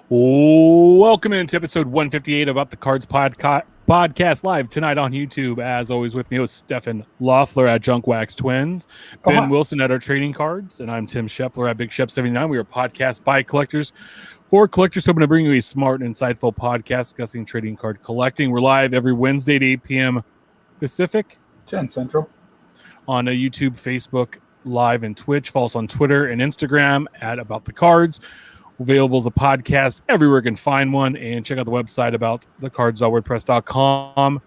Welcome into episode 158 of Up the Cards podcast live tonight on YouTube. As always, with me was Stefan Loeffler at Junk Wax Twins, Ben Wilson at our Trading Cards, and I'm Tim Shepler at Big Shep 79. We are podcast by collectors for collectors, hoping to bring you a smart and insightful podcast discussing trading card collecting. We're live every Wednesday at 8 p.m. Pacific, 10 Central, on YouTube, Facebook Live, and Twitch. Follow us on Twitter and Instagram at About the Cards. Available as a podcast everywhere you can find one, and check out the website about thecards.wordpress.com.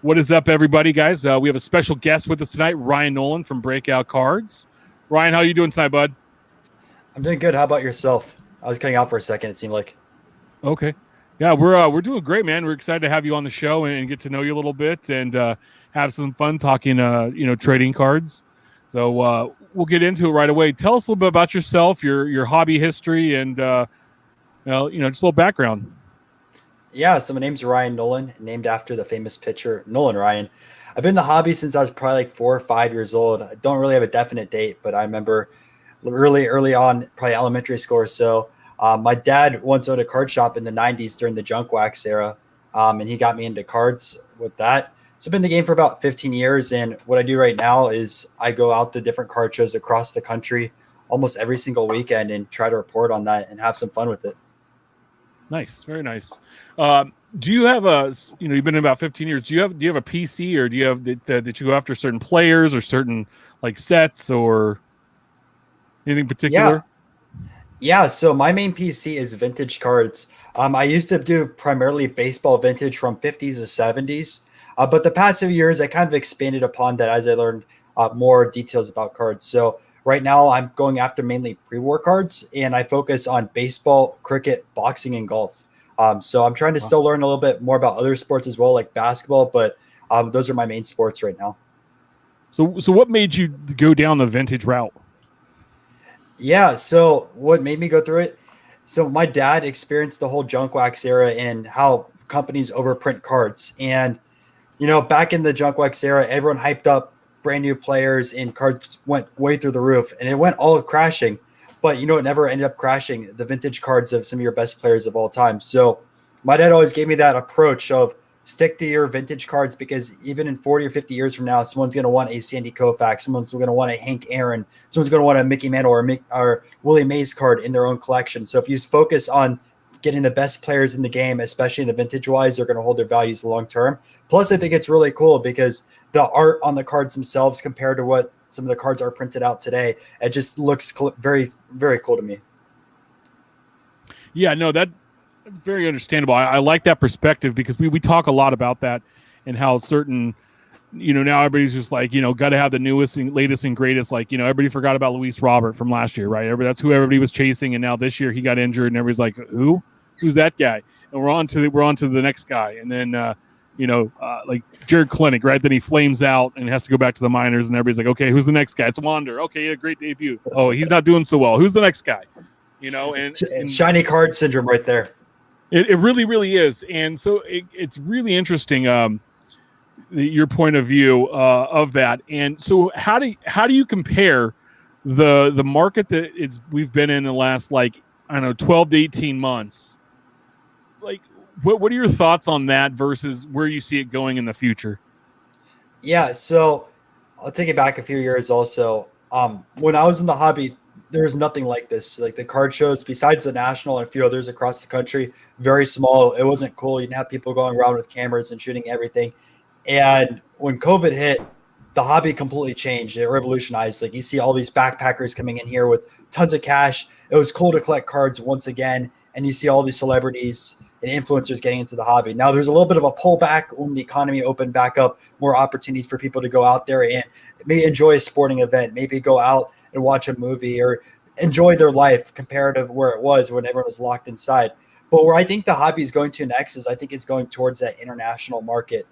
What is up, everybody, guys? We have a special guest with us tonight, Ryan Nolan from Breakout Cards. Ryan, how are you doing tonight, bud? I'm doing good. How about yourself? I was cutting out for a second, it seemed like. Okay. Yeah, we're doing great, man. We're excited to have you on the show and get to know you a little bit and have some fun talking trading cards. So we'll get into it right away. Tell us a little bit about yourself, your hobby history, and just a little background. Yeah, so my name's Ryan Nolan, named after the famous pitcher Nolan Ryan. I've been in the hobby since I was probably like 4 or 5 years old. I don't really have a definite date, but I remember early on, probably elementary school or so. My dad once owned a card shop in the 90s during the junk wax era, and he got me into cards with that. So I've been in the game for about 15 years, and what I do right now is I go out to different card shows across the country almost every single weekend and try to report on that and have some fun with it. Nice, very nice. Do you have you've been in about 15 years. Do you have a PC, or do you have that you go after certain players or certain like sets or anything particular? Yeah. So my main PC is vintage cards. I used to do primarily baseball vintage from 50s to 70s. But the past few years, I kind of expanded upon that as I learned more details about cards. So right now I'm going after mainly pre-war cards, and I focus on baseball, cricket, boxing, and golf. So I'm trying to still learn a little bit more about other sports as well, like basketball, but those are my main sports right now. So what made you go down the vintage route? Yeah, so what made me go through it? So my dad experienced the whole junk wax era and how companies overprint cards. And back in the junk wax era, everyone hyped up brand new players and cards went way through the roof, and it went all crashing. But it never ended up crashing, the vintage cards of some of your best players of all time. So my dad always gave me that approach of stick to your vintage cards, because even in 40 or 50 years from now, someone's going to want a Sandy Koufax, someone's going to want a Hank Aaron, someone's going to want a Mickey Mantle or Willie Mays card in their own collection. So if you focus on getting the best players in the game, especially in the vintage wise, they're going to hold their values long term. Plus, I think it's really cool because the art on the cards themselves compared to what some of the cards are printed out today, it just looks very, very cool to me. Yeah, no, that's very understandable. I like that perspective because we talk a lot about that and how certain, now everybody's just like, got to have the newest and latest and greatest. Like, everybody forgot about Luis Robert from last year, right? That's who everybody was chasing. And now this year he got injured and everybody's like, who's that guy? And we're on to the next guy. And then, like Jared Klinick, right? Then he flames out and has to go back to the minors, and everybody's like, okay, who's the next guy? It's Wander. Okay, yeah, great debut. Oh, he's not doing so well. Who's the next guy? And shiny card syndrome right there. It really, really is. And so it's really interesting, your point of view of that. And so how do you compare the market that we've been in the last 12 to 18 months? Like, what are your thoughts on that versus where you see it going in the future? Yeah, so I'll take it back a few years also. When I was in the hobby, there was nothing like this. Like the card shows, besides the National and a few others across the country, very small. It wasn't cool. You didn't have people going around with cameras and shooting everything. And when COVID hit, the hobby completely changed. It revolutionized. Like you see all these backpackers coming in here with tons of cash. It was cool to collect cards once again. And you see all these celebrities and influencers getting into the hobby. Now there's a little bit of a pullback when the economy opened back up, more opportunities for people to go out there and maybe enjoy a sporting event, maybe go out and watch a movie or enjoy their life compared to where it was when everyone was locked inside. But where I think the hobby is going to next is I think it's going towards that international market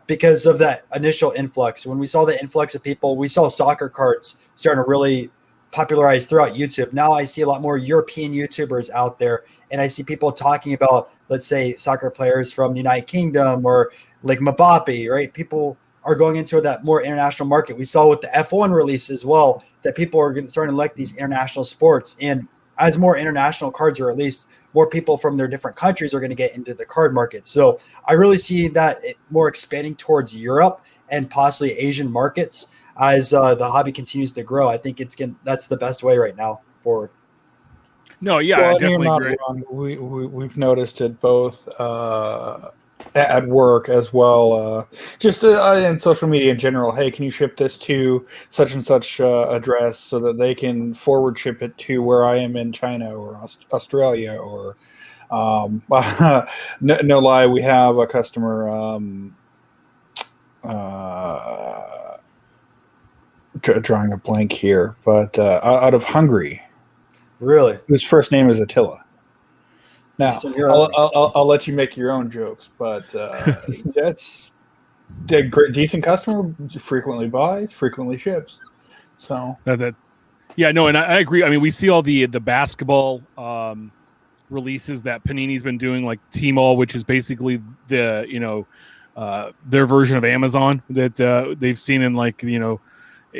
because of that initial influx. When we saw the influx of people, we saw soccer cards starting to really popularized throughout YouTube. Now I see a lot more European YouTubers out there, and I see people talking about, let's say, soccer players from the United Kingdom or like Mbappe, right? People are going into that more international market. We saw with the F1 release as well that people are starting to like these international sports. And as more international cards are released, more people from their different countries are going to get into the card market. So I really see that more expanding towards Europe and possibly Asian markets as the hobby continues to grow. I think that's the best way right now forward. No, yeah, I Well, and you're definitely not agree. wrong. We've noticed it both at work as well, just in social media in general. Hey, can you ship this to such and such address so that they can forward ship it to where I am in China or Australia or no lie, we have a customer drawing a blank here, but out of Hungary. Really? Whose first name is Attila. Now, Eastern Europe. I'll let you make your own jokes, but that's a great, decent customer. Frequently buys, frequently ships. So Yeah, no, and I agree. I mean, we see all the basketball releases that Panini's been doing, like Tmall, which is basically the their version of Amazon that they've seen in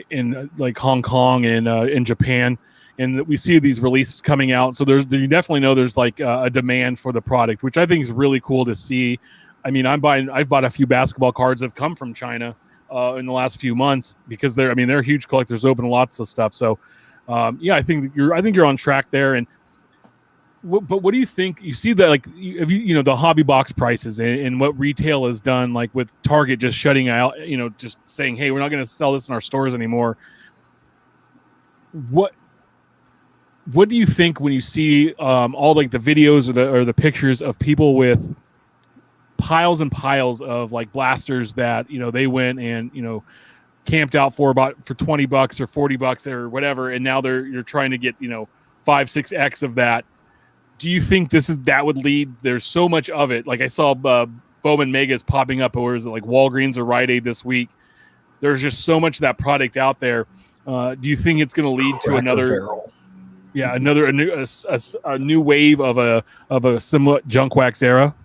in like Hong Kong and in Japan. And we see these releases coming out. So you definitely know there's like a demand for the product, which I think is really cool to see. I mean, I've bought a few basketball cards that have come from China in the last few months because they're huge collectors, open lots of stuff. So I think you're on track there. And but what do you think? You see that the hobby box prices and what retail has done, like with Target just shutting out, just saying, hey, we're not going to sell this in our stores anymore. What do you think when you see all like the videos or the pictures of people with piles and piles of like blasters that they went and camped out for $20 or $40 or whatever, and now you're trying to get 5-6x of that? Do you think that would lead? There's so much of it. Like I saw Bowman Megas popping up, or is it like Walgreens or Rite Aid this week? There's just so much of that product out there. Do you think it's going to lead to another Barrel. Yeah, a new wave of a similar junk wax era?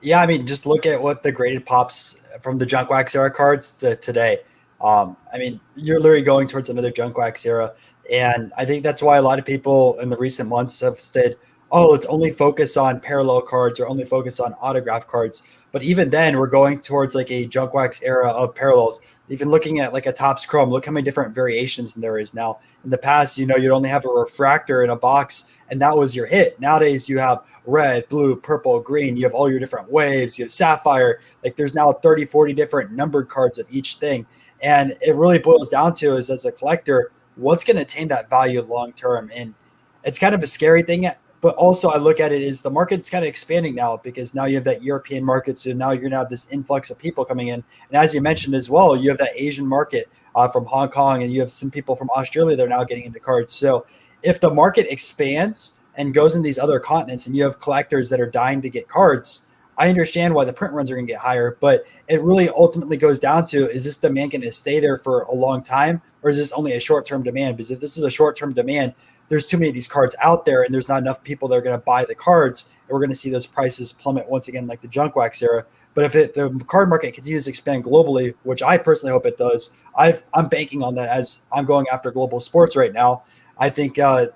Yeah, I mean, just look at what the graded pops from the junk wax era cards to today. I mean, you're literally going towards another junk wax era. And I think that's why a lot of people in the recent months have said, oh, let's only focus on parallel cards or only focus on autograph cards. But even then, we're going towards like a junk wax era of parallels. Even looking at like a Topps Chrome, look how many different variations there is now. In the past, you'd only have a refractor in a box, and that was your hit. Nowadays, you have red, blue, purple, green. You have all your different waves. You have sapphire. Like there's now 30, 40 different numbered cards of each thing. And it really boils down to is, as a collector, what's going to attain that value long term. And it's kind of a scary thing. But also I look at it as the market's kind of expanding now, because now you have that European market. So now you're going to have this influx of people coming in. And as you mentioned as well, you have that Asian market from Hong Kong, and you have some people from Australia that are now getting into cards. So if the market expands and goes in these other continents and you have collectors that are dying to get cards, I understand why the print runs are going to get higher, but it really ultimately goes down to, is this demand going to stay there for a long time, or is this only a short-term demand? Because if this is a short-term demand, there's too many of these cards out there, and there's not enough people that are going to buy the cards, and we're going to see those prices plummet once again, like the junk wax era. But if the card market continues to expand globally, which I personally hope it does, I'm banking on that as I'm going after global sports right now. I think the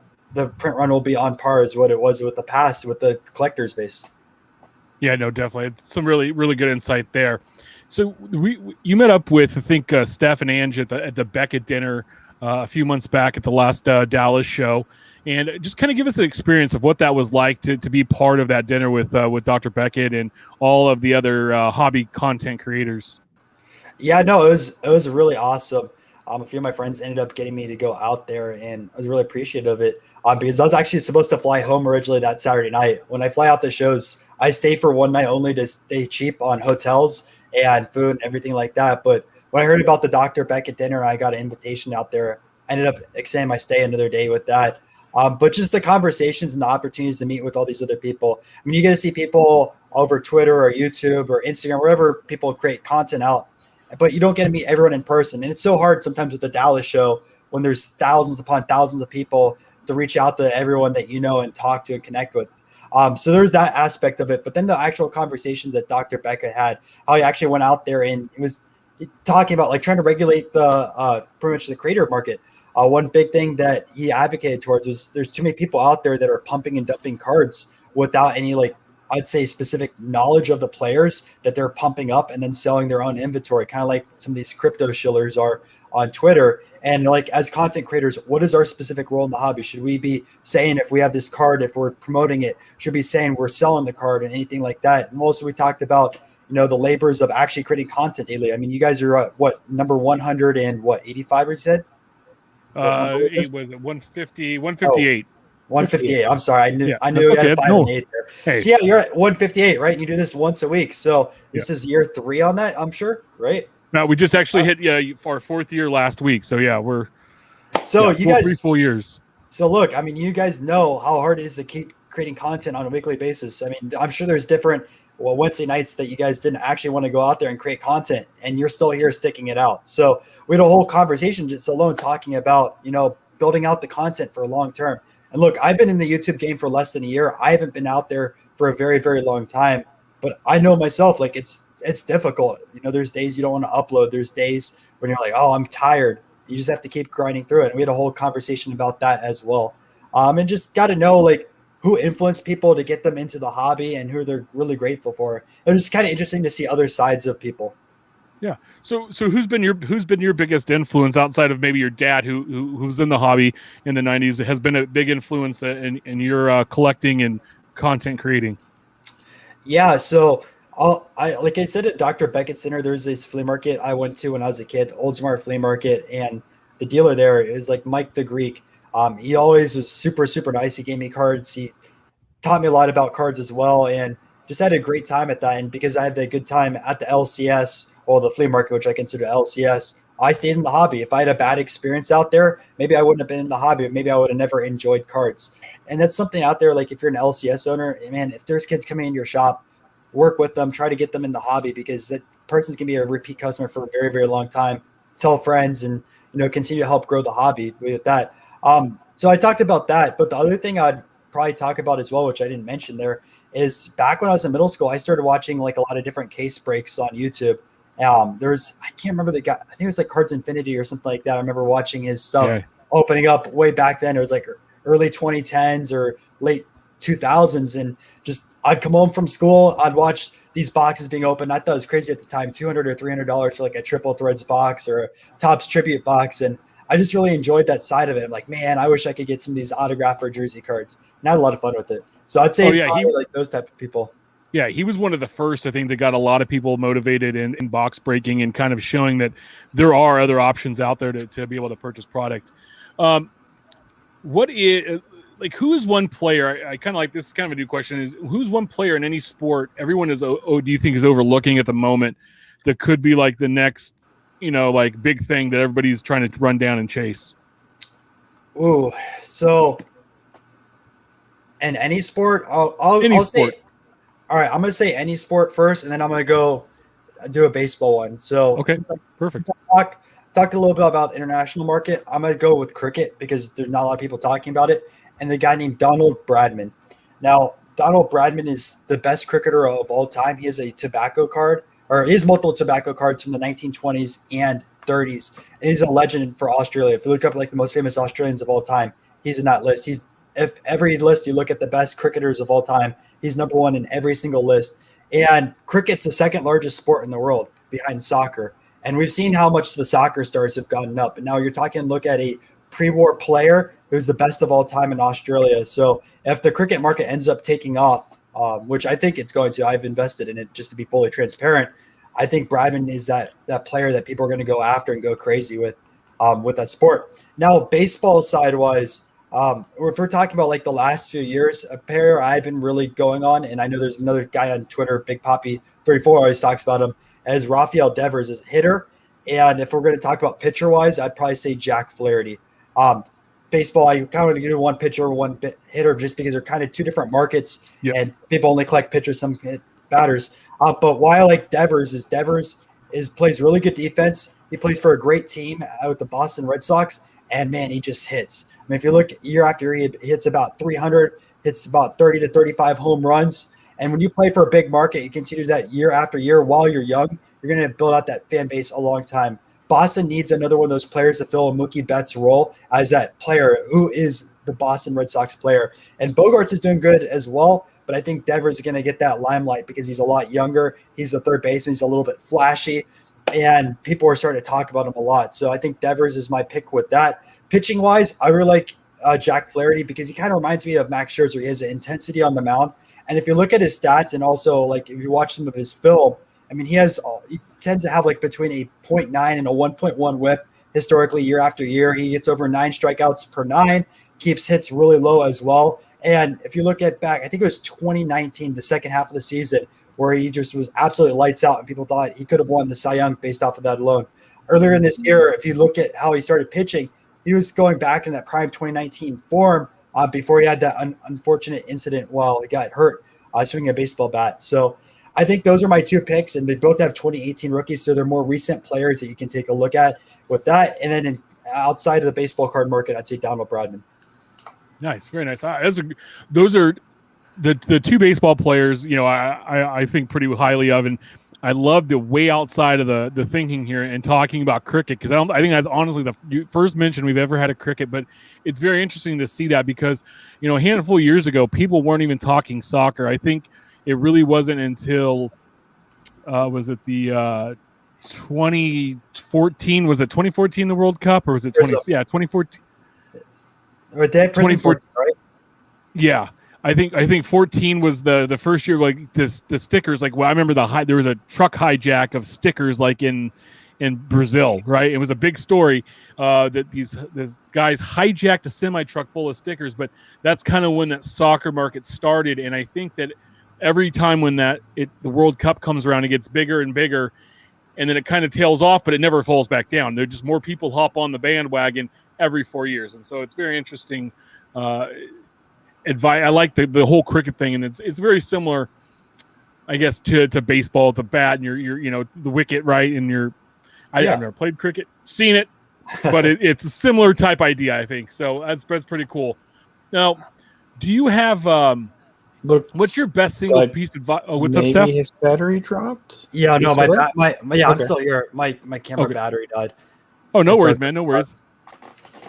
print run will be on par as what it was with the past with the collector's base. Yeah, no, definitely. It's some really, really good insight there. So you met up with, I think, Steph and Ange at the Beckett dinner a few months back at the last Dallas show, and just kind of give us an experience of what that was like to be part of that dinner with Dr. Beckett and all of the other hobby content creators. Yeah, no, it was really awesome. A few of my friends ended up getting me to go out there, and I was really appreciative of it because I was actually supposed to fly home originally that Saturday night. When I fly out the shows, I stay for one night only to stay cheap on hotels and food and everything like that. But when I heard about the Dr. Beckett dinner and I got an invitation out there, I ended up extending my stay another day with that. But just the conversations and the opportunities to meet with all these other people. I mean, you get to see people over Twitter or YouTube or Instagram, wherever people create content out, but you don't get to meet everyone in person. And it's so hard sometimes with the Dallas show when there's thousands upon thousands of people to reach out to everyone that you know and talk to and connect with. So there's that aspect of it. But then the actual conversations that Dr. Beckett had, how he actually went out there and he was talking about like trying to regulate the pretty much the creator market. One big thing that he advocated towards was there's too many people out there that are pumping and dumping cards without any, like, I'd say specific knowledge of the players that they're pumping up and then selling their own inventory, kind of like some of these crypto shillers are on Twitter. And like, as content creators, what is our specific role in the hobby? Should we be saying if we have this card, if we're promoting it, should we be saying we're selling the card and anything like that? And also we talked about, the labors of actually creating content daily. I mean, you guys are at what, number 100 and what, 85, you said? It was at 150, 158. 158. I'm sorry. I knew Yeah, I knew you that's had okay. 5 and 8 there. Hey. So yeah, you're at 158, right? And you do this once a week. So this is year 3 on that, I'm sure, right? No, we just actually hit our 4th year last week. So yeah, we're You guys 3 full years. So look, I mean, you guys know how hard it is to keep creating content on a weekly basis. I mean, I'm sure there's different Wednesday nights that you guys didn't actually want to go out there and create content, and you're still here sticking it out. So we had a whole conversation just alone talking about, building out the content for a long term. And look, I've been in the YouTube game for less than a year. I haven't been out there for a very, very long time, but I know myself, like it's difficult. There's days you don't want to upload. There's days when you're like, oh, I'm tired. You just have to keep grinding through it. And we had a whole conversation about that as well. And just got to know, like, who influenced people to get them into the hobby and who they're really grateful for. It was kind of interesting to see other sides of people. Yeah. So who's been your biggest influence outside of maybe your dad, who's in the hobby in the 90s, has been a big influence in your collecting and content creating? Yeah. So like I said, at Dr. Beckett Center, there's this flea market I went to when I was a kid, the Oldsmar Flea Market, and the dealer there is like Mike the Greek. He always was super, super nice. He gave me cards. He taught me a lot about cards as well, and just had a great time at that. And because I had a good time at the LCS, or the flea market, which I consider LCS, I stayed in the hobby. If I had a bad experience out there, maybe I wouldn't have been in the hobby. Maybe I would have never enjoyed cards. And that's something out there, like if you're an LCS owner, man, if there's kids coming in your shop, work with them, try to get them in the hobby, because that person's going to be a repeat customer for a very, very long time. Tell friends and, continue to help grow the hobby with that. So I talked about that, but the other thing I'd probably talk about as well, which I didn't mention there, is back when I was in middle school, I started watching like a lot of different case breaks on YouTube. I can't remember the guy, I think it was like Cards Infinity or something like that. I remember watching his stuff opening up way back then. It was like early 2010s or late 2000s. And just, I'd come home from school, I'd watch these boxes being opened. I thought it was crazy at the time, $200 or $300 for like a Triple Threads box or a Topps Tribute box. And I just really enjoyed that side of it. I'm like, man, I wish I could get some of these autograph or jersey cards. And I had a lot of fun with it. So I'd say like those type of people. Yeah, he was one of the first, I think, that got a lot of people motivated in box breaking and kind of showing that there are other options out there to be able to purchase product. What is, like, who is one player? I kind of like, this is kind of a new question, is who's one player in any sport everyone is, do you think is overlooking at the moment that could be like the next, like big thing that everybody's trying to run down and chase? Ooh, so in any sport, I'll say, all right, I'm going to say any sport first, and then I'm going to go do a baseball one. So okay, perfect. Talked a little bit about the international market. I'm going to go with cricket because there's not a lot of people talking about it. And the guy named Donald Bradman. Now, Donald Bradman is the best cricketer of all time. He has a tobacco card, or he has multiple tobacco cards from the 1920s and 30s. And he's a legend for Australia. If you look up like the most famous Australians of all time, he's in that list. If every list you look at the best cricketers of all time, he's number one in every single list. And cricket's the second largest sport in the world behind soccer. And we've seen how much the soccer stars have gotten up. And now you're talking, look at a pre-war player who's the best of all time in Australia. So if the cricket market ends up taking off, which I think it's going to, I've invested in it just to be fully transparent. I think Bradman is that player that people are going to go after and go crazy with that sport. Now, baseball side-wise, if we're talking about like the last few years, a pair I've been really going on, and I know there's another guy on Twitter, Big Poppy 34, always talks about him, as Rafael Devers as a hitter. And if we're going to talk about pitcher-wise, I'd probably say Jack Flaherty. Baseball, I kind of do one pitcher, one hitter, just because they're kind of two different markets, and people only collect pitchers, some hit batters. But why I like Devers plays really good defense. He plays for a great team with the Boston Red Sox, and man, he just hits. I mean, if you look year after year, he hits about 300, hits about 30 to 35 home runs. And when you play for a big market, you continue that year after year while you're young, you're going to build out that fan base a long time Boston needs another one of those players to fill a Mookie Betts role as that player who is the Boston Red Sox player. And Bogarts is doing good as well, but I think Devers is going to get that limelight because he's a lot younger. He's the third baseman. He's a little bit flashy, and people are starting to talk about him a lot. So I think Devers is my pick with that. Pitching wise, I really like Jack Flaherty because he kind of reminds me of Max Scherzer. He has an intensity on the mound. And if you look at his stats and also like if you watch some of his film, I mean, he tends to have like between a 0.9 and a 1.1 whip historically year after year. He gets over 9 strikeouts per 9, keeps hits really low as well. And if you look at back, I think it was 2019, the second half of the season, where he just was absolutely lights out and people thought he could have won the Cy Young based off of that alone. Earlier in this year, if you look at how he started pitching, he was going back in that prime 2019 form before he had that unfortunate incident while he got hurt swinging a baseball bat. So I think those are my 2 picks, and they both have 2018 rookies, so they're more recent players that you can take a look at with that. And then outside of the baseball card market, I'd say Donald Brodman. Nice, very nice. Those are the 2 baseball players. You know, I think pretty highly of, and I love the way outside of the thinking here and talking about cricket because I think that's honestly the first mention we've ever had of cricket. But it's very interesting to see that because you know a handful of years ago people weren't even talking soccer. I think it really wasn't until was it the 2014? Was it 2014 the World Cup or was it 2014? Or 2014, right? Yeah. I think 14 was the first year like the stickers like well I remember there was a truck hijack of stickers like in Brazil, right? It was a big story that these guys hijacked a semi truck full of stickers, but that's kind of when that soccer market started. And I think that every time when the World Cup comes around, it gets bigger and bigger, and then it kind of tails off, but it never falls back down. There just more people hop on the bandwagon every 4 years, and so it's very interesting. Advice. I like the whole cricket thing, and it's very similar, I guess, to baseball. The bat and your you know the wicket, right? And I've never played cricket, seen it, but it's a similar type idea, I think. So that's pretty cool. Now, do you have what's your best single piece of advice? Oh, what's up, Seth? Maybe his battery dropped. Yeah, no, okay. I'm still here. My camera battery died. Oh, no worries, man. No worries.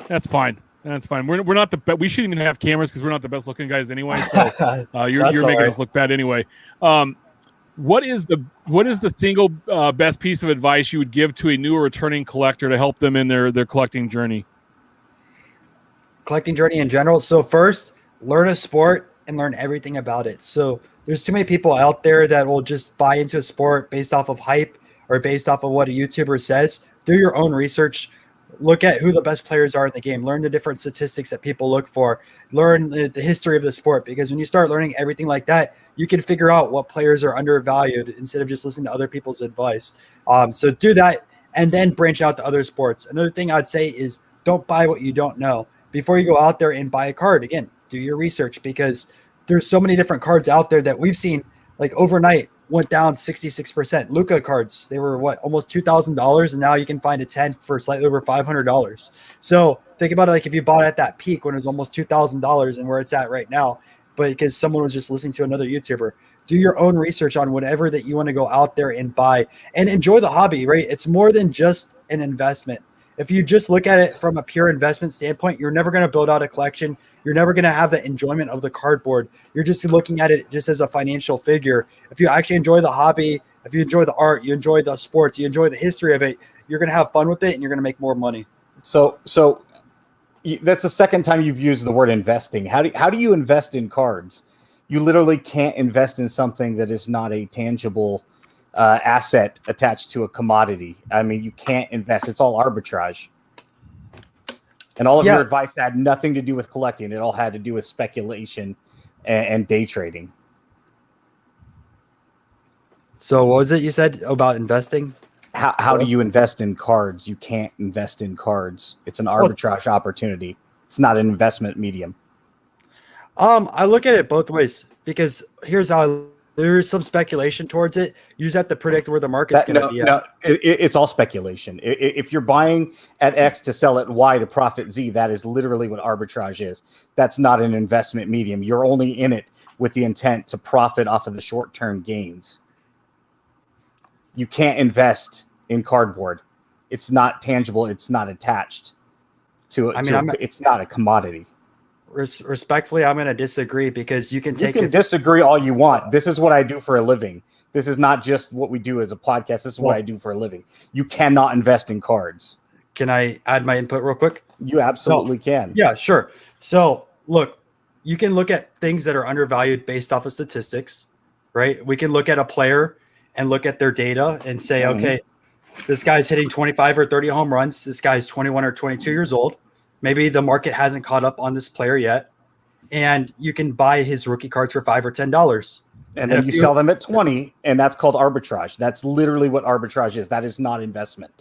That's fine. That's fine. We're not the best. We shouldn't even have cameras because we're not the best looking guys anyway. So you're making us look bad anyway. What is the single best piece of advice you would give to a new or returning collector to help them in their collecting journey? Collecting journey in general. So first, learn a sport and learn everything about it. So there's too many people out there that will just buy into a sport based off of hype or based off of what a YouTuber says. Do your own research. Look at who the best players are in the game. Learn the different statistics that people look for. Learn the history of the sport, because when you start learning everything like that, you can figure out what players are undervalued instead of just listening to other people's advice. So do that and then branch out to other sports. Another thing I'd say is don't buy what you don't know. Before you go out there and buy a card, again, do your research, because there's so many different cards out there that we've seen like overnight went down 66%. Luka cards, they were almost $2,000, and now you can find a 10 for slightly over $500. So think about it, like if you bought it at that peak when it was almost $2,000 and where it's at right now, but because someone was just listening to another YouTuber. Do your own research on whatever that you want to go out there and buy and enjoy the hobby, right? It's more than just an investment. If you just look at it from a pure investment standpoint, you're never going to build out a collection. You're never going to have the enjoyment of the cardboard. You're just looking at it just as a financial figure. If you actually enjoy the hobby, if you enjoy the art, you enjoy the sports, you enjoy the history of it, you're going to have fun with it and you're going to make more money. So that's the second time you've used the word investing. How do you invest in cards? You literally can't invest in something that is not a tangible asset attached to a commodity. I mean, you can't invest. It's all arbitrage. And all of your advice had nothing to do with collecting. It all had to do with speculation and day trading. So what was it you said about investing? How do you invest in cards? You can't invest in cards. It's an arbitrage opportunity. It's not an investment medium. I look at it both ways, because here's how there's some speculation towards it. You just have to predict where the market's going to be at. No, it's all speculation. If you're buying at X to sell at Y to profit Z, that is literally what arbitrage is. That's not an investment medium. You're only in it with the intent to profit off of the short-term gains. You can't invest in cardboard. It's not tangible. It's not attached to it. It's not a commodity. Respectfully, I'm going to disagree because you can disagree all you want. This is what I do for a living. This is not just what we do as a podcast. This is what I do for a living. You cannot invest in cards. Can I add my input real quick? You absolutely can. Yeah, sure. So look, you can look at things that are undervalued based off of statistics, right? We can look at a player and look at their data and say, okay, this guy's hitting 25 or 30 home runs. This guy's 21 or 22 years old. Maybe the market hasn't caught up on this player yet. And you can buy his rookie cards for $5 or $10. And then you sell them at 20, and that's called arbitrage. That's literally what arbitrage is. That is not investment.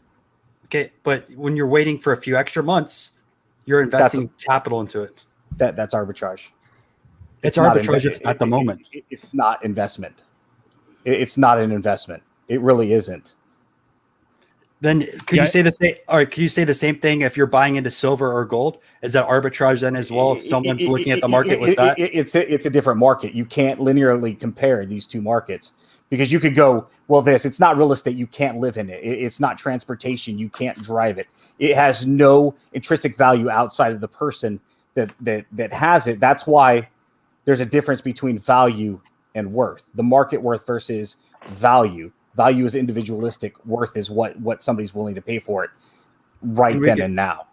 Okay, but when you're waiting for a few extra months, you're investing capital into it. That's arbitrage. It's arbitrage at the moment. It's not investment. It's not an investment. It really isn't. Then could you say the same? Or could you say the same thing if you're buying into silver or gold? Is that arbitrage then as well? If someone's looking at the market with that, it's a different market. You can't linearly compare these two markets because you could go, well, it's not real estate. You can't live in it. It's not transportation. You can't drive it. It has no intrinsic value outside of the person that has it. That's why there's a difference between value and worth. The market worth versus value. Value is individualistic. Worth is what somebody's willing to pay for it and now.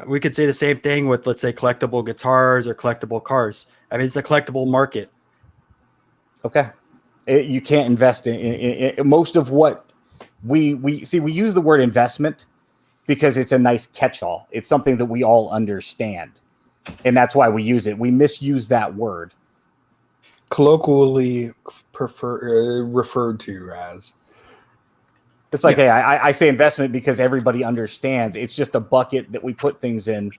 We could say the same thing with, let's say, collectible guitars or collectible cars. I mean, it's a collectible market. Okay. You can't invest in most of what we see. We use the word investment because it's a nice catch-all. It's something that we all understand. And that's why we use it. We misuse that word. Colloquially referred to as. It's like, hey, I say investment because everybody understands. It's just a bucket that we put things in.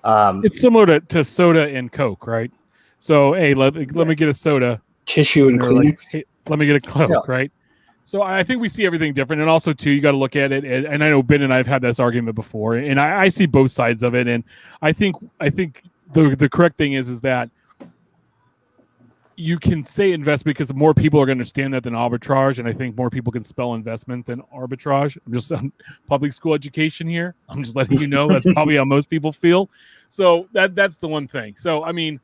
It's similar to soda and Coke, right? So, hey, let me get a soda. Tissue and Kleenex. Like, hey, let me get a Coke, right? So I think we see everything different. And also, too, you got to look at it. And I know Ben and I have had this argument before. And I see both sides of it. And I think the correct thing is that you can say invest because more people are going to understand that than arbitrage, and I think more people can spell investment than arbitrage. I'm just public school education here. I'm just letting you know that's probably how most people feel. So that's the one thing. So I mean,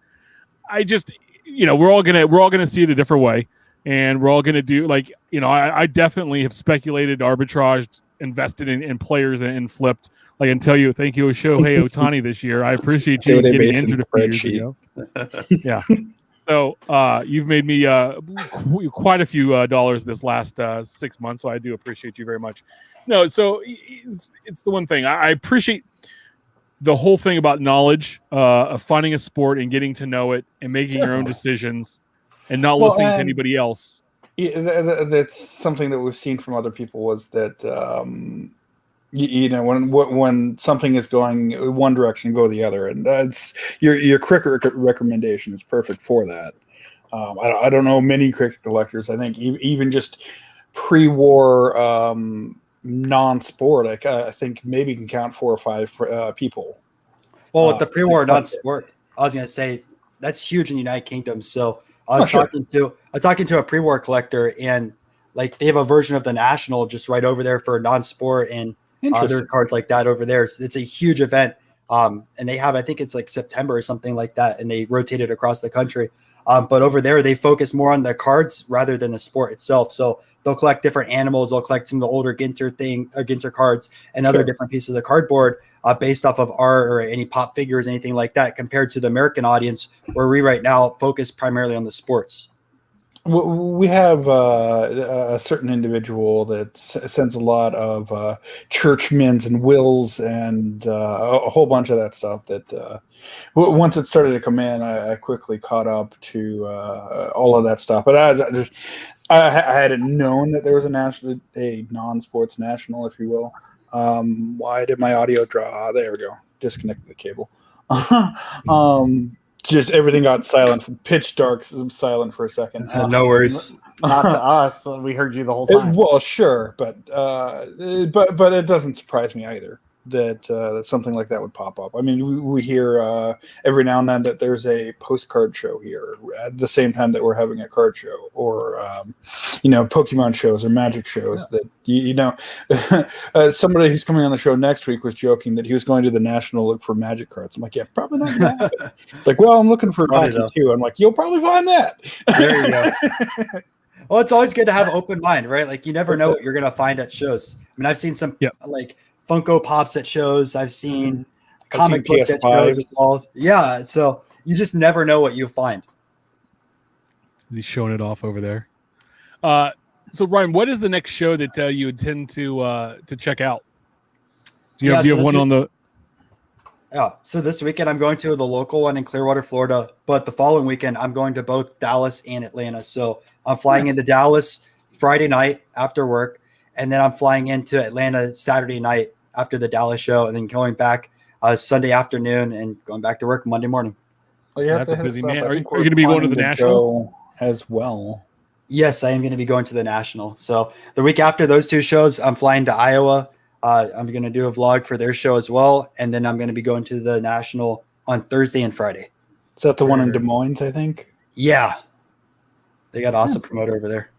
I just we're all gonna see it a different way, and we're all gonna do I definitely have speculated, arbitraged, invested in players and flipped. Like, and tell you, thank you, Shohei Ohtani this year. I appreciate you getting injured a few years ago. Yeah. So you've made me quite a few dollars this last 6 months, so I do appreciate you very much. No, so it's the one thing. I appreciate the whole thing about knowledge of finding a sport and getting to know it and making your own decisions and not listening to anybody else. Yeah, that's something that we've seen from other people was that when something is going one direction, go the other, and that's your cricket recommendation is perfect for that. I don't know many cricket collectors. I think even just pre-war non-sport, I think maybe can count 4 or 5 people. Well, with the pre-war non-sport, I was gonna say that's huge in the United Kingdom. So I was talking to a pre-war collector, and like they have a version of the National just right over there for non-sport and other cards like that over there. So it's a huge event. And they have, I think it's like September or something like that. And they rotate it across the country. But over there, they focus more on the cards rather than the sport itself. So they'll collect different animals. They'll collect some of the older Ginter cards and other different pieces of cardboard based off of art or any pop figures, anything like that, compared to the American audience, where we right now focus primarily on the sports. We have a certain individual that sends a lot of churchmen's and wills and a whole bunch of that stuff that once it started to come in, I quickly caught up to all of that stuff. But I hadn't known that there was a non-sports national, if you will. Why did my audio draw? There we go. Disconnected the cable. Just everything got silent, pitch dark, silent for a second. No worries. Not to us. We heard you the whole time. Well, sure, but it doesn't surprise me either. that something like that would pop up. I mean, we hear every now and then that there's a postcard show here at the same time that we're having a card show, or Pokemon shows or Magic shows. That somebody who's coming on the show next week was joking that he was going to the National look for Magic cards. I'm like, yeah, probably not gonna happen. Like, well, I'm looking for hockey too. I'm like, you'll probably find that. There you go. Well, it's always good to have an open mind, right? Like, you never know what you're gonna find at shows. I mean, I've seen some like Funko Pops at shows. I've seen comic books at shows as well. Yeah, so you just never know what you find. He's showing it off over there. So Ryan, what is the next show that you intend to check out? Do you have one on the? Yeah. So this weekend I'm going to the local one in Clearwater, Florida, but the following weekend I'm going to both Dallas and Atlanta. So I'm flying into Dallas Friday night after work, and then I'm flying into Atlanta Saturday night after the Dallas show, and then going back Sunday afternoon and going back to work Monday morning. Well, yeah, that's a busy man. Are you going to be going to the National as well? Yes, I am going to be going to the National. So the week after those two shows, I'm flying to Iowa. I'm going to do a vlog for their show as well, and then I'm going to be going to the National on Thursday and Friday. Is that the one in Des Moines, I think? Yeah. They got an awesome promoter over there.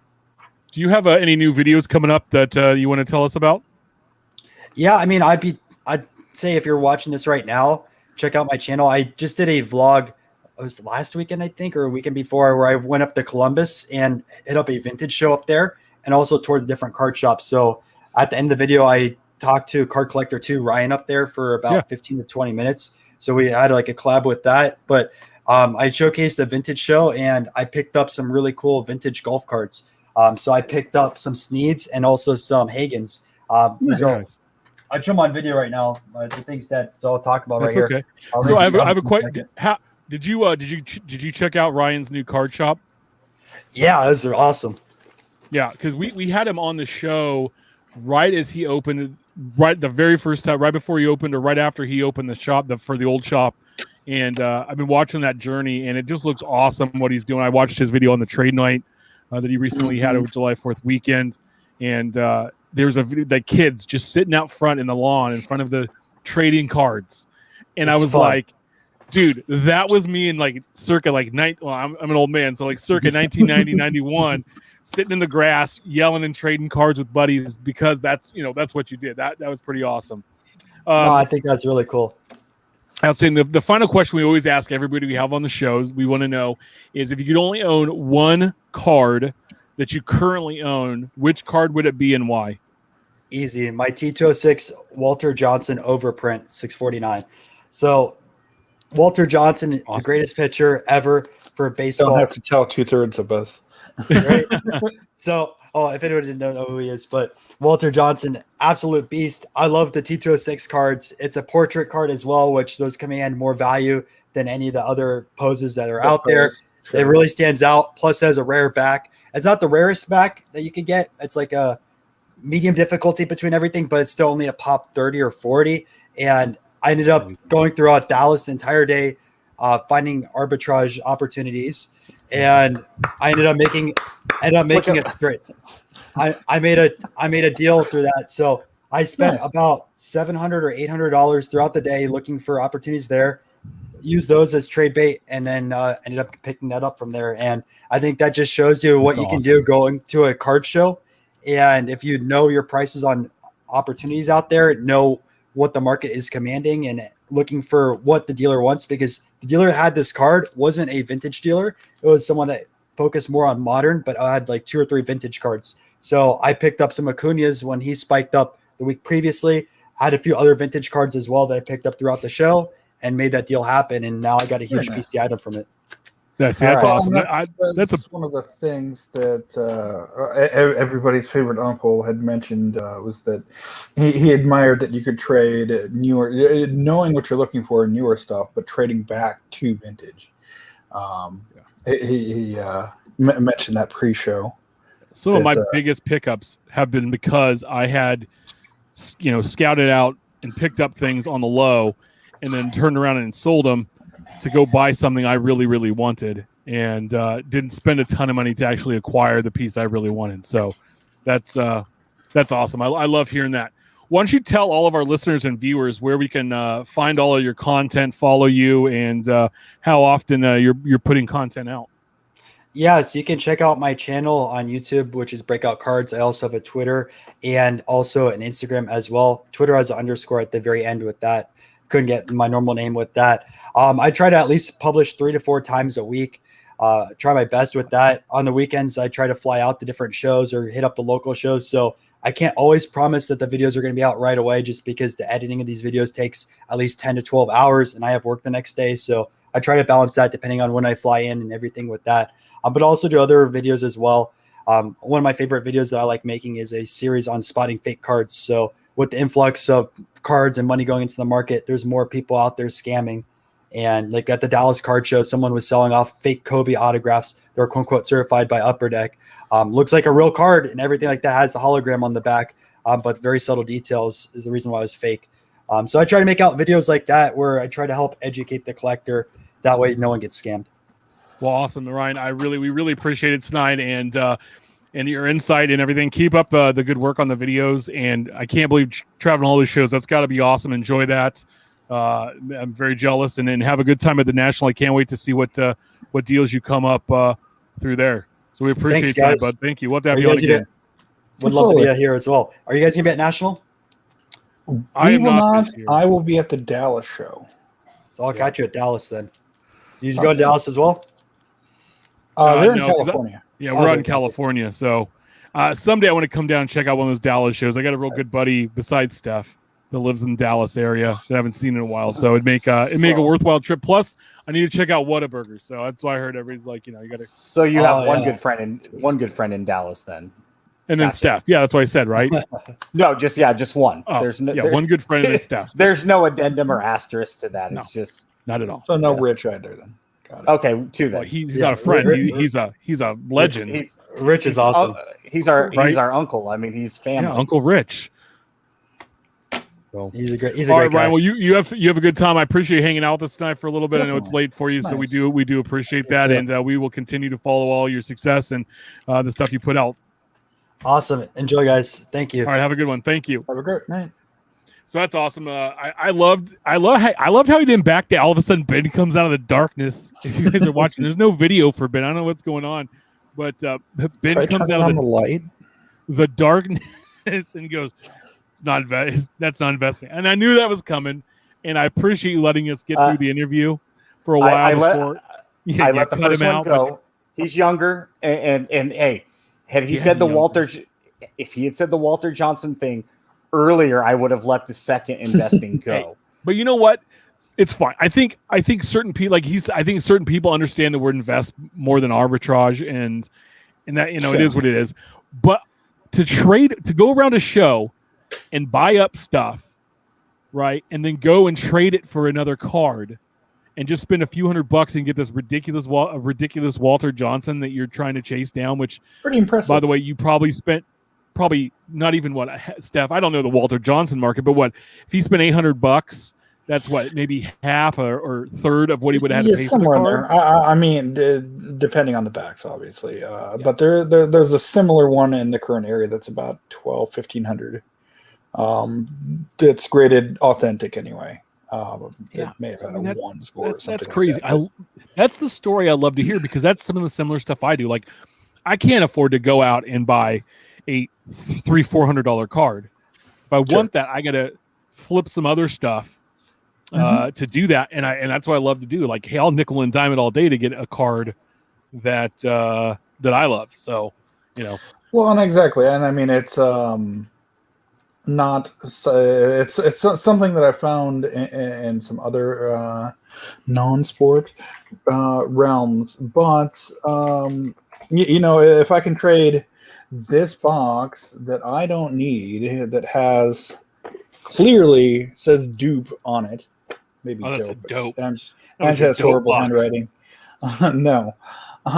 Do you have any new videos coming up that you want to tell us about? Yeah, I mean, I'd say if you're watching this right now, check out my channel. I just did a vlog. It was last weekend, I think, or a weekend before, where I went up to Columbus and hit up a vintage show up there, and also toured the different card shops. So at the end of the video, I talked to Card Collector 2, Ryan, up there for about 15 to 20 minutes. So we had like a collab with that. But I showcased the vintage show, and I picked up some really cool vintage golf cards. So I picked up some Sneeds and also some Hagens. Nice. I show them on video right now. The things that I'll talk about That's right okay. here. So I have a question. How did you check out Ryan's new card shop? Yeah, those are awesome. Yeah, because we had him on the show right as he opened, right the very first time, right before he opened, or right after he opened the shop for the old shop. And I've been watching that journey, and it just looks awesome what he's doing. I watched his video on the trade night that he recently had over July 4th weekend, and there's the kids just sitting out front in the lawn in front of the trading cards, and I was fun. Like, dude, that was me in like circa like I'm an old man, so like circa 1990, 91, sitting in the grass yelling and trading cards with buddies, because that's what you did. That was pretty awesome. I think that's really cool. I was saying the final question we always ask everybody we have on the shows, we want to know is, if you could only own one card that you currently own, which card would it be and why? Easy. My T206 Walter Johnson overprint 649. So Walter Johnson, awesome. The greatest pitcher ever for baseball. Don't have to tell 2/3 of us. Right? So, if anyone didn't know who he is, but Walter Johnson, absolute beast. I love the T206 cards. It's a portrait card as well, which those command more value than any of the other poses that are out there. Sure. It really stands out. Plus, has a rare back. It's not the rarest back that you can get. It's like a medium difficulty between everything, but it's still only a pop 30 or 40. And I ended up going throughout Dallas the entire day, finding arbitrage opportunities, and I ended up making it straight. I made a deal through that. So I spent about $700 or $800 throughout the day looking for opportunities there. Use those as trade bait, and then ended up picking that up from there. And I think that just shows you what you can do going to a card show. And if you know your prices on opportunities out there, know what the market is commanding, and looking for what the dealer wants, because the dealer had this card wasn't a vintage dealer. It was someone that focused more on modern, but I had like 2 or 3 vintage cards. So I picked up some Acuñas when he spiked up the week previously. I had a few other vintage cards as well that I picked up throughout the show and made that deal happen. And now I got a huge PC item from it. That's awesome. That's one of the things that everybody's favorite uncle had mentioned was that he admired that you could trade newer, knowing what you're looking for in newer stuff, but trading back to vintage. He mentioned that pre-show. Some of my biggest pickups have been because I had, scouted out and picked up things on the low, and then turned around and sold them to go buy something I really, really wanted, and didn't spend a ton of money to actually acquire the piece I really wanted. So that's awesome. I love hearing that. why don't you tell all of our listeners and viewers where we can find all of your content, follow you, and how often you're putting content out? Yeah, so you can check out my channel on YouTube, which is Breakout Cards. I also have a Twitter and also an Instagram as well. Twitter has an underscore at the very end with that. Couldn't get my normal name with that. I try to at least publish 3 to 4 times a week. Try my best with that. On the weekends, I try to fly out to different shows or hit up the local shows. So I can't always promise that the videos are going to be out right away, just because the editing of these videos takes at least 10 to 12 hours and I have work the next day. So I try to balance that depending on when I fly in and everything with that. But also do other videos as well. One of my favorite videos that I like making is a series on spotting fake cards. So with the influx of cards and money going into the market, there's more people out there scamming. And like at the Dallas card show, someone was selling off fake Kobe autographs. They were quote unquote certified by Upper Deck. Looks like a real card and everything like that, has the hologram on the back, but very subtle details is the reason why it was fake. So I try to make out videos like that where I try to help educate the collector. That way no one gets scammed. Well, awesome, Ryan. We really appreciate it tonight, and your insight and everything. Keep up the good work on the videos, and I can't believe traveling all these shows. That's got to be awesome. Enjoy that. I'm very jealous, and then have a good time at the National. I can't wait to see what deals you come up through there. So we appreciate Thanks, it, tonight, guys. bud. Thank you. We'll have to have you on again. Would love to be here as well. Are you guys gonna be at National? I am not this year. I will be at the Dallas show. So I'll catch you at Dallas then. You go to Dallas as well? They're in no, 'cause California. Yeah, we're out in California, so someday I want to come down and check out one of those Dallas shows. I got a real good buddy besides Steph that lives in the Dallas area that I haven't seen in a while, so it'd make a worthwhile trip. Plus, I need to check out Whataburger, so that's why I heard everybody's like, you got to. So you have one good friend in Dallas then. And then Gotcha. Steph, yeah, that's what I said, right? No, just one. Oh, There's no, one good friend and then Steph. There's no addendum or asterisk to that. No. It's just Not at all. So no Rich either then. Got it. okay. Two Well, then. he's not a friend. He's a legend. Rich is awesome. He's our Right? uncle. I mean, he's family. Yeah, Uncle Rich. So. He's a great All guy. right, Ryan. Well, you have a good time. I appreciate you hanging out with us tonight for a little bit. I know it's late for you, so we do appreciate that, and we will continue to follow all your success and the stuff you put out. Awesome. Enjoy, guys. Thank you. All right, have a good one. Thank you. Have a great night. So that's awesome. I loved how he didn't back down. All of a sudden, Ben comes out of the darkness. If you guys are watching, there's no video for Ben. I don't know what's going on, but Ben Try comes turning out on of the light. the darkness and he goes, that's not investing. And I knew that was coming, and I appreciate you letting us get through the interview for a while. I let the cut first him one out, go. He's younger, and hey, had he said if he had said the Walter Johnson thing earlier, I would have let the second investing go. Hey, but you know what? It's fine. I think certain people I think certain people understand the word invest more than arbitrage, and that it is what it is. But to go around a show and buy up stuff, right, and then go and trade it for another card, and just spend a few $100 and get this ridiculous Walter Johnson that you're trying to chase down, which Pretty impressive. by the way, you probably spent not even Steph. I don't know the Walter Johnson market, but if he spent $800, that's maybe half or third of what he would have had to pay for the somewhere in card. there. I mean, depending on the backs, obviously. But there's a similar one in the current area that's about $1,200, $1,500. That's graded authentic anyway. It may have had a one score. That's crazy. That's the story I love to hear, because that's some of the similar stuff I do. Like, I can't afford to go out and buy a $300-$400 card. If I want that, I got to flip some other stuff to do that, and that's what I love to do. Like, hey, I'll nickel and dime it all day to get a card that I love. So, Well, and exactly, and I mean it's not it's something that I found in some other non-sport realms, but if I can trade this box that I don't need, that has clearly says dupe on it, maybe that's dope. a dope. And That was has a dope horrible box. handwriting. No,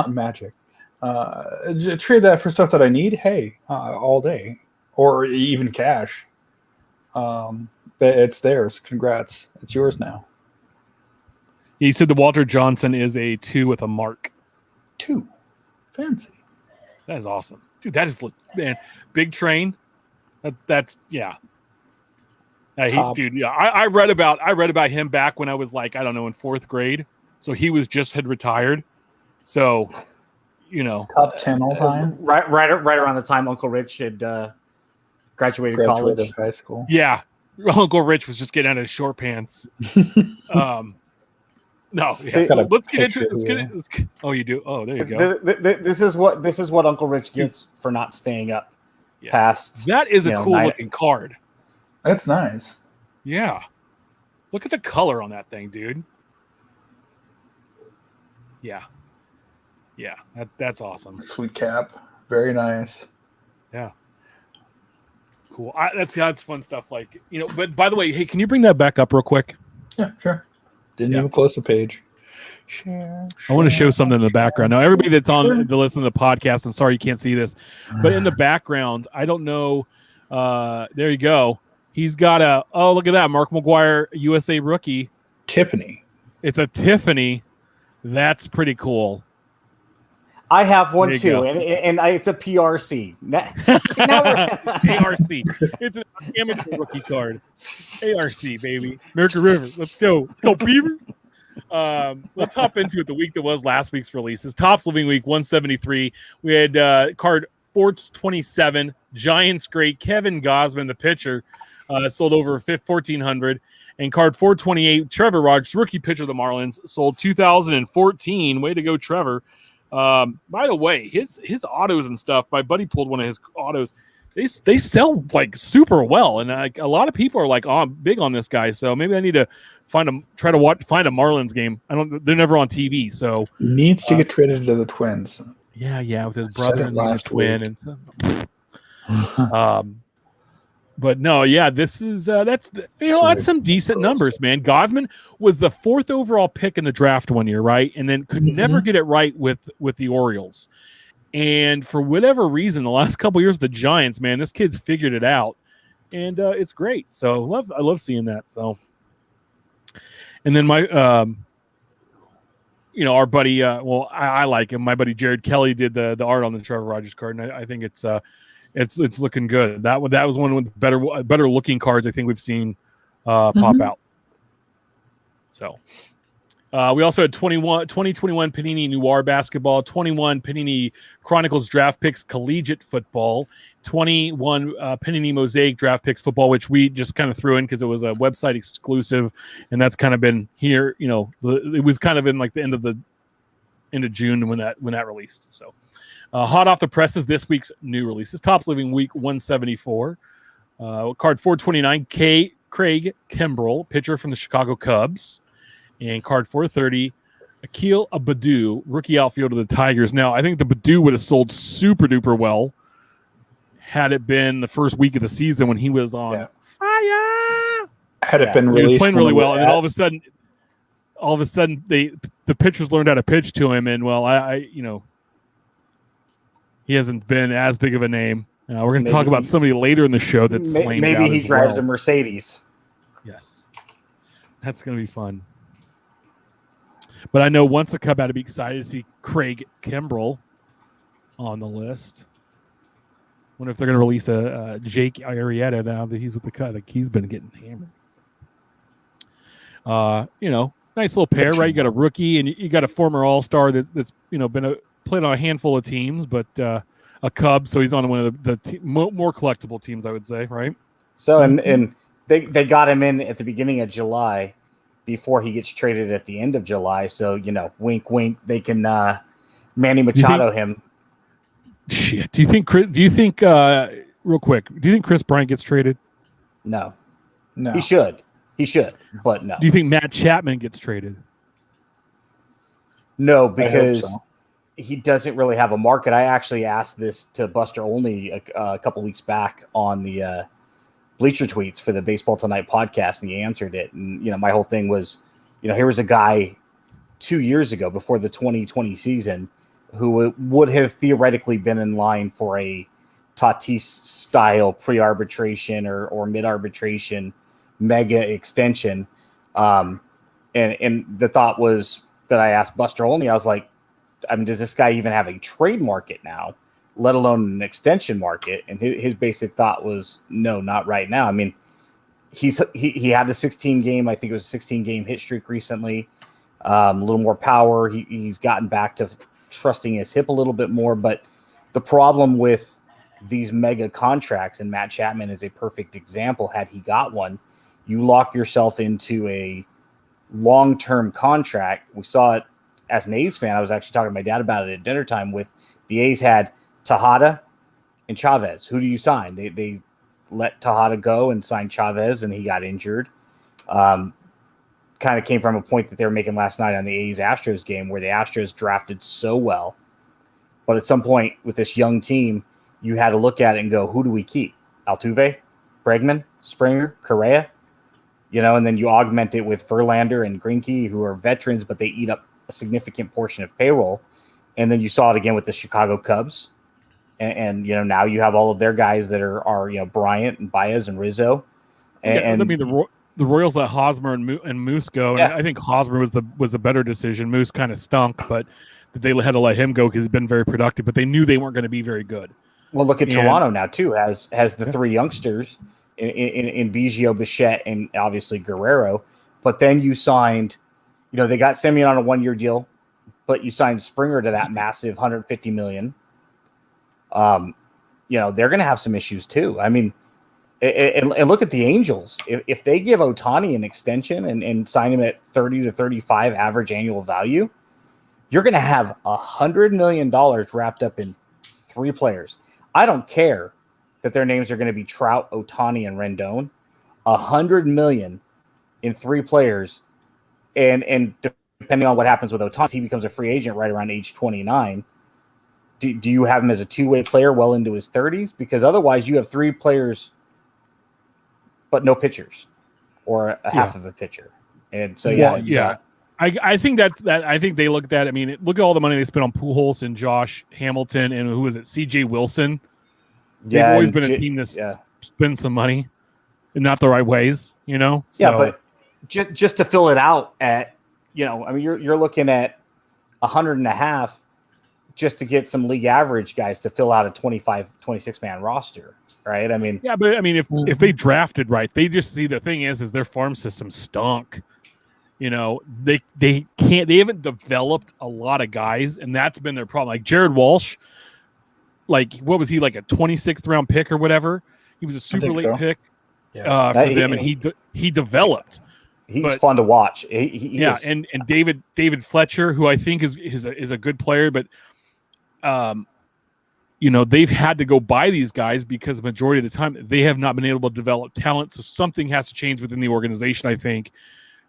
magic. Trade that for stuff that I need. Hey, all day, or even cash. It's theirs. Congrats, it's yours now. He said the Walter Johnson is a 2 with a mark. 2, fancy. That is awesome, dude. That is, man, big train. That's Top. Dude, yeah, I read about him back when I was like, I don't know, in 4th grade. So he was just had retired. So, you know, Top 10 all time. Right around the time Uncle Rich had graduated college. Graduated high school. yeah, Uncle Rich was just getting out of his short pants. No, yeah. See, So let's get into picture it. here. Oh, you do? Oh, there you go. This is what Uncle Rich gets for not staying up Yeah. past. That is a you know, cool night- looking card. That's nice. Yeah. Look at the color on that thing, dude. Yeah. Yeah, that's awesome. Sweet cap. Very nice. Cool. That's fun stuff. Like, you know, but by the way, hey, can you bring that back up real quick? Yeah, sure. Didn't Yeah. even close the page. Share, I want to show something in the background. Now, everybody that's on Sure. the listen to the podcast, I'm sorry you can't see this, but in the background, I don't know. There you go. He's got look at that. Mark McGuire, USA rookie. Tiffany. It's a Tiffany. That's pretty cool. I have one There you too, go. and it's a PRC. Now we're- ARC. It's an amateur rookie card. ARC, baby. American River. Let's go. Let's go, Beavers. Let's hop into it. The week that was last week's releases. Topps Living Week 173. We had card Forts 27, Giants great Kevin Gosman, the pitcher, sold over 1,400. And card 428, Trevor Rogers, rookie pitcher of the Marlins, sold 2014. Way to go, Trevor. By the way, his autos and stuff, my buddy pulled one of his autos. They sell like super well, and a lot of people are like, "Oh, I'm big on this guy." So maybe I need to find a Marlins game. They're never on TV, so Needs to get traded to the Twins. yeah, with his Said brother it and his last twin, week. and but no, yeah, this is that's some decent numbers, man. Gosman was the 4th overall pick in the draft one year, right? And then could never get it right with the Orioles. And for whatever reason, the last couple years of the Giants, man, this kid's figured it out, and it's great. So I love seeing that. So, and then my our buddy, I like him. My buddy Jared Kelly did the art on the Trevor Rogers card, and I think it's looking good. That was one of the better looking cards I think we've seen pop out. So we also had 2021 Panini Noir basketball, 21 Panini Chronicles draft picks collegiate football, 21 Panini Mosaic draft picks football, which we just kind of threw in because it was a website exclusive, and that's kind of been here. It was kind of in like the end of June when that released. So. Hot off the presses, this week's new releases. Topps Living Week 174. Card 429, Craig Kimbrell, pitcher from the Chicago Cubs. And card 430, Akil Baddoo, rookie outfielder of the Tigers. Now, I think the Baddoo would have sold super duper well had it been the first week of the season when he was on fire. Had it been He released, was playing really well, and then all of a ads- sudden, the pitchers learned how to pitch to him, and he hasn't been as big of a name. We're going to talk about somebody later in the show that's flamed out maybe he as drives well. a Mercedes. Yes, that's going to be fun. But I know once a Cub had to be excited to see Craig Kimbrell on the list. Wonder if they're going to release a Jake Arrieta now that he's with the Cubs. Like he's been getting hammered. Nice little pair, right? You got a rookie and you got a former All-Star that's played on a handful of teams, but a Cub, so he's on one of the more collectible teams, I would say, right? So and they got him in at the beginning of July before he gets traded at the end of July. So, wink, wink, they can Manny Machado him. Shit. Do you think real quick, do you think Chris Bryant gets traded? No. No. He should, but no. Do you think Matt Chapman gets traded? No, I hope because so. he doesn't really have a market. I actually asked this to Buster Olney a couple weeks back on the Bleacher Tweets for the Baseball Tonight podcast, and he answered it. And, my whole thing was, here was a guy 2 years ago before the 2020 season who would have theoretically been in line for a Tatis style pre-arbitration or mid-arbitration mega extension. And the thought was that I asked Buster Olney, I was like, does this guy even have a trade market now, let alone an extension market? And his basic thought was, no, not right now. he had the 16 game. I think it was a 16 game hit streak recently. A little more power. He's gotten back to trusting his hip a little bit more. But the problem with these mega contracts, and Matt Chapman is a perfect example. Had he got one, you lock yourself into a long-term contract. We saw it as an A's fan. I was actually talking to my dad about it at dinner time. With the A's had Tejada and Chavez. Who do you sign? They let Tejada go and signed Chavez, and he got injured. Kind of came from a point that they were making last night on the A's Astros game, where the Astros drafted so well, but at some point with this young team, you had to look at it and go, who do we keep? Altuve, Bregman, Springer, Correa, and then you augment it with Verlander and Greinke, who are veterans, but they eat up a significant portion of payroll. And then you saw it again with the Chicago Cubs. And now you have all of their guys that are Bryant and Baez and Rizzo. And I mean, the Royals let Hosmer and Moose go. Yeah. And I think Hosmer was the better decision. Moose kind of stunk, but they had to let him go because he's been very productive. But they knew they weren't going to be very good. Well, look at Toronto now too. Has the three youngsters in Biggio, Bichette, and obviously Guerrero. But then you signed, they got Semien on a 1-year deal, but you signed Springer to that massive $150 million. They're going to have some issues too. I mean, and look at the Angels. If they give Ohtani an extension and sign him at 30 to 35 average annual value, you're going to have $100 million wrapped up in 3 players. I don't care that their names are going to be Trout, Ohtani, and Rendon. $100 million in 3 players, and depending on what happens with Ohtani, he becomes a free agent right around age 29. Do you have him as a two-way player well into his 30s? Because otherwise, you have 3 players, but no pitchers, or a half of a pitcher. And so I think that I think they looked at. I mean, look at all the money they spent on Pujols and Josh Hamilton and who is it? C.J. Wilson. They've always been a team that spends some money, in not the right ways. So. Yeah, but just to fill it out at, I mean, you're looking at 100.5 just to get some league average guys to fill out a 26 man roster, right? I mean, yeah, but I mean, if they drafted right, they just see the thing is their farm system stunk. They haven't developed a lot of guys, and that's been their problem. Like Jared Walsh, what was he, like a 26th round pick or whatever? He was a super late pick for them, and he developed. He's fun to watch. And David Fletcher, who I think is a good player, but they've had to go buy these guys because the majority of the time they have not been able to develop talent. So something has to change within the organization, I think,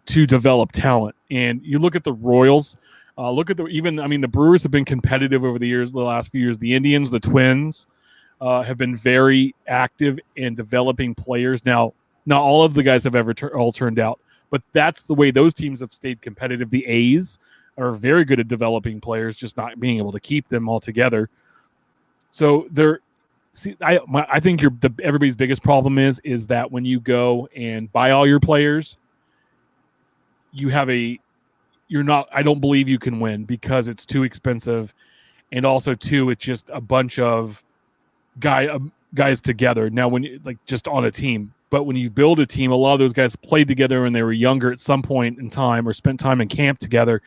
to develop talent. And you look at the Royals, the Brewers have been competitive over the last few years. The Indians, the Twins have been very active in developing players. Now, not all of the guys have ever all turned out, but that's the way those teams have stayed competitive. The A's are very good at developing players, just not being able to keep them all together. So I think everybody's biggest problem is that when you go and buy all your players, I don't believe you can win because it's too expensive. And also too, it's just a bunch of guys together. Now, when you just on a team, but when you build a team, a lot of those guys played together when they were younger at some point in time or spent time in camp together,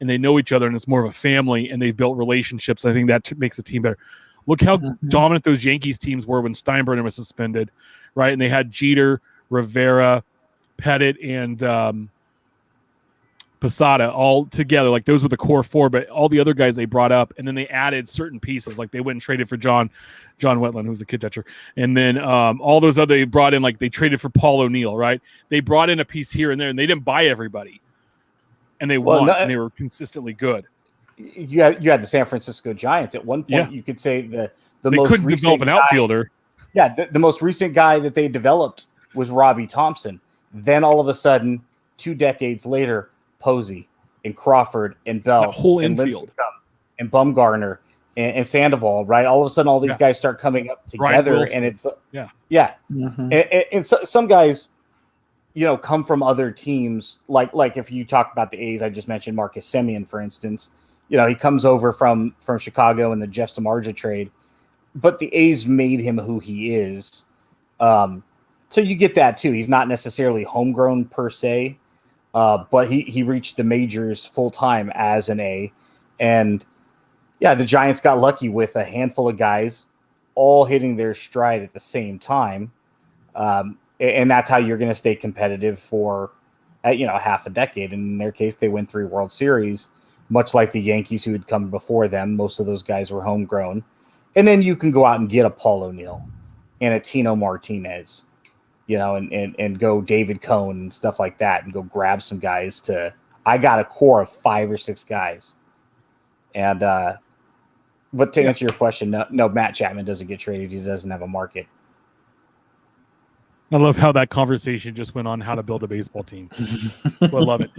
and they know each other, and it's more of a family, and they've built relationships. I think that makes the team better. Look how dominant those Yankees teams were when Steinbrenner was suspended, right? And they had Jeter, Rivera, Pettit, and Posada all together. Those were the core 4, but all the other guys they brought up, and then they added certain pieces. They went and traded for John Wetland, who's a kid catcher, and then all those other they brought in. They traded for Paul O'Neill, right? They brought in a piece here and there, and they didn't buy everybody, and they won. And they were consistently good. You had the San Francisco Giants at one point. You could say they most couldn't develop an outfielder. The most recent guy that they developed was Robbie Thompson. Then all of a sudden, 2 decades later, Posey and Crawford and Bell, that whole and infield, and Bumgarner and Sandoval, right? All of a sudden, all these guys start coming up together, and it's and so, some guys, come from other teams. Like if you talk about the A's, I just mentioned Marcus Semien, for instance. He comes over from Chicago in the Jeff Samardzija trade, but the A's made him who he is. So you get that too. He's not necessarily homegrown per se, but he reached the majors full time as an A. And yeah, the Giants got lucky with a handful of guys all hitting their stride at the same time. And that's how you're going to stay competitive for, half a decade. And in their case, they win 3 World Series, much like the Yankees who had come before them. Most of those guys were homegrown. And then you can go out and get a Paul O'Neill and a Tino Martinez, and go David Cohn and stuff like that, and go grab some guys I got a core of 5 or 6 guys. And, but to answer your question, no, Matt Chapman doesn't get traded. He doesn't have a market. I love how that conversation just went on how to build a baseball team. I love it.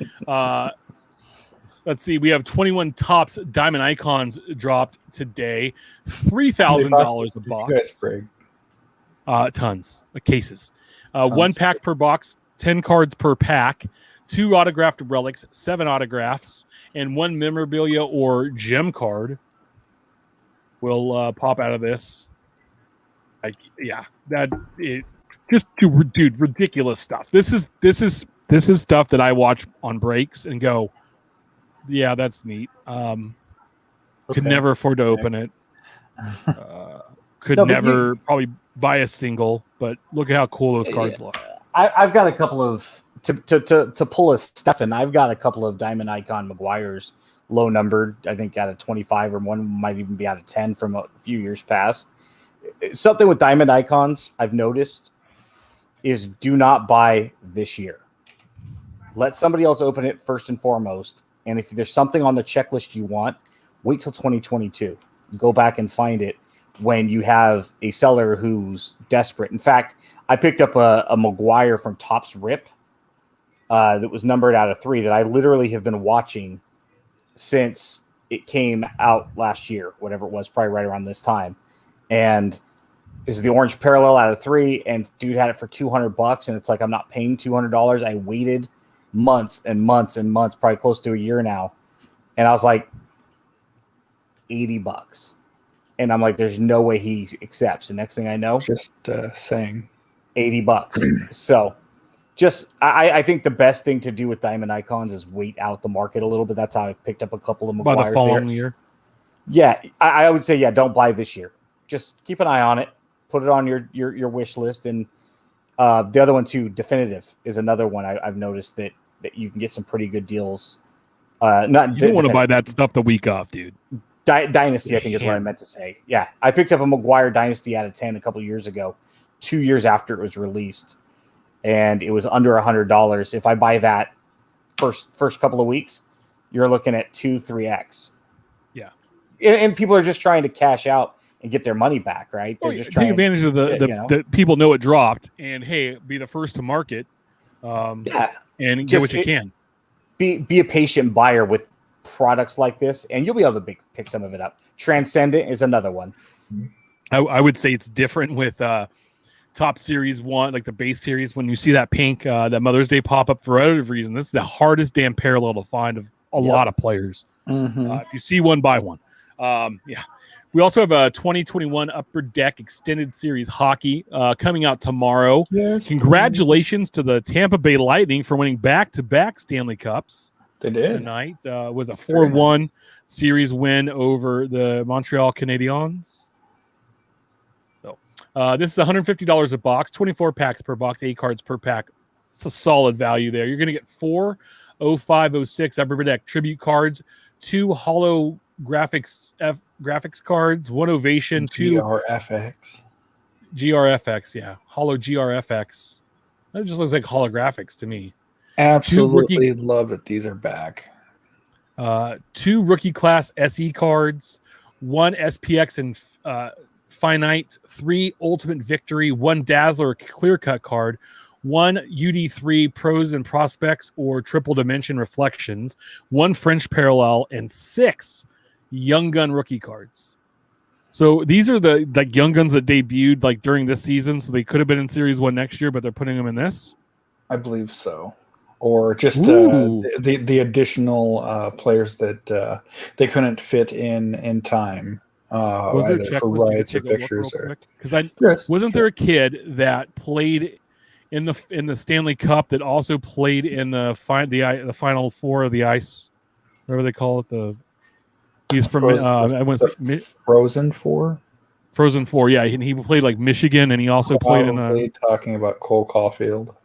Let's see. We have 21 Topps Diamond Icons dropped today. $3,000 a box. Tons. Cases. 1 pack per box, 10 cards per pack, 2 autographed relics, 7 autographs, and 1 memorabilia or gem card will pop out of this. Dude, ridiculous stuff. This is stuff that I watch on breaks and go, yeah, that's neat. Could never afford to open it. Probably buy a single, but look at how cool those cards look. I've got a couple of to pull a Stefan. I've got a couple of Diamond Icon McGuire's, low numbered. I think out of 25, or one might even be out of 10 from a few years past. Something with Diamond Icons I've noticed is do not buy this year. Let somebody else open it first and foremost. And if there's something on the checklist you want, wait till 2022. Go back and find it when you have a seller who's desperate. In fact, I picked up a McGuire from Topps Rip that was numbered out of 3 that I literally have been watching since it came out last year, whatever it was, probably right around this time. And is the orange parallel out of 3, and dude had it for $200, and it's like, I'm not paying $200. I waited months and months and months, probably close to a year now, and I was like, $80, and I'm like, there's no way he accepts. The next thing I know, Just saying. $80. So just I think the best thing to do with Diamond Icons is wait out the market a little bit. That's how I've picked up a couple of McGuire's By the following year. Yeah, I would say, yeah, don't buy this year. Just keep an eye on it. Put it on your wish list. And the other one too, Definitive, is another one I've noticed that you can get some pretty good deals. You don't want to buy that stuff the week of, dude. Dynasty, I think is what I meant to say. Yeah, I picked up a McGuire Dynasty out of 10 a couple years ago, 2 years after it was released, and it was under $100. If I buy that first couple of weeks, you're looking at 2-3x. Yeah, and people are just trying to cash out and get their money back, right? They're just take advantage of the people know it dropped, and hey, be the first to market. And get what you can. Be a patient buyer with products like this, and you'll be able to pick some of it up. Transcendent is another one. I would say it's different with Top Series 1, like the base series. When you see that pink, that Mother's Day pop up for whatever reason, this is the hardest damn parallel to find of a lot of players. Mm-hmm. If you see one, buy one. We also have a 2021 Upper Deck Extended Series Hockey coming out tomorrow. Yes, congratulations to the Tampa Bay Lightning for winning back-to-back Stanley Cups. They did. Tonight was a 4-1 series win over the Montreal Canadiens. So this is $150 a box, 24 packs per box, 8 cards per pack. It's a solid value there. You're going to get 4 05-06 Upper Deck tribute cards, 2 holo graphics cards, 1 ovation, 2 GRFX, yeah, holo GRFX. That just looks like holographics to me. Absolutely love that these are back. 2 rookie class SE cards, 1 SPX and finite, 3 ultimate victory, 1 Dazzler clear cut card, 1 UD3 pros and prospects or triple dimension reflections, 1 French parallel, and 6 Young Gun rookie cards. So these are the Young Guns that debuted like during this season, so they could have been in Series 1 next year, but they're putting them in this. I believe so. Or just the additional players that they couldn't fit in time. Was there either for rights or pictures. Because wasn't there a kid that played in the Stanley Cup that also played in the Final Four of the ice, whatever they call it. He's from I want to say Frozen Four. Frozen Four. Yeah, he played like Michigan, and he also played in the. Talking about Cole Caulfield.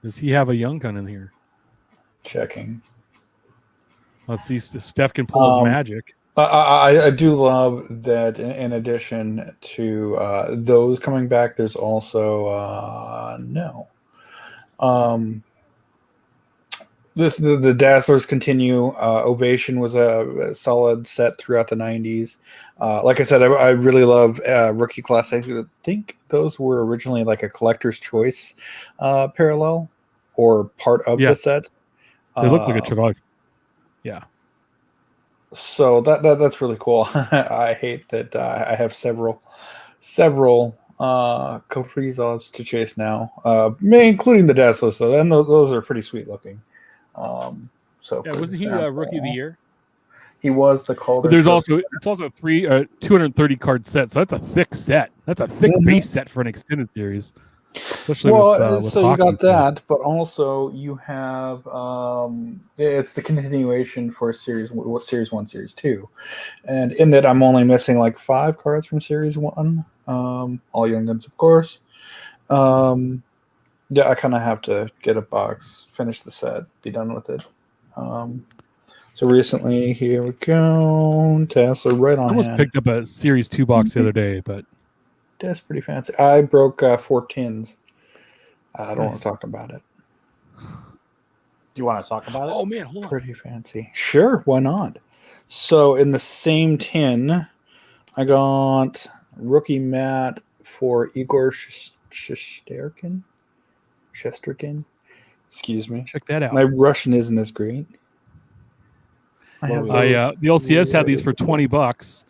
Does he have a young gun in here? Checking. Let's see if Steph can pull his magic. I do love that. In addition to those coming back, there's also the Dazzlers continue. Ovation was a solid set throughout the 90s. Like I said, I really love Rookie Class. I think those were originally like a collector's choice parallel or part of the set. They look like a Chevrolet. Yeah. So that's really cool. I hate that I have several Kaprizovs to chase now, including the Dazzler. So then those are pretty sweet looking. So yeah, wasn't he Rookie of the Year? He was the Calder. There's also 230 card set, so that's a thick set. That's a thick base set for an extended series. Especially with so you got that, but also you have it's the continuation for Series 1, Series 2, and in that I'm only missing like 5 cards from Series 1, all Young Guns, of course. Yeah, I kind of have to get a box, finish the set, be done with it. So recently, here we go, Tesla right on. I almost picked up a Series 2 box the other day, but. That's pretty fancy. I broke 4 tins. I don't want to talk about it. Do you want to talk about it? Oh, man, hold on. Pretty fancy. Sure, why not? So in the same tin, I got rookie mat for Igor Shesterkin. Excuse me. Check that out. My Russian isn't as great. The LCS had these for $20.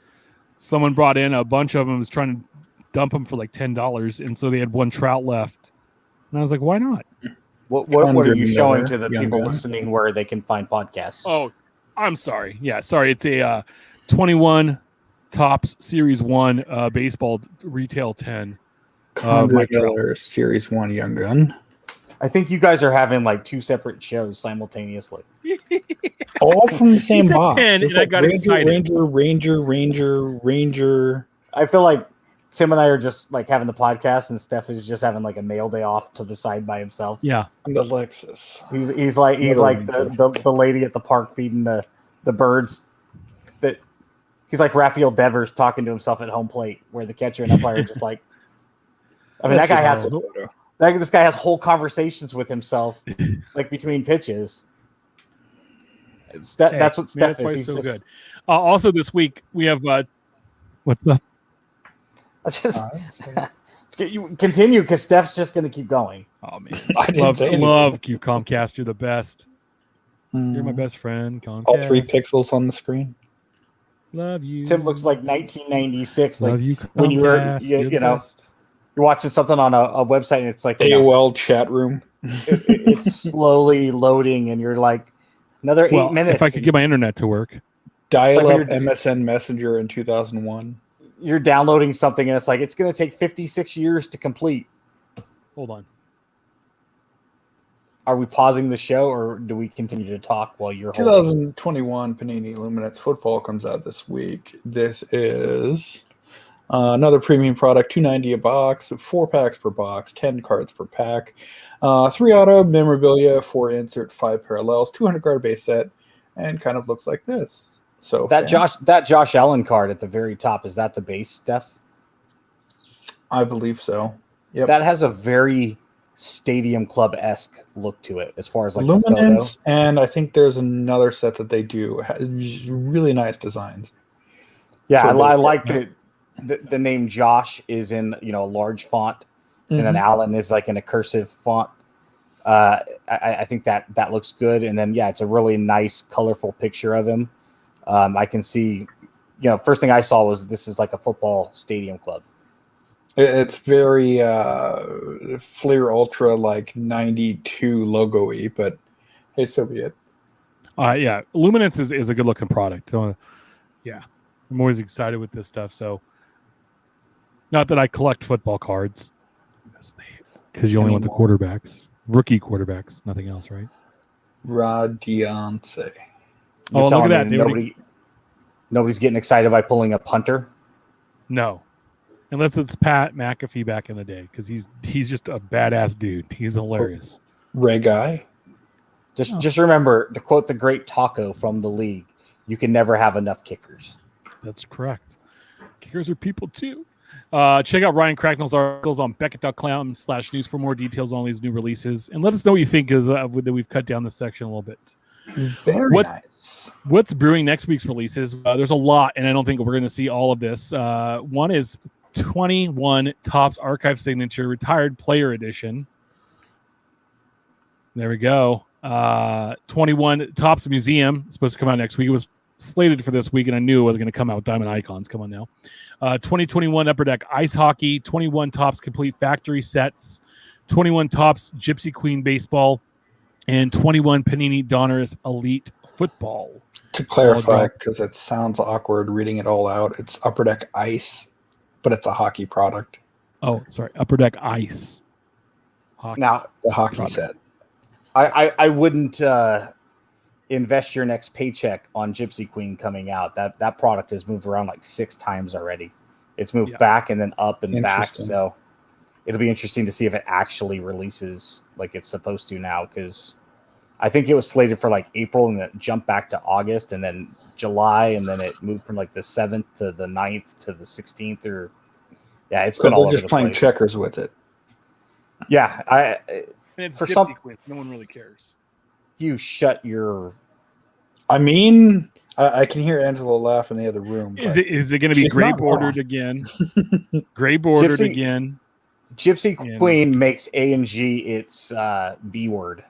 Someone brought in a bunch of them, was trying to dump them for like $10, and so they had 1 Trout left. And I was like, why not? What are you showing to the people listening where they can find podcasts? Oh, I'm sorry. Yeah, sorry. It's a 21 Topps Series 1 baseball retail 10. Condor Miller Series 1 Young Gun. I think you guys are having like 2 separate shows simultaneously. All from the same box. 10, and I got excited. Ranger. I feel like Tim and I are just like having the podcast, and Steph is just having like a mail day off to the side by himself. Yeah, and Alexis. He's like the lady at the park feeding the birds. That he's like Rafael Devers talking to himself at home plate, where the catcher and umpire are just like. I mean, this guy has whole conversations with himself, like between pitches. That's what Steph that's why is. He's so good. Also, this week we have what's up? You continue because Steph's just going to keep going. Oh man, love you, Comcast. You're the best. You're my best friend, Comcast. All 3 pixels on the screen. Love you. Tim looks like 1996. Love like you, Comcast. When you were, you know, you're watching something on a website and it's like AOL chat room. It's slowly loading, and you're like another 8 minutes. If I could get my internet to work. Dial-up MSN Messenger in 2001. You're downloading something and it's like it's going to take 56 years to complete. Hold on. Are we pausing the show, or do we continue to talk while you're 2021 Panini Luminance Football comes out this week. This is another premium product, $2.90 a box, 4 packs per box, 10 cards per pack, 3 auto memorabilia, 4 insert, 5 parallels, 200 card base set, and kind of looks like this. So that Josh Allen card at the very top, is that the base, Steph? I believe so. Yep. That has a very Stadium Club-esque look to it as far as like Luminance, and I think there's another set that they do really nice designs. Yeah, I like it. The name Josh is in a large font, and then Allen is like in a cursive font. I think that looks good, and then it's a really nice, colorful picture of him. I can see, first thing I saw was this is like a football stadium club. It's very Fleer Ultra like 92 logo-y, but hey, so be it. Luminance is a good looking product. I'm always excited with this stuff. So, not that I collect football cards. because you only want the Anymore. quarterbacks, rookie quarterbacks, nothing else, right? Radiance. You're Oh, look telling at that. me They already, nobody's getting excited by pulling a punter. no, unless it's Pat McAfee back in the day, because he's just a badass dude. He's hilarious. Ray Guy. Just remember to quote the great Taco from the league: "You can never have enough kickers." That's correct. Kickers are people too. Check out Ryan Cracknell's articles on Beckett.com/news for more details on these new releases, and let us know what you think is that we've cut down this section a little bit. Very What- nice. What's brewing next week's releases? There's a lot, and I don't think we're going to see all of this. One is 21 Topps Archive Signature Retired Player Edition. There we go. 21 Topps Museum. It's supposed to come out next week. It was slated for this week, and I knew it wasn't going to come out with Diamond Icons. Come on now. 2021 Upper Deck Ice Hockey. 21 Topps Complete Factory Sets. 21 Topps Gypsy Queen Baseball. And 21 Panini Donruss Elite Football. To clarify, Oh, because it sounds awkward reading it all out, it's Upper Deck Ice, but it's a hockey product. Oh, sorry. Upper Deck Ice. Hockey. Now, The hockey Product. set. I wouldn't invest your next paycheck on Gypsy Queen coming out. That product has moved around like 6 times already. It's moved Yeah. back and then up and back. Interesting. So it'll be interesting to see if it actually releases like it's supposed to now, because I think it was slated for like April and then it jumped back to August and then July, and then it moved from like the 7th to the 9th to the 16th. Or it's So been all they're over just the playing place. checkers with it. Yeah, And it's For Gypsy some- Queen. No one really cares. you shut your. I mean, I can hear Angela laugh in the other room. Is but it going to be she's gray not bordered wrong. again? Gray bordered Gypsy- again. Gypsy Yeah. Queen makes A and G its B word.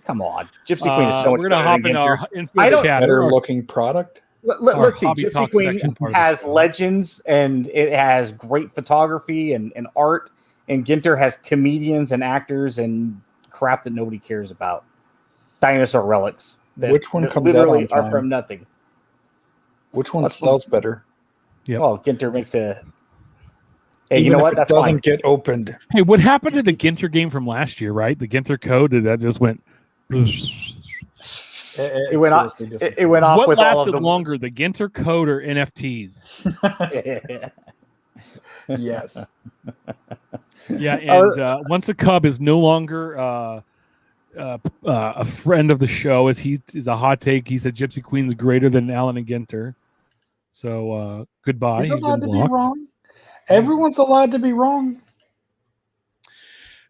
Come on, Gypsy Queen is so much We're going to better hop than in Ginter. our I infield don't- chat. better Our- looking product? Let's our see. hobby Gypsy talk Queen section part of the has show. legends and it has great photography and art, and Ginter has comedians and actors and crap that nobody cares about. Dinosaur relics. Which one that comes out literally on are time? from nothing. Which one Let's sells better? Yep. Well, Ginter makes a. Hey, Even you know if what? it That's doesn't fine. get opened. Hey, what happened to the Ginter game from last year, right? The Ginter code that just went. It went off. seriously It went off What with all lasted of the. longer, the Ginter code or NFTs? Yes. Yeah, and once a Cub is no longer a friend of the show, as he is a hot take. He said Gypsy Queen's greater than Allen and Ginter. So goodbye. He's He's allowed been to be blocked. wrong. Everyone's allowed to be wrong.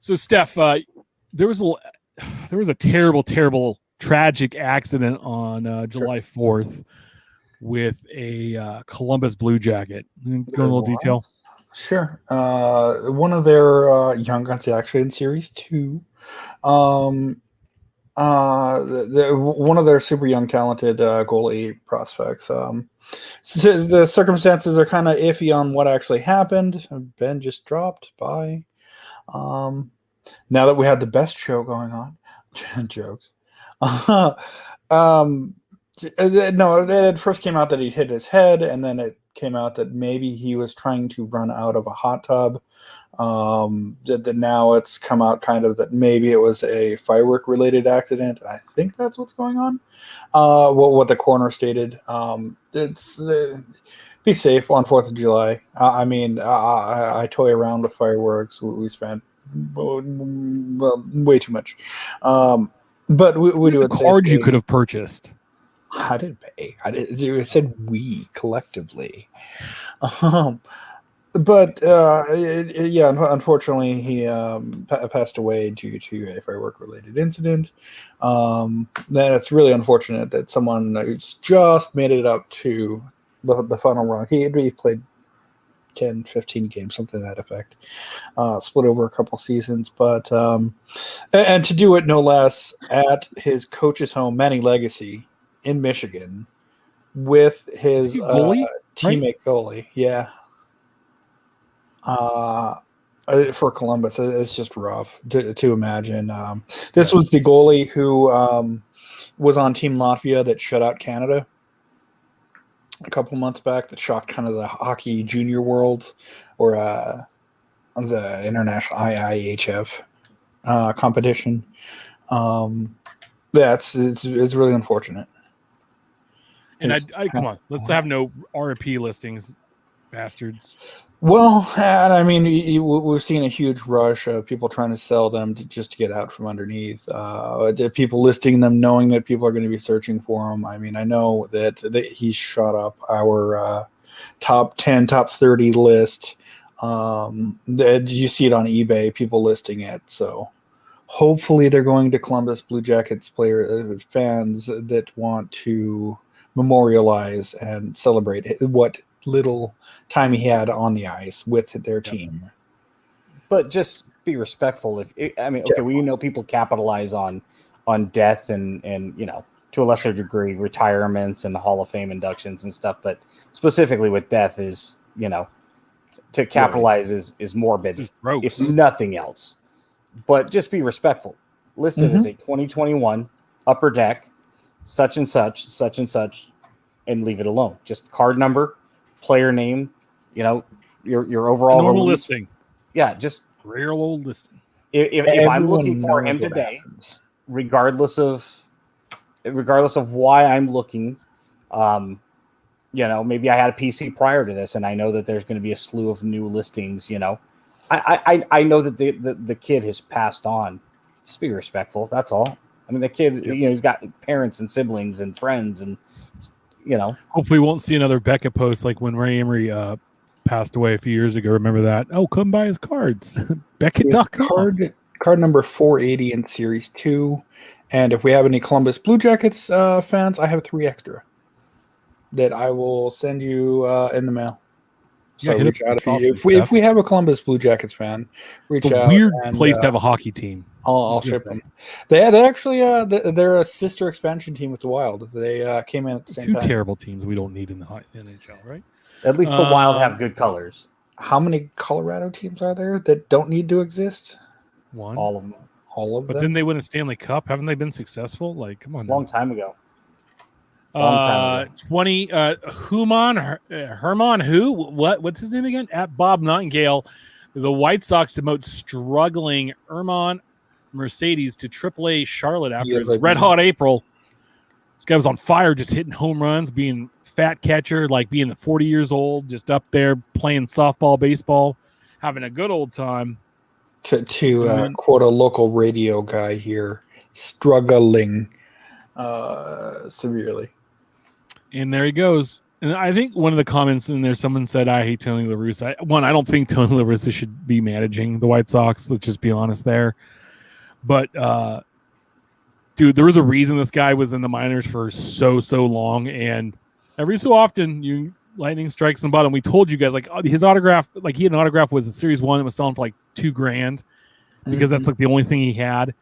So Steph, there was a terrible, terrible, tragic accident on July 4th with a Columbus Blue Jacket. Go in a little detail. Sure. One of their young guns, actually in Series 2. One of their super young, talented goalie prospects. So the circumstances are kind of iffy on what actually happened. Ben just dropped by. Now that we had the best show going on, jokes. No, it first came out that he hit his head, and then it came out that maybe he was trying to run out of a hot tub. That now it's come out kind of that maybe it was a firework related accident. I think that's what's going on. What the coroner stated. It's be safe on 4th of July. I mean, I toy around with fireworks. We spent way too much. But we do The it cards you safely. could have purchased. I didn't pay. It said we collectively. But unfortunately, he passed away due to a firework-related incident. Then it's really unfortunate that someone who's just made it up to the final run. He played 10, 15 games, something to that effect. Split over a couple seasons, but and to do it no less at his coach's home, Manny Legacy, in Michigan, with his Is he goalie, teammate goalie. Yeah. For Columbus, it's just rough to imagine. This was the goalie who was on Team Latvia that shut out Canada a couple months back. That shocked kind of the hockey junior world, or the international IIHF competition. It's really unfortunate. And His- I come on, let's have no RP listings, bastards. Well, and I mean, we've seen a huge rush of people trying to sell them just to get out from underneath. The people listing them, knowing that people are going to be searching for them. I mean, I know that he's shot up our top 10, top 30 list. You see it on eBay, people listing it. So hopefully they're going to Columbus Blue Jackets fans that want to memorialize and celebrate what little time he had on the ice with their team. But just be respectful. We know people capitalize on death and to a lesser degree retirements and Hall of Fame inductions and stuff, but specifically with death is to capitalize is morbid, if nothing else. But just be respectful. Listed as a 2021 Upper Deck, such and such, and leave it alone. Just card number, player name, your overall normal release. listing. Yeah, just real old listing. If I'm looking for him today, regardless of why I'm looking, maybe I had a PC prior to this, and I know that there's going to be a slew of new listings. I know that the kid has passed on. Just be respectful. That's all. I mean, the kid, he's got parents and siblings and friends, and Hopefully, we won't see another Beckett post like when Ray Emery passed away a few years ago. Remember that? Oh, come buy his cards. Beckett.com. Card number 480 in Series 2. And if we have any Columbus Blue Jackets fans, I have 3 extra that I will send you in the mail. So reach out if we have a Columbus Blue Jackets fan, reach out. Weird place to have a hockey team. I'll ship them. They actually they're a sister expansion team with the Wild. They came in at the same time. 2 terrible teams we don't need in the NHL, right? At least the Wild have good colors. How many Colorado teams are there that don't need to exist? 1. All of them. All of them. But then they win a Stanley Cup. Haven't they been successful? Like, come on. Long time ago. 20 Herman what's his name again? At Bob Nightingale, the White Sox demote struggling Herman Mercedes to AAA Charlotte after his red hot April. This guy was on fire, just hitting home runs, being fat catcher, like being 40 years old, just up there playing softball, baseball, having a good old time. To quote a local radio guy here, struggling severely. And there he goes. And I think one of the comments in there, someone said, I hate Tony La Russa. I don't think Tony La Russa should be managing the White Sox. Let's just be honest there. But, dude, there was a reason this guy was in the minors for so long. And every so often, lightning strikes in the bottom. We told you guys, like, his autograph, like, he had an autograph was a Series 1 that was selling for like $2,000 because that's like the only thing he had.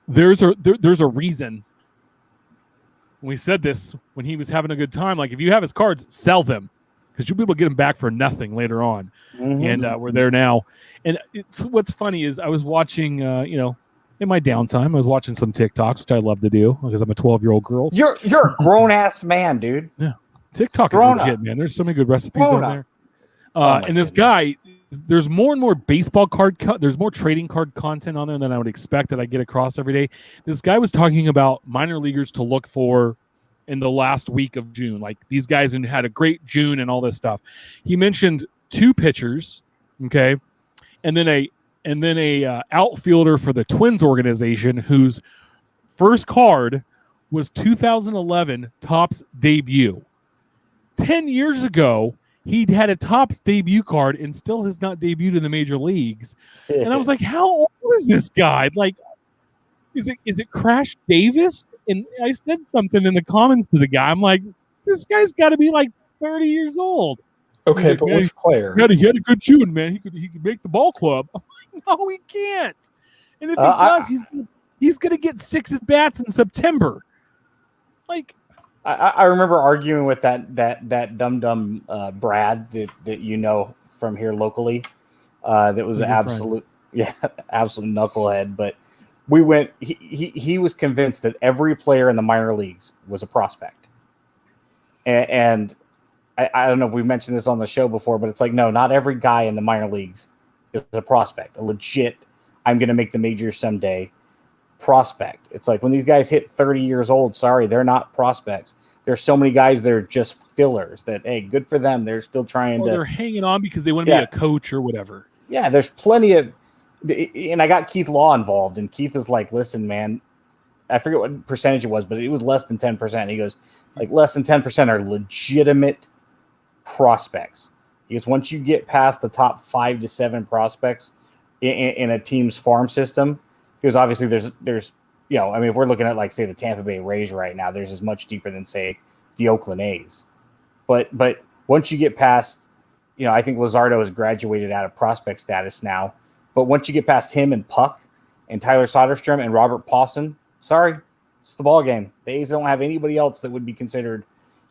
There's a reason. We said this when he was having a good time. Like, if you have his cards, sell them because you'll be able to get them back for nothing later on. And we're there now. And what's funny is I was watching, in my downtime, I was watching some TikToks, which I love to do because I'm a 12-year-old girl. You're a grown ass man, dude. Yeah, TikTok is legit, man. There's so many good recipes on there. And this guy, there's more and more baseball card there's more trading card content on there than I would expect that I get across every day. This guy was talking about minor leaguers to look for in the last week of June. Like, these guys had a great June and all this stuff. He mentioned 2 pitchers, okay, and then a outfielder for the Twins organization whose first card was 2011 Topps debut. 10 years ago, he'd had a Topps debut card and still has not debuted in the major leagues. And I was like, how old is this guy? Like, is it Crash Davis? And I said something in the comments to the guy. I'm like, this guy's got to be like 30 years old. Okay, like, but which player? He had a good June, man. He could make the ball club. I'm like, no, he can't. And if he does, he's going to get 6 at bats in September. Like, I remember arguing with that dumb Brad that from here locally. That was an absolute knucklehead. But we went. He was convinced that every player in the minor leagues was a prospect, and I don't know if we mentioned this on the show before, but it's like, no, not every guy in the minor leagues is a prospect, a legit, I'm going to make the majors someday prospect. It's like when these guys hit 30 years old, sorry, they're not prospects. There's so many guys that are just fillers that, hey, good for them. They're still trying They're hanging on because they want to be a coach or whatever. Yeah, there's plenty of, and I got Keith Law involved, and Keith is like, listen, man, I forget what percentage it was, but it was less than 10%. He goes, like, less than 10% are legitimate prospects. Because once you get past the top 5 to 7 prospects in a team's farm system, because obviously there's I mean, if we're looking at, like, say, the Tampa Bay Rays right now, there's as much deeper than, say, the Oakland A's. But once you get past, I think Luzardo has graduated out of prospect status now. But once you get past him and Puck and Tyler Soderstrom and Robert Pawson, sorry, it's the ball game. The A's don't have anybody else that would be considered.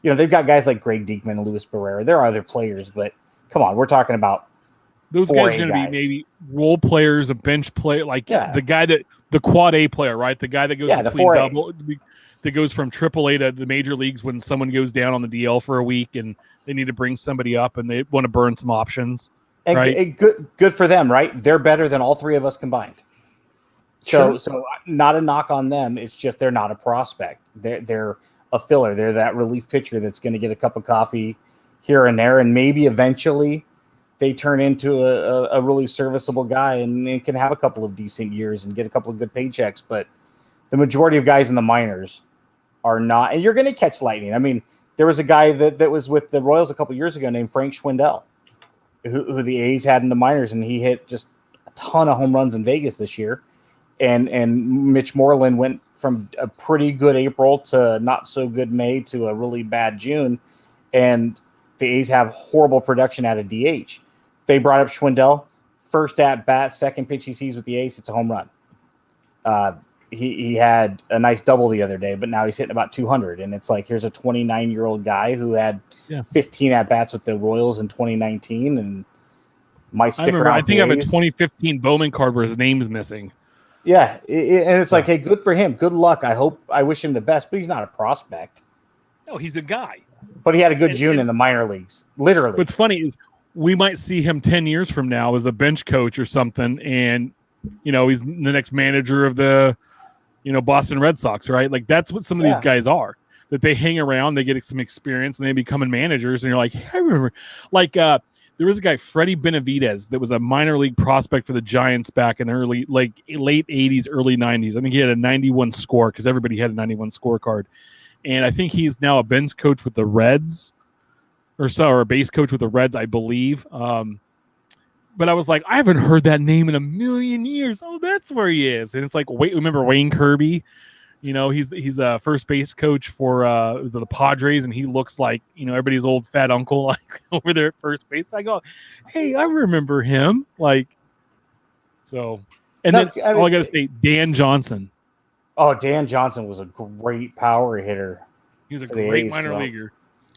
They've got guys like Greg Diekman and Luis Barrera. There are other players, but come on, we're talking about those guys are going to be maybe role players, a bench player, like the guy the quad A player, right? The guy that goes between double, that goes from AAA to the major leagues when someone goes down on the DL for a week and they need to bring somebody up and they want to burn some options. And right? Good for them, right? They're better than all 3 of us combined. So not a knock on them. It's just they're not a prospect. They're a filler. They're that relief pitcher that's going to get a cup of coffee here and there, and maybe eventually they turn into a really serviceable guy and can have a couple of decent years and get a couple of good paychecks. But the majority of guys in the minors are not. And you're going to catch lightning. I mean, there was a guy that was with the Royals a couple of years ago named Frank Schwindel, who the A's had in the minors, and he hit just a ton of home runs in Vegas this year. And Mitch Moreland went from a pretty good April to not so good May to a really bad June. And the A's have horrible production out of DH. They brought up Schwindel, first at bat, second pitch he sees with the A's, it's a home run. He had a nice double the other day, but now he's hitting about 200. And it's like, here's a 29-year-old guy who had 15 at bats with the Royals in 2019 and might stick around. I think I have a 2015 Bowman card where his name's missing. Yeah, and it's like, hey, good for him. Good luck. I wish him the best, but he's not a prospect. No, he's a guy. But he had a good June in the minor leagues, literally. What's funny is we might see him 10 years from now as a bench coach or something, and he's the next manager of the Boston Red Sox, right? Like that's what some of these guys are. That they hang around, they get some experience, and they becoming managers. And you're like, hey, I remember, like there was a guy, Freddie Benavidez, that was a minor league prospect for the Giants back in the late 80s, early 90s. I think he had a 91 score because everybody had a 91 scorecard. And I think he's now a bench coach with the Reds or a base coach with the Reds, I believe. But I was like, I haven't heard that name in a million years. Oh, that's where he is. And it's like, wait, remember Wayne Kirby? He's a first base coach for it was the Padres, and he looks like everybody's old fat uncle like over there at first base. But I go, hey, I remember him. Like, so, and then I got to say, Dan Johnson. Oh, Dan Johnson was a great power hitter. He was a great minor leaguer.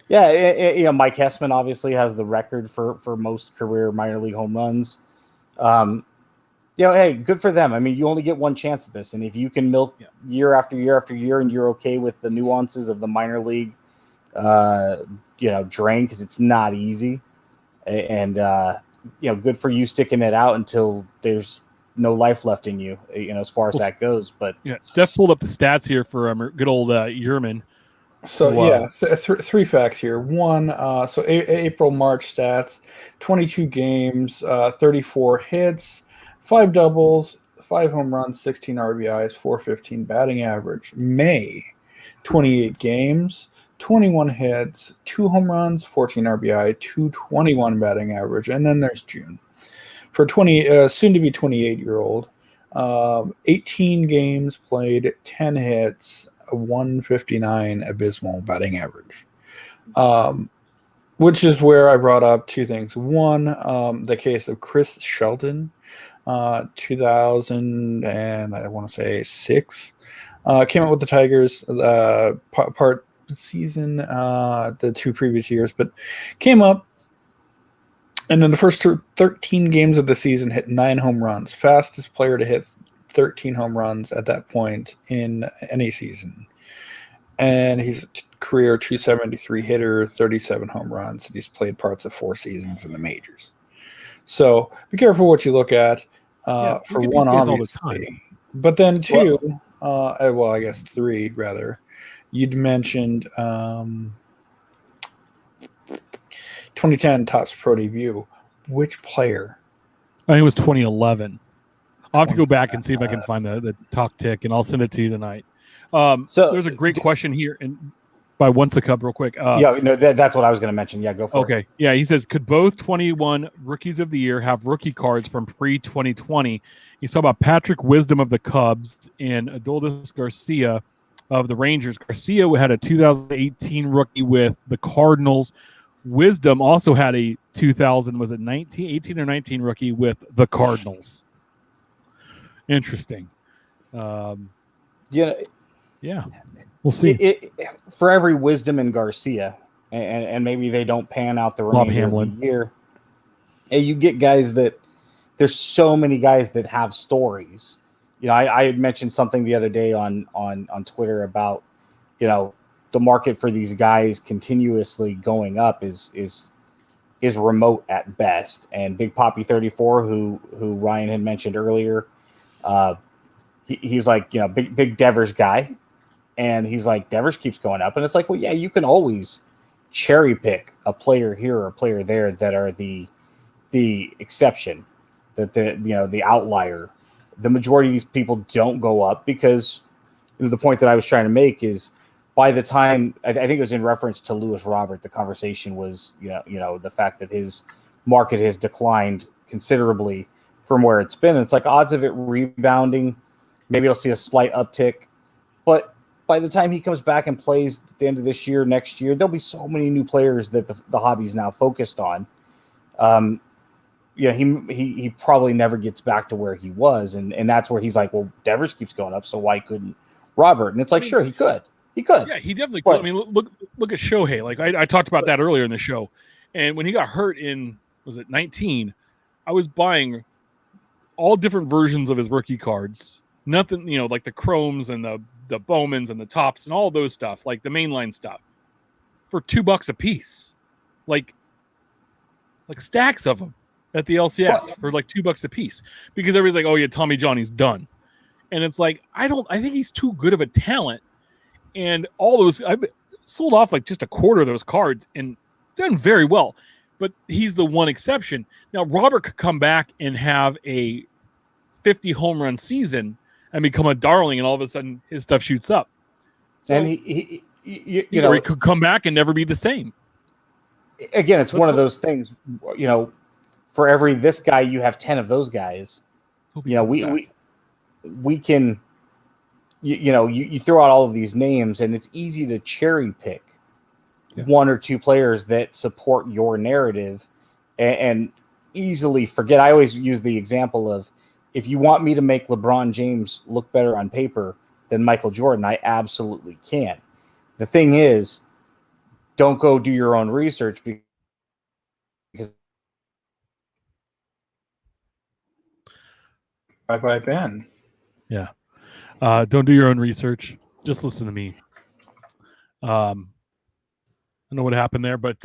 Yeah, Mike Hessman obviously has the record for most career minor league home runs. Hey, good for them. I mean, you only get one chance at this, and if you can milk year after year after year, and you're okay with the nuances of the minor league, drain, because it's not easy, and good for you sticking it out until there's no life left in you, as far as that goes. But Steph pulled up the stats here for good old Yerman. So three facts here. One, April, March stats: 22 games, 34 hits, 5 doubles, 5 home runs, 16 RBIs, 415 batting average. May, 28 games, 21 hits, 2 home runs, 14 RBI, 221 batting average. And then there's June. For soon to be 28-year-old, 18 games played, 10 hits, 159 abysmal batting average. Which is where I brought up 2 things. One, the case of Chris Shelton, 2000 and I want to say 6, came out with the Tigers part season, the 2 previous years, but came up. And in the first 13 games of the season, hit 9 home runs. Fastest player to hit 13 home runs at that point in any season. And he's a career 273 hitter, 37 home runs. And he's played parts of 4 seasons in the majors. So be careful what you look at. Yeah, For look at one, these guys all the obviously, time. but then two, well, I guess three rather. You'd mentioned 2010 Topps Pro Debut. Which player? I think it was 2011. I'll have to go back and see if I can find the talk tick, and I'll send it to you tonight. So- there's a great question here, and by Once a Cup, real quick. Yeah, no, that's what I was going to mention. Yeah, go for it. Okay. Yeah, he says, could both 21 rookies of the year have rookie cards from pre-2020? He's talking about Patrick Wisdom of the Cubs and Adolis Garcia of the Rangers. Garcia had a 2018 rookie with the Cardinals. Wisdom also had a 18 or 19 rookie with the Cardinals. Interesting. Yeah, Yeah, we'll see. For every Wisdom and Garcia, and maybe they don't pan out the Bob remainder of Hamlin. the year, and you get guys that there's so many guys that have stories. You know, I had mentioned something the other day on Twitter about, you know, the market for these guys continuously going up is remote at best. And Big Poppy 34, who Ryan had mentioned earlier, he's like, you know, big Devers guy. And he's like, Devers keeps going up. And it's like, well, yeah, you can always cherry pick a player here or a player there that are the exception, that the outlier. The majority of these people don't go up because, you know, the point that I was trying to make is by the time I think it was in reference to Lewis Robert, the conversation was, you know, the fact that his market has declined considerably from where it's been. And it's like odds of it rebounding, maybe you'll see a slight uptick, but by the time he comes back and plays at the end of this year, next year, there'll be so many new players that the hobby's now focused on. He probably never gets back to where he was, and that's where he's like, well, Devers keeps going up, so why couldn't Robert? And it's like, sure, he could. Yeah, he definitely could. I mean, look at Shohei. Like I talked about that earlier in the show, and when he got hurt in, was it 19? I was buying all different versions of his rookie cards. Nothing, you know, like the chromes and the Bowmans and the tops and all those stuff, like the mainline stuff, for $2 a piece, like stacks of them at the LCS for like $2 a piece, because everybody's like, oh yeah, Tommy John, he's done. And it's like, I think he's too good of a talent. And all those, I've sold off like just a quarter of those cards and done very well. But he's the one exception. Now, Robert could come back and have a 50 home run season and become a darling, and all of a sudden his stuff shoots up. So, and he could come back and never be the same. Again, it's one of those things, you know, for every this guy, you have 10 of those guys. You know, we can, you throw out all of these names, and it's easy to cherry pick one or two players that support your narrative and easily forget. I always use the example of, if you want me to make LeBron James look better on paper than Michael Jordan, I absolutely can. The thing is, don't go do your own research because Bye, Ben. Yeah. Don't do your own research. Just listen to me. I know what happened there, but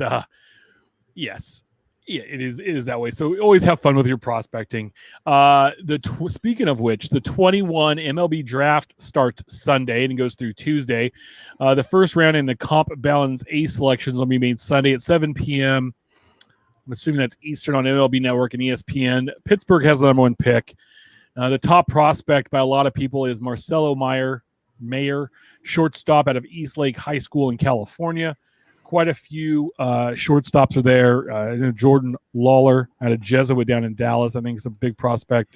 yes. Yeah, it is that way. So always have fun with your prospecting. Speaking of which, the 21 MLB draft starts Sunday and goes through Tuesday. The first round in the Comp Balance A selections will be made Sunday at 7 p.m. I'm assuming that's Eastern on MLB Network and ESPN. Pittsburgh has the number one pick. The top prospect by a lot of people is Marcelo Mayer, shortstop out of Eastlake High School in California. Quite a few shortstops are there. Jordan Lawler out of Jesuit down in Dallas, I think is a big prospect.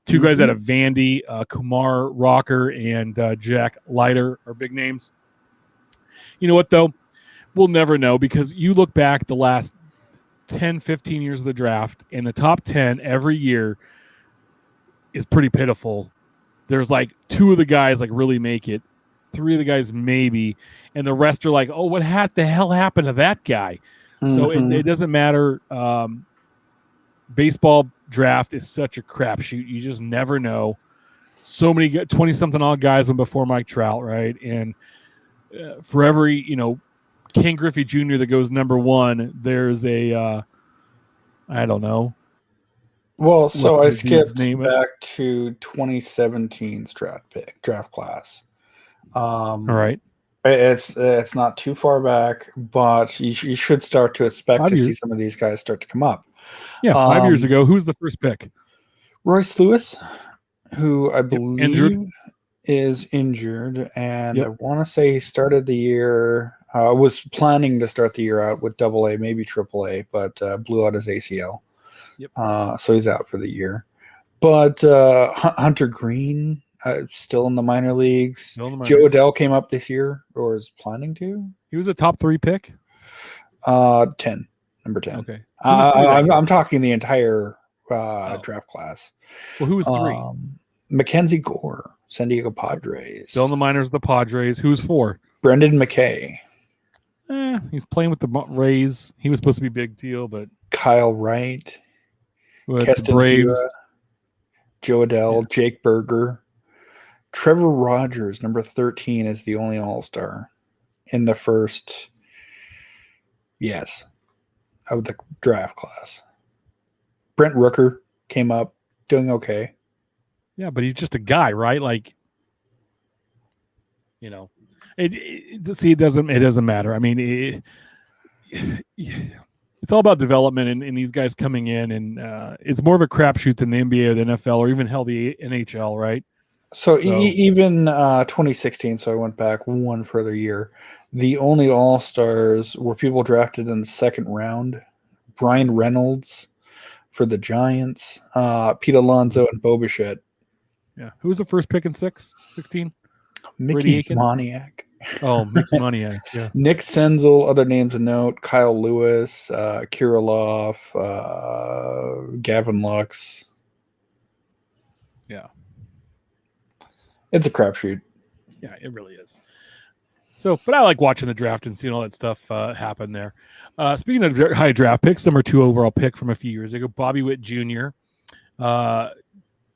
Two guys out of Vandy, Kumar Rocker and Jack Leiter are big names. You know what, though? We'll never know, because you look back the last 10, 15 years of the draft, and the top 10 every year is pretty pitiful. There's like two of the guys like really make it. Three of the guys maybe, and the rest are like, oh, what the hell happened to that guy? So it doesn't matter. Baseball draft is such a crapshoot. You just never know. So many 20-something odd guys went before Mike Trout, right? And for every, Ken Griffey Jr. that goes number one, there's a, I don't know, Well, so What's I the dude's skipped name? back to 2017's draft class. All right, It's not too far back, but you should start to expect 5 to see years. some of these guys start to come up. Yeah, 5 years Um, ago. Who's the first pick? Royce Lewis, who I Yep, believe injured. is injured, and I Yep. want to say he started the year. Was planning to start the year out with Double A, maybe Triple A, but blew out his ACL. Yep. So he's out for the year. But Hunter Green, still in the minor leagues. Still in the Joe minors. Adell came up this year, or is planning to. He was a top 3 pick. 10, number 10. Okay. Who was 3 that year? I'm talking the entire Oh. draft class. Well, who was 3? Mackenzie Gore, San Diego Padres. Still in the minors, the Padres. Who's 4? Brendan McKay, He's playing with the Rays. He was supposed to be big deal, but Kyle Wright, with the Keston Braves. Hiura, Joe Adell, Jake Berger, Trevor Rogers, number 13, is the only All-Star in the first, of the draft class. Brent Rooker came up, doing okay. Yeah, but he's just a guy, right? Like, it doesn't matter. I mean, it's all about development and these guys coming in, and it's more of a crapshoot than the NBA or the NFL or even hell the NHL, right? So even 2016, so I went back one further year, the only All-Stars were people drafted in the second round. Brian Reynolds for the Giants, Pete Alonso, and Bo Bichette. Yeah. Who was the first pick in 16? Mickey Aiken? Moniak. Oh, Mickey Moniak. Yeah. Nick Senzel, other names to note, Kyle Lewis, Kirilov, Gavin Lux. Yeah. It's a crapshoot. Yeah, it really is. So, but I like watching the draft and seeing all that stuff happen there. Speaking of high draft picks, number 2 overall pick from a few years ago, Bobby Witt Jr.,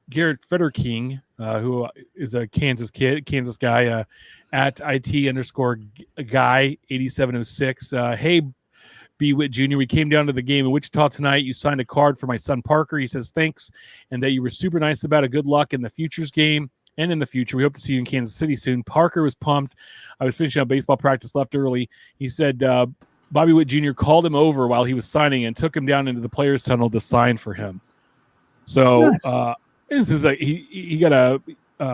Garrett Federking, who is a Kansas guy, at IT_guy 8706. Hey, B. Witt Jr., we came down to the game in Wichita tonight. You signed a card for my son Parker. He says thanks, and that you were super nice about it. Good luck in the futures game and in the future. We hope to see you in Kansas City soon. Parker was pumped. I was finishing up baseball practice, left early. He said Bobby Witt Jr. called him over while he was signing and took him down into the players' tunnel to sign for him. So this is he got a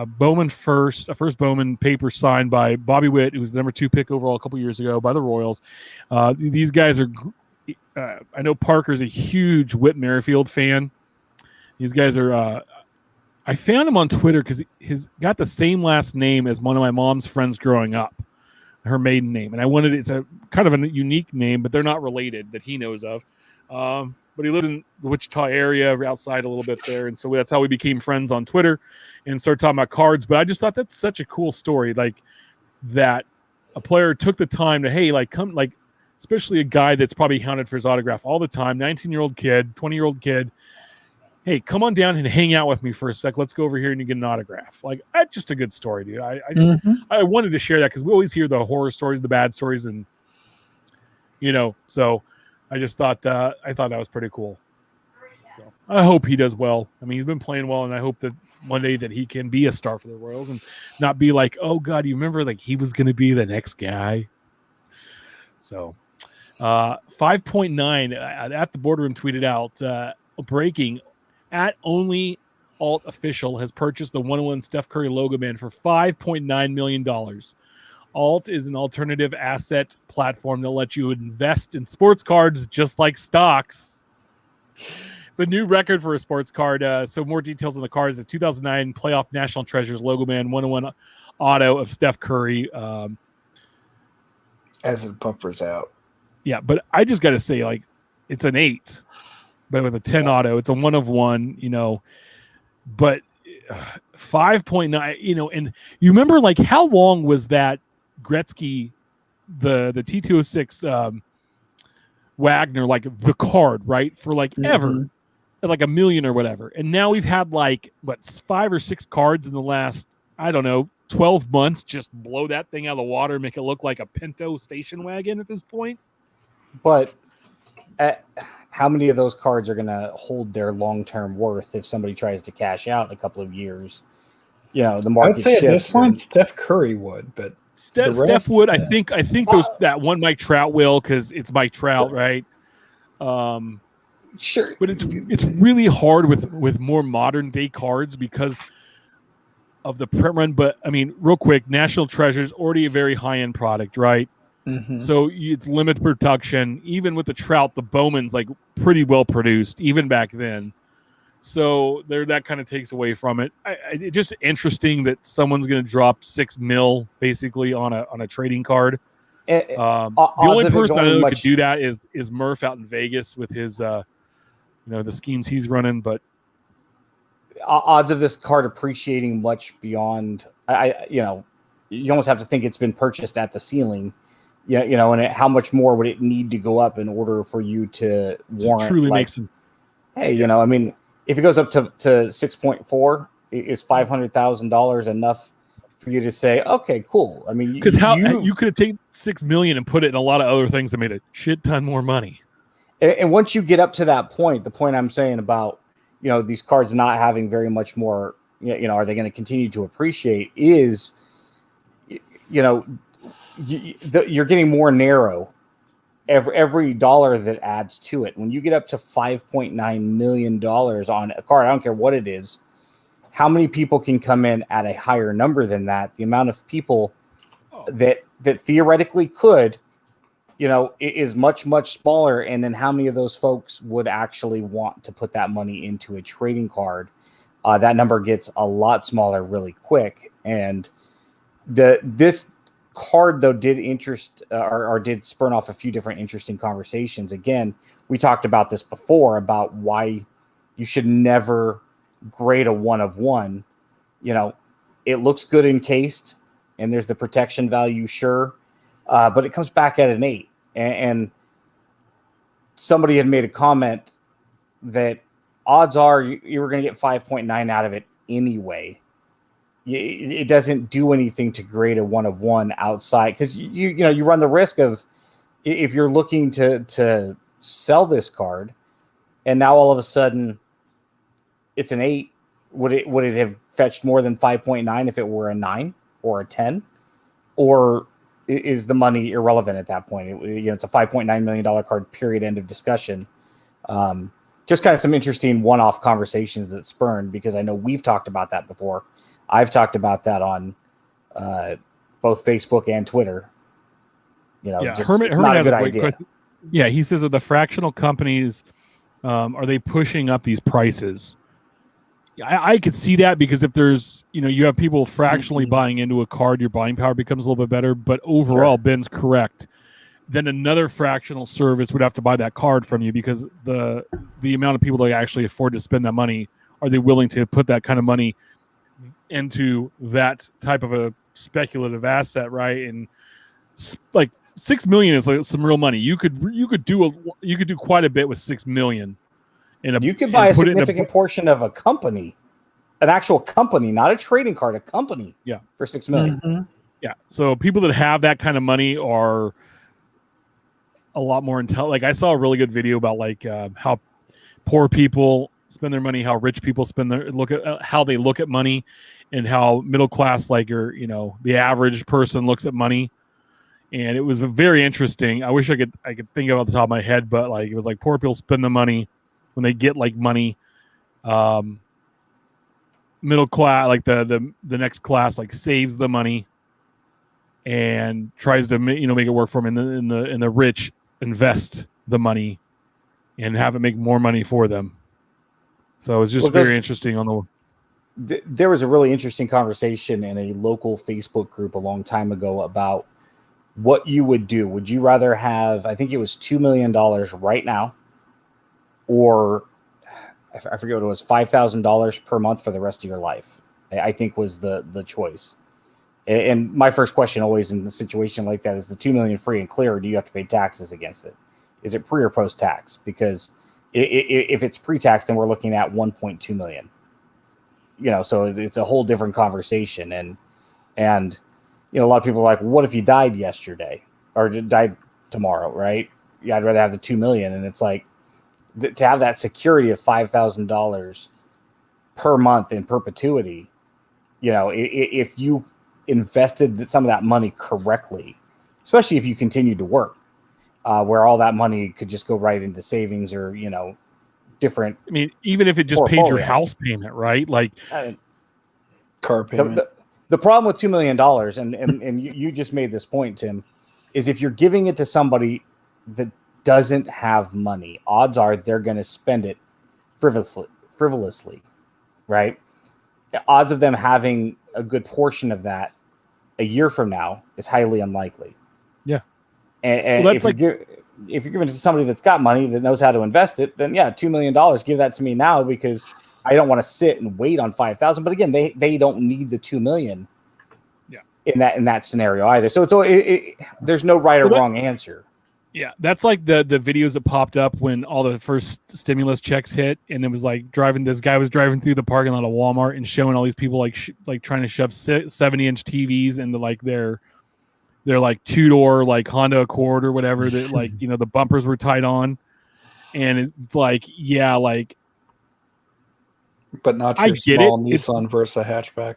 Bowman first Bowman paper signed by Bobby Witt, who was the number 2 pick overall a couple years ago by the Royals. These guys are I know Parker's a huge Whit Merrifield fan. These guys are I found him on Twitter because he's got the same last name as one of my mom's friends growing up, her maiden name. And it's a kind of a unique name, but they're not related that he knows of. But he lives in the Wichita area, outside a little bit there. And so that's how we became friends on Twitter and started talking about cards. But I just thought that's such a cool story, like that a player took the time to, hey, like come, like especially a guy that's probably hounded for his autograph all the time, 19-year-old kid, 20-year-old kid. Hey, come on down and hang out with me for a sec. Let's go over here and you get an autograph. Like, that's just a good story, dude. I wanted to share that because we always hear the horror stories, the bad stories, and so I just thought that was pretty cool. So I hope he does well. I mean, he's been playing well, and I hope that one day that he can be a star for the Royals and not be like, oh God, you remember like he was going to be the next guy. So 5.9 at the boardroom tweeted out breaking. At Only Alt Official has purchased the 101 Steph Curry logo band for $5.9 million. Alt is an alternative asset platform that lets you invest in sports cards just like stocks. It's a new record for a sports card. So more details on the card is a 2009 Playoff National Treasures logo band 101 auto of Steph Curry. As it bumpers out. Yeah, but I just got to say, like, it's an 8. But with a 10 auto, it's a 1 of 1, but 5.9, and you remember like how long was that Gretzky, the T206 Wagner, like the card, right? For like ever, like $1 million or whatever. And now we've had like 5 or 6 cards in the last, I don't know, 12 months, just blow that thing out of the water, make it look like a Pinto station wagon at this point. But how many of those cards are going to hold their long-term worth if somebody tries to cash out in a couple of years? The I market would say at this shifts. point, Steph Curry would, but the Steph rest, would. I think that one Mike Trout will, because it's Mike Trout, right? Sure, But it's really hard with more modern day cards because of the print run. But I mean, real quick, National Treasure's already a very high end product, right? So it's limited production. Even with the Trout, the Bowman's like pretty well produced, even back then. So that kind of takes away from it. It's just interesting that someone's going to drop $6 million basically on a trading card. The only person I know that could do that is Murph out in Vegas with his the schemes he's running. But odds of this card appreciating much beyond, you almost have to think it's been purchased at the ceiling. And how much more would it need to go up in order for you to warrant? Truly makes them. Hey, I mean, if it goes up to 6.4, is $500,000 enough for you to say, okay, cool? I mean, because you could have taken $6 million and put it in a lot of other things that made a shit ton more money. And once you get up to that point, the point I'm saying about these cards not having very much more, are they going to continue to appreciate? Is you're getting more narrow every dollar that adds to it. When you get up to $5.9 million on a card, I don't care what it is, how many people can come in at a higher number than that? The amount of people that theoretically could, is much, much smaller. And then how many of those folks would actually want to put that money into a trading card? That number gets a lot smaller really quick. And this card though did did spurn off a few different interesting conversations. Again, we talked about this before about why you should never grade a 1 of 1. It looks good encased and there's the protection value, sure, but it comes back at an 8. And somebody had made a comment that odds are you were going to get 5.9 out of it anyway. It doesn't do anything to grade a 1 of 1 outside, because you run the risk of, if you're looking to sell this card and now all of a sudden it's an 8, would it have fetched more than 5.9 if it were a 9 or a 10? Or is the money irrelevant at that point? It's a $5.9 million card, period, end of discussion. Just kind of some interesting one-off conversations that spurned, because I know we've talked about that before. I've talked about that on both Facebook and Twitter. Herman has a great question. Yeah, he says that the fractional companies, are they pushing up these prices? I could see that, because if there's, you have people fractionally buying into a card, your buying power becomes a little bit better. But overall, sure, Ben's correct. Then another fractional service would have to buy that card from you, because the amount of people that actually afford to spend that money, are they willing to put that kind of money into that type of a speculative asset, right? And like $6 million is like some real money. You could do quite a bit with $6 million. You could buy a significant portion of a company, an actual company, not a trading card, a company. Yeah, for $6 million. Mm-hmm. Yeah. So people that have that kind of money are a lot more intelligent. Like, I saw a really good video about how poor people spend their money, how rich people how they look at money, and how middle class, the average person looks at money. And it was very interesting. I wish I could think of it off the top of my head, but it was like poor people spend the money when they get money. Middle class, the next class, saves the money and tries to make it work for them, and the rich invest the money and have it make more money for them. So it was just very interesting there was a really interesting conversation in a local Facebook group a long time ago about what you would do. Would you rather have, I think it was $2 million right now, or I forget what it was, $5,000 per month for the rest of your life, I think was the choice. And my first question always in a situation like that is, the $2 million free and clear, or do you have to pay taxes against it? Is it pre or post tax? Because if it's pre-tax, then we're looking at 1.2 million. So it's a whole different conversation. And a lot of people are like, what if you died yesterday or died tomorrow, right? Yeah, I'd rather have the 2 million. And it's like, to have that security of $5,000 per month in perpetuity, if you invested some of that correctly correctly, especially if you continued to work, where all that money could just go right into savings or, different. I mean, even if it just paid your portfolio. house payment, right? Like, Car payment. The problem with $2 million, and you just made this point, Tim, is if you're giving it to somebody that doesn't have money, odds are they're going to spend it frivolously, right? The odds of them having a good portion of that a year from now is highly unlikely. Yeah. And Well, if you're giving it to somebody that's got money that knows how to invest it, then yeah, $2 million, give that to me now because I don't want to sit and wait on 5,000. But again, they don't need the 2 million. Yeah. In that scenario either. So there's no right or wrong answer. yeah, that's like the videos that popped up when all the first stimulus checks hit, and it was like this guy was driving through the parking lot of Walmart and showing all these people like trying to shove 70-inch TVs into like their like two-door like Honda Accord or whatever that like the bumpers were tied on, and it's like like. But not I your get small it. It's- Nissan Versa hatchback.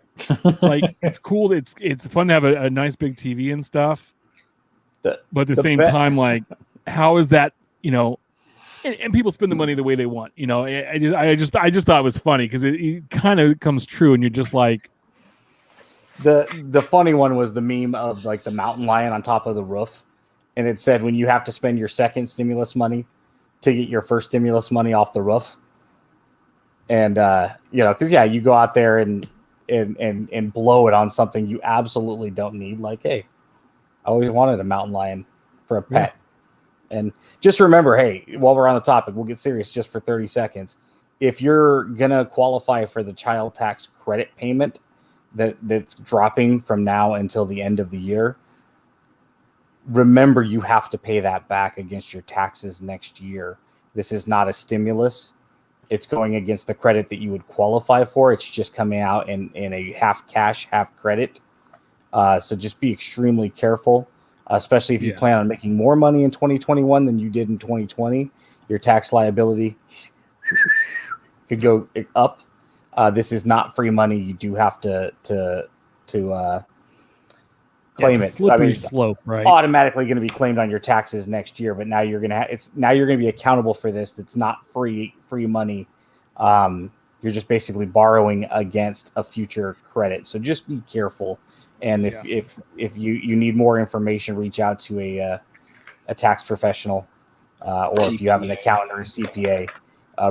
Like it's cool. It's fun to have a nice big TV and stuff. But at the same time, like, how is that? And people spend the money the way they want. I just thought it was funny because it kind of comes true, and you're just like, the funny one was the meme of like the mountain lion on top of the roof, and it said when you have to spend your second stimulus money to get your first stimulus money off the roof. And because you go out there and blow it on something you absolutely don't need. Like, hey, I always wanted a mountain lion for a pet. Yeah. And just remember, hey, while we're on the topic, we'll get serious just for 30 seconds. If you're gonna qualify for the child tax credit payment that's dropping from now until the end of the year, remember you have to pay that back against your taxes next year. This is not a stimulus. It's going against the credit that you would qualify for. It's just coming out in a half cash, half credit. So just be extremely careful, especially if you plan on making more money in 2021 than you did in 2020. Your tax liability could go up. This is not free money. You do have to claim it's a it. slippery slope, right? Automatically going to be claimed on your taxes next year, but now you're going to be accountable for this. That's not free money. You're just basically borrowing against a future credit. So just be careful. And if you need more information, reach out to a tax professional, or if you have an accountant or a CPA,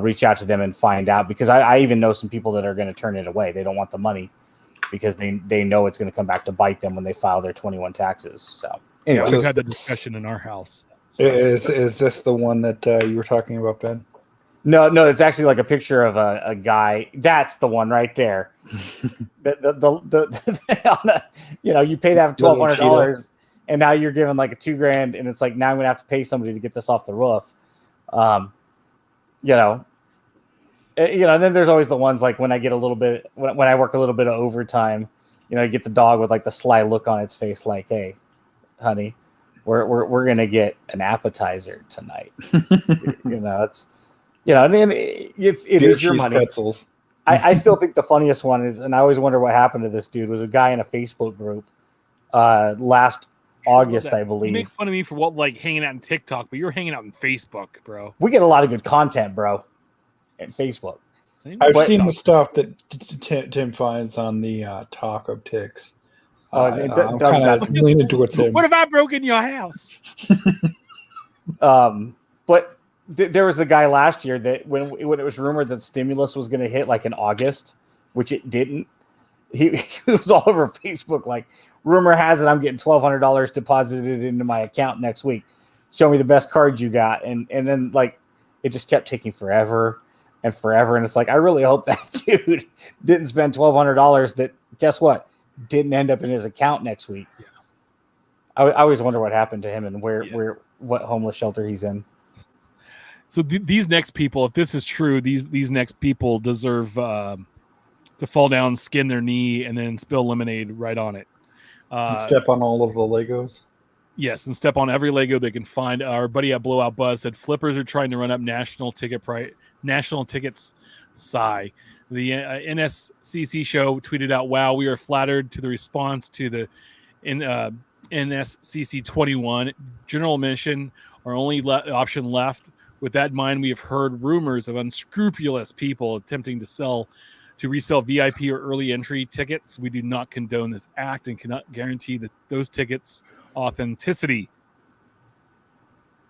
reach out to them and find out, because I even know some people that are going to turn it away. They don't want the money because they know it's going to come back to bite them when they file their 21 taxes. So anyway, we've had the discussion in our house. So. Is this the one that you were talking about, Ben? No, it's actually like a picture of a guy. That's the one right there. You pay that $1,200, and now you're given like $2,000, and it's like, now I'm gonna have to pay somebody to get this off the roof. And then there's always the ones like when I get a little bit, when I work a little bit of overtime, you get the dog with like the sly look on its face, like, hey, honey, we're gonna get an appetizer tonight. It's. And then it is your money. Pretzels. I still think the funniest one is, and I always wonder what happened to this dude, was a guy in a Facebook group last August, I believe. You make fun of me for hanging out on TikTok, but you're hanging out on Facebook, bro. We get a lot of good content, bro, in Facebook. I've seen the stuff that Tim finds on the Talk of Ticks. I'm kind of leaning towards him. What if I broke in your house? But there was a guy last year that when it was rumored that stimulus was going to hit like in August, which it didn't, he was all over Facebook like, rumor has it I'm getting $1,200 deposited into my account next week. Show me the best card you got. And then like it just kept taking forever and forever. And it's like, I really hope that dude didn't spend $1,200 that, guess what, didn't end up in his account next week. Yeah. I always wonder what happened to him and what homeless shelter he's in. So these next people, if this is true, these next people deserve to fall down, skin their knee, and then spill lemonade right on it. And step on all of the Legos. Yes, and step on every Lego they can find. Our buddy at Blowout Buzz said flippers are trying to run up national tickets. Sigh. The NSCC show tweeted out, "Wow, we are flattered to the response to the NSCC 21 general admission, our only option left. With that in mind, we have heard rumors of unscrupulous people attempting to resell VIP or early entry tickets. We do not condone this act and cannot guarantee that those tickets authenticity."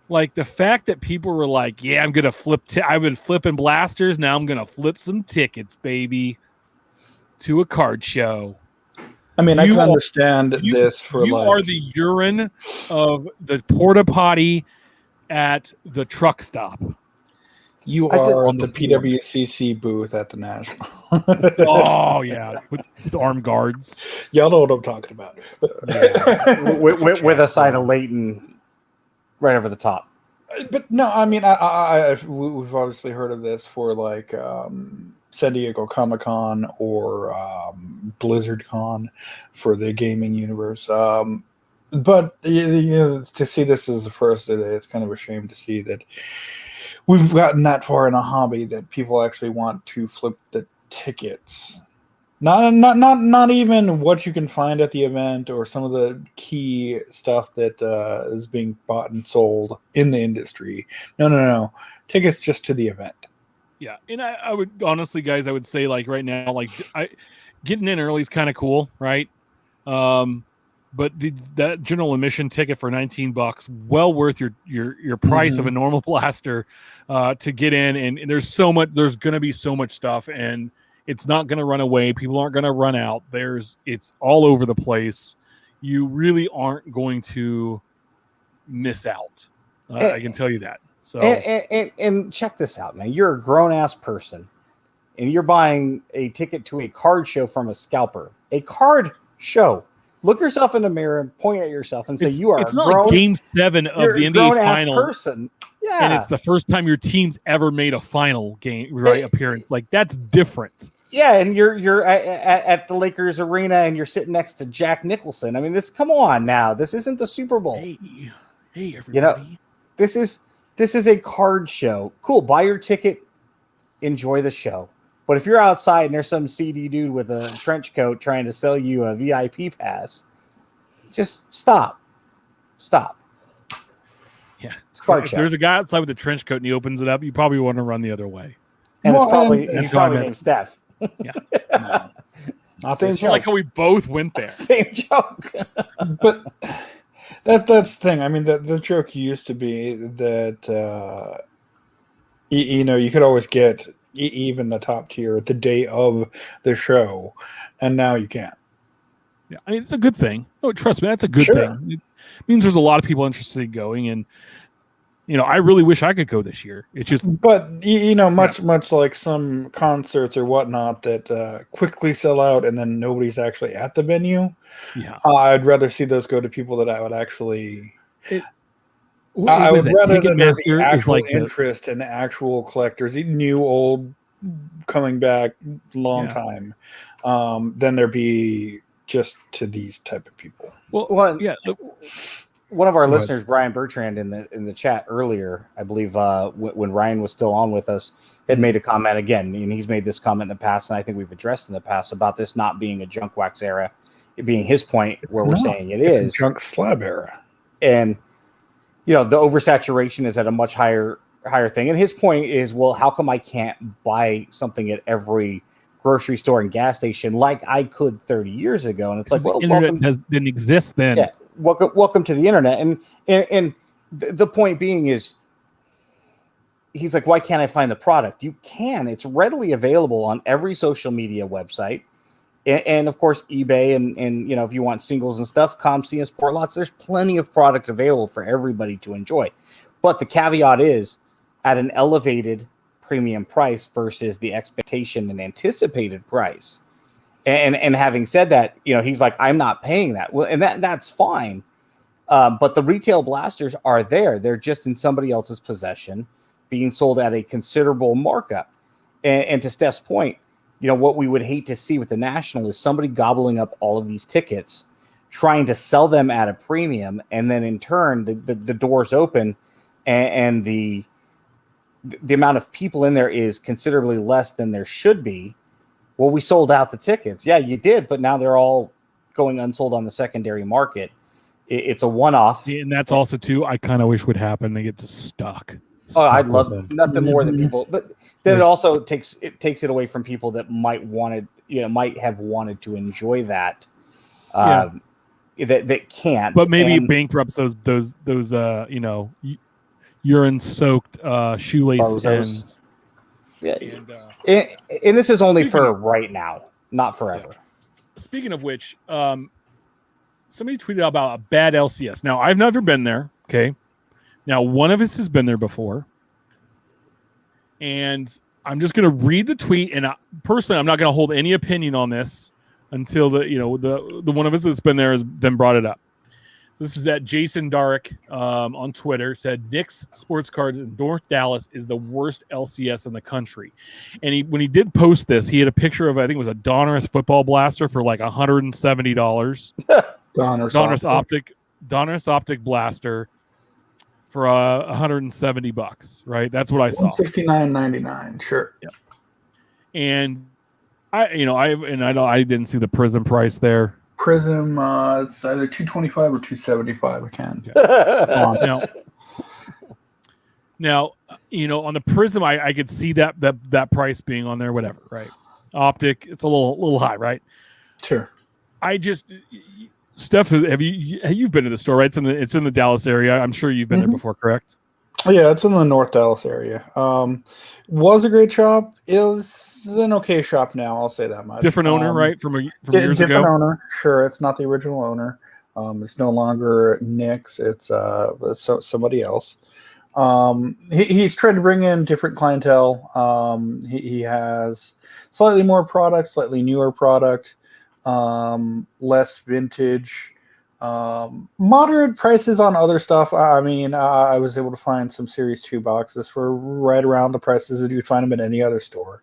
Like the fact that people were like, yeah, I'm gonna flip I've been flipping blasters, now I'm gonna flip some tickets, baby, to a card show. I mean, I You can are- understand this for You like are the urine of the porta potty at the truck stop. you I just- are on the the floor. PWCC booth at the National. Oh yeah, with armed guards. Y'all know what I'm talking about. with a side of Leighton right over the top. But no, I mean, we've obviously heard of this for like San Diego Comic Con or Blizzard Con for the gaming universe. But to see this as the first day, it's kind of a shame to see that we've gotten that far in a hobby that people actually want to flip the tickets. Not even what you can find at the event or some of the key stuff that is being bought and sold in the industry. No. Tickets just to the event. Yeah, and I would honestly, guys, I would say like right now, like getting in early is kind of cool, right? But that general admission ticket for $19, well worth your price of a normal blaster to get in. And there's going to be so much stuff, and it's not going to run away. People aren't going to run out. It's all over the place. You really aren't going to miss out. I can tell you that. So And check this out, man. You're a grown ass person, and you're buying a ticket to a card show from a scalper. A card show. Look yourself in the mirror and point at yourself and say, "You are." It's a not grown, like Game 7 of you're the a NBA grown-ass Finals, person. Yeah, and it's the first time your team's ever made a final game appearance. Like that's different. Yeah, and you're at the Lakers arena and you're sitting next to Jack Nicholson. I mean, come on now. This isn't the Super Bowl. Hey, everybody. This is a card show. Cool, buy your ticket, enjoy the show. But if you're outside and there's some seedy dude with a trench coat trying to sell you a VIP pass, just stop. Yeah, It's a card if show. there's a guy outside with a trench coat and he opens it up, you probably want to run the other way. And Well, it's probably and- he's probably named Steph. No, not Same this I joke. like how we both went there. Same joke. But that's the thing. I mean, the joke used to be that you could always get even the top tier the day of the show, and now you can't. Yeah, I mean it's a good thing. Oh, trust me, that's a good Sure. thing. It means there's a lot of people interested in going, and I really wish I could go this year. It's just But much like some concerts or whatnot that quickly sell out and then nobody's actually at the venue. yeah. I'd rather see those go to people that I would actually. I What would is it? rather that there be Ticketmaster is actual like the, interest in actual collectors, new, old, coming back, long Yeah. time, than there be just to these type of people. Well, yeah. one of our Go ahead. listeners, Brian Bertrand, in the chat earlier, I believe, when Ryan was still on with us, had made a comment again, and he's made this comment in the past, and I think we've addressed in the past about this not being a junk wax era, it being his point where we're not. saying it It's is, a junk slab era. and the oversaturation is at a much higher thing. And his point is, well, how come I can't buy something at every grocery store and gas station like I could 30 years ago? And it's like, the well, internet didn't exist then. Yeah. Welcome to the internet. And the point being is, he's like, why can't I find the product? You can. It's readily available on every social media website. And of course, eBay and if you want singles and stuff, ComC and Sport Lots, there's plenty of product available for everybody to enjoy. But the caveat is at an elevated premium price versus the expectation and anticipated price. And having said that, he's like, I'm not paying that. Well, and that's fine. But the retail blasters are there. They're just in somebody else's possession, being sold at a considerable markup. And to Steph's point, what we would hate to see with the National is somebody gobbling up all of these tickets, trying to sell them at a premium, and then in turn the doors open, and the amount of people in there is considerably less than there should be. Well, we sold out the tickets. Yeah, you did, but now they're all going unsold on the secondary market. It's a one-off. And that's also too, I kind of wish would happen. They get just stuck. Oh, I'd with love them. nothing more than people, but then it There's- also takes it away from people that might have wanted to enjoy that. That can't. But maybe And it bankrupts those urine soaked shoelace Bozos. ends. yeah, And, and this is only Speaking for of- right now, not forever. speaking of which, somebody tweeted about a bad LCS. Now, I've never been there. Okay. Now, one of us has been there before. And I'm just going to read the tweet. And personally, I'm not going to hold any opinion on this until the one of us that's been there has then brought it up. So this is at Jason Darrick on Twitter, said Nick's Sports Cards in North Dallas is the worst LCS in the country. And when he did post this, he had a picture of, I think it was a Donruss football blaster for like $170. Donruss optic blaster for $170, right? That's what I saw. $169.99. Sure. And I didn't see the Prism price there. Prism, it's either 225 or 275. I can't. Now, on the Prism, I could see that price being on there, whatever, right? Optic, it's a little high, right? Sure. Steph, you've been to the store, right? It's in the Dallas area. I'm sure you've been there before, correct? Oh, yeah, it's in the North Dallas area. Was a great shop. Is an okay shop now. I'll say that much. Different owner, right? From years different ago. owner. Sure, it's not the original owner. It's no longer Nick's. It's somebody else. He's tried to bring in different clientele. He has slightly more product, slightly newer product, less vintage. Moderate prices on other stuff. I mean, I was able to find some Series 2 boxes for right around the prices that you'd find them in any other store.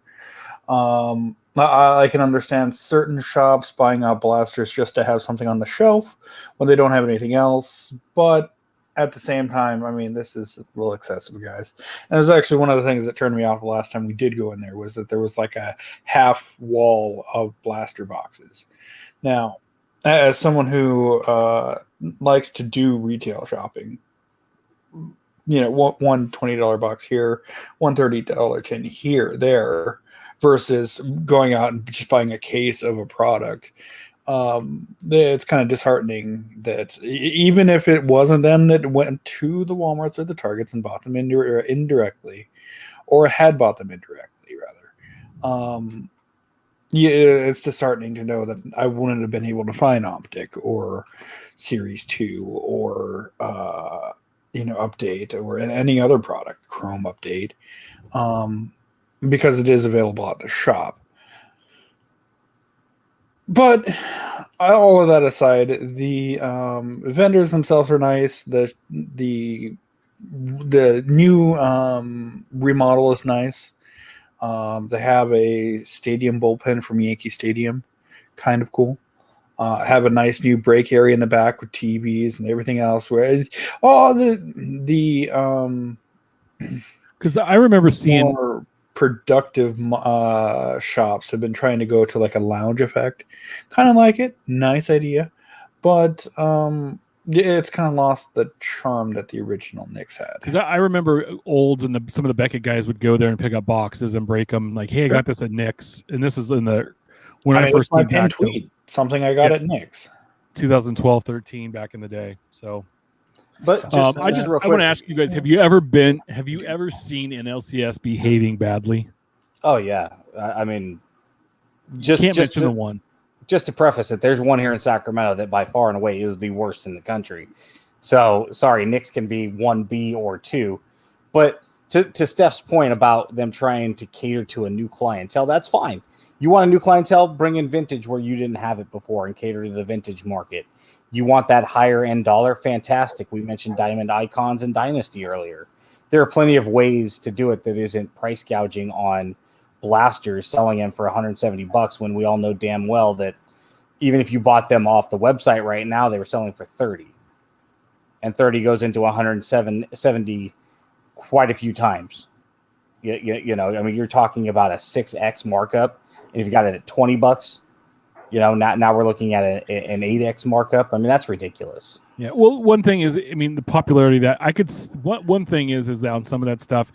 I can understand certain shops buying out blasters just to have something on the shelf when they don't have anything else, but at the same time, I mean, this is a little excessive, guys. And it was actually one of the things that turned me off the last time we did go in there was that there was like a half wall of blaster boxes. Now, as someone who likes to do retail shopping, one $20 box here, one $30 tin here, there, versus going out and just buying a case of a product, it's kind of disheartening that even if it wasn't them that went to the Walmarts or the Targets and bought them indirectly, or had bought them indirectly, rather, it's disheartening to know that I wouldn't have been able to find Optic or Series 2 or Update or any other product, Chrome Update, because it is available at the shop. But all of that aside, the vendors themselves are nice. The new remodel is nice. They have a stadium bullpen from Yankee Stadium, kind of cool. Have a nice new break area in the back with TVs and everything else. Where Because I remember seeing more productive shops have been trying to go to like a lounge effect. Kind of like it, nice idea, but it's kind of lost the charm that the original Knicks had. Because I remember Olds and some of the Beckett guys would go there and pick up boxes and break them. Like, hey, I got this at Knicks, and this is when I first my came pinned back. tweet, something I got at Knicks, 2012-13 back in the day. So, But I real want to quick. ask you guys: Have you ever seen an LCS behaving badly? Oh yeah, I mean, Can't mention the one. Just to preface it, there's one here in Sacramento that by far and away is the worst in the country. So sorry, Knicks can be 1B or 2. But to Steph's point about them trying to cater to a new clientele, that's fine. You want a new clientele, bring in vintage where you didn't have it before and cater to the vintage market. You want that higher end dollar, fantastic. We mentioned Diamond Icons and Dynasty earlier. There are plenty of ways to do it that isn't price gouging on blasters, selling them for $170 when we all know damn well that even if you bought them off the website right now, they were selling for 30. And 30 goes into 170 quite a few times. You know, I mean, you're talking about a 6x markup. And if you got it at $20, you know, now we're looking at an 8x markup. I mean, that's ridiculous. Yeah. Well, one thing is, I mean, the popularity that I could. One thing is that on some of that stuff,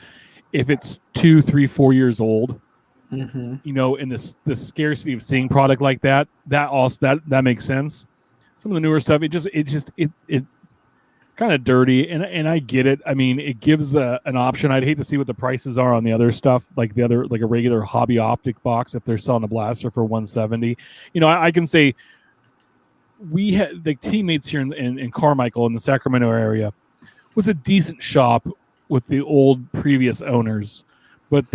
if it's 2, 3, 4 years old, you know, and the scarcity of seeing product like that also that makes sense. Some of the newer stuff, it kind of dirty, and I get it. I mean, it gives an option. I'd hate to see what the prices are on the other stuff, like a regular hobby optic box if they're selling a blaster for $170. You know, I can say we had the teammates here in Carmichael in the Sacramento area was a decent shop with the old previous owners, but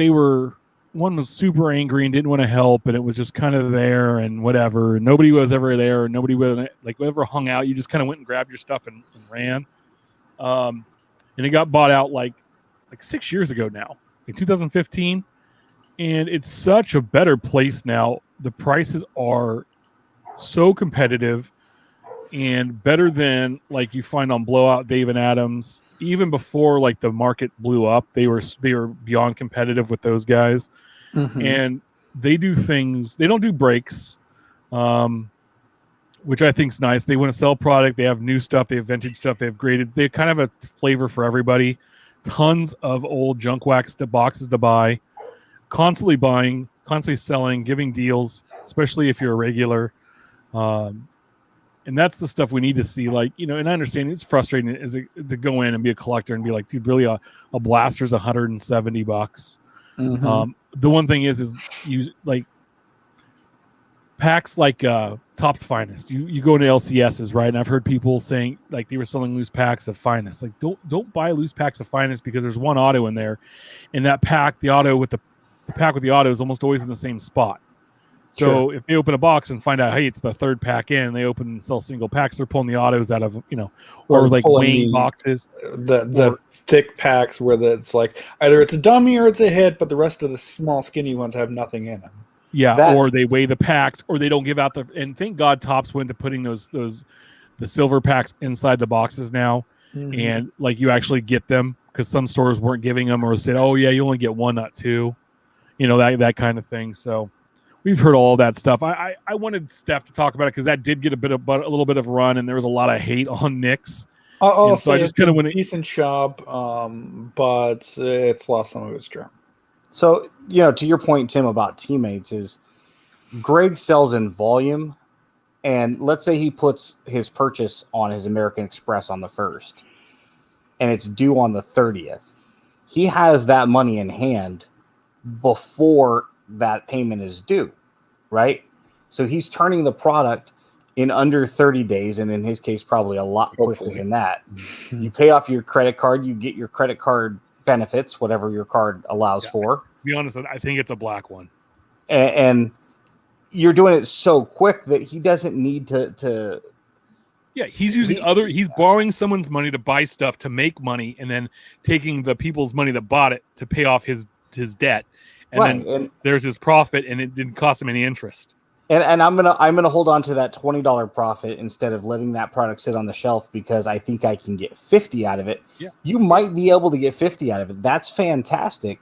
one was super angry and didn't want to help, and it was just kind of there and whatever. Nobody was ever there. Nobody would ever hung out. You just kind of went and grabbed your stuff and ran. And it got bought out like 6 years ago now, like 2015. And it's such a better place now. The prices are so competitive and better than like you find on Blowout, Dave and Adams. Even before like the market blew up, they were beyond competitive with those guys. And they do things. They don't do breaks, which I think is nice. They want to sell product. They have new stuff. They have vintage stuff. They have graded. They kind of a flavor for everybody. Tons of old junk wax boxes to buy. Constantly buying, constantly selling, giving deals, especially if you're a regular. And that's the stuff we need to see. Like, you know, and I understand it's frustrating to go in and be a collector and be like, dude, really a blaster's $170. The one thing is you like packs like Topps Finest. You go into LCSs, right? And I've heard people saying like they were selling loose packs of Finest. Like don't buy loose packs of Finest because there's one auto in there, and that pack, the auto with the pack with the auto is almost always in the same spot. So if they open a box and find out, hey, it's the third pack in, and they open and sell single packs, they're pulling the autos out of, you know, or like weighing boxes. The thick packs where it's like either it's a dummy or it's a hit, but the rest of the small skinny ones have nothing in them. Yeah, or they weigh the packs, or they don't give out and thank God Topps went to putting the silver packs inside the boxes now, and like you actually get them because some stores weren't giving them or said, oh yeah, you only get one, not two, you know, that kind of thing. So we've heard all that stuff. I wanted Steph to talk about it because that did get a little bit of a run, and there was a lot of hate on Nick's. So I just kind of went a decent shop, but it's lost some of its charm. So, you know, to your point, Tim, about teammates is Greg sells in volume, and let's say he puts his purchase on his American Express on the 1st, and it's due on the 30th. He has that money in hand before that payment is due, right? So he's turning the product in under 30 days, and in his case, probably a lot quicker than that. You pay off your credit card, you get your credit card benefits, whatever your card allows for. To be honest, I think it's a black one. And you're doing it so quick that he doesn't need to Yeah, he's borrowing someone's money to buy stuff to make money, and then taking the people's money that bought it to pay off his debt. And then there's his profit, and it didn't cost him any interest. And I'm gonna hold on to that $20 profit instead of letting that product sit on the shelf because I think I can get 50 out of it. Yeah. You might be able to get 50 out of it. That's fantastic.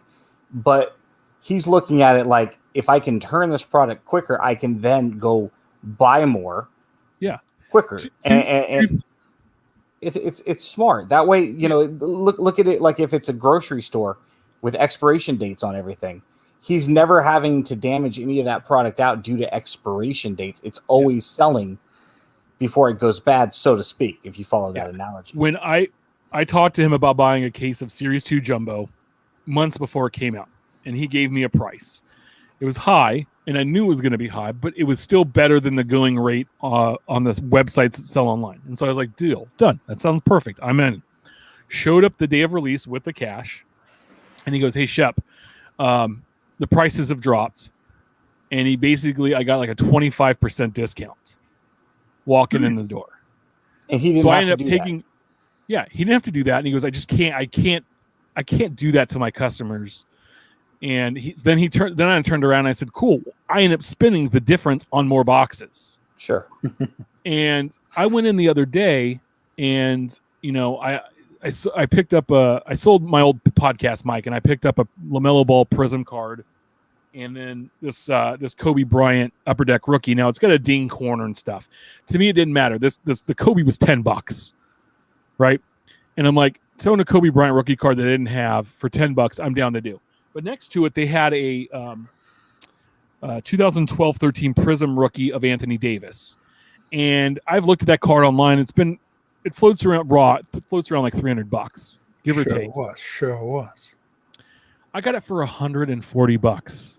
But he's looking at it like, if I can turn this product quicker, I can then go buy more. Yeah. Quicker. And it's smart. That way, you know, look at it like if it's a grocery store with expiration dates on everything. He's never having to damage any of that product out due to expiration dates. It's always selling before it goes bad, so to speak, if you follow that analogy. When I talked to him about buying a case of Series 2 Jumbo months before it came out, and he gave me a price. It was high, and I knew it was going to be high, but it was still better than the going rate on the websites that sell online. And so I was like, deal, done. That sounds perfect. I'm in. Showed up the day of release with the cash, and he goes, hey, Shep, the prices have dropped, and I got like a 25% discount walking in the door. And he didn't have to do that. Yeah, he didn't have to do that. And he goes, I can't do that to my customers. And then I turned around and I said, cool. I ended up spending the difference on more boxes. Sure. And I went in the other day, and I picked up I sold my old podcast mic, and I picked up a LaMelo Ball Prism card, and then this Kobe Bryant Upper Deck rookie. Now it's got a ding corner and stuff. To me, it didn't matter. The Kobe was $10, right? And I'm like, selling a Kobe Bryant rookie card that I didn't have for $10, I'm down to do. But next to it, they had a 2012-13 Prism rookie of Anthony Davis, and I've looked at that card online. It floats around like $300, give or take. Sure was. I got it for $140.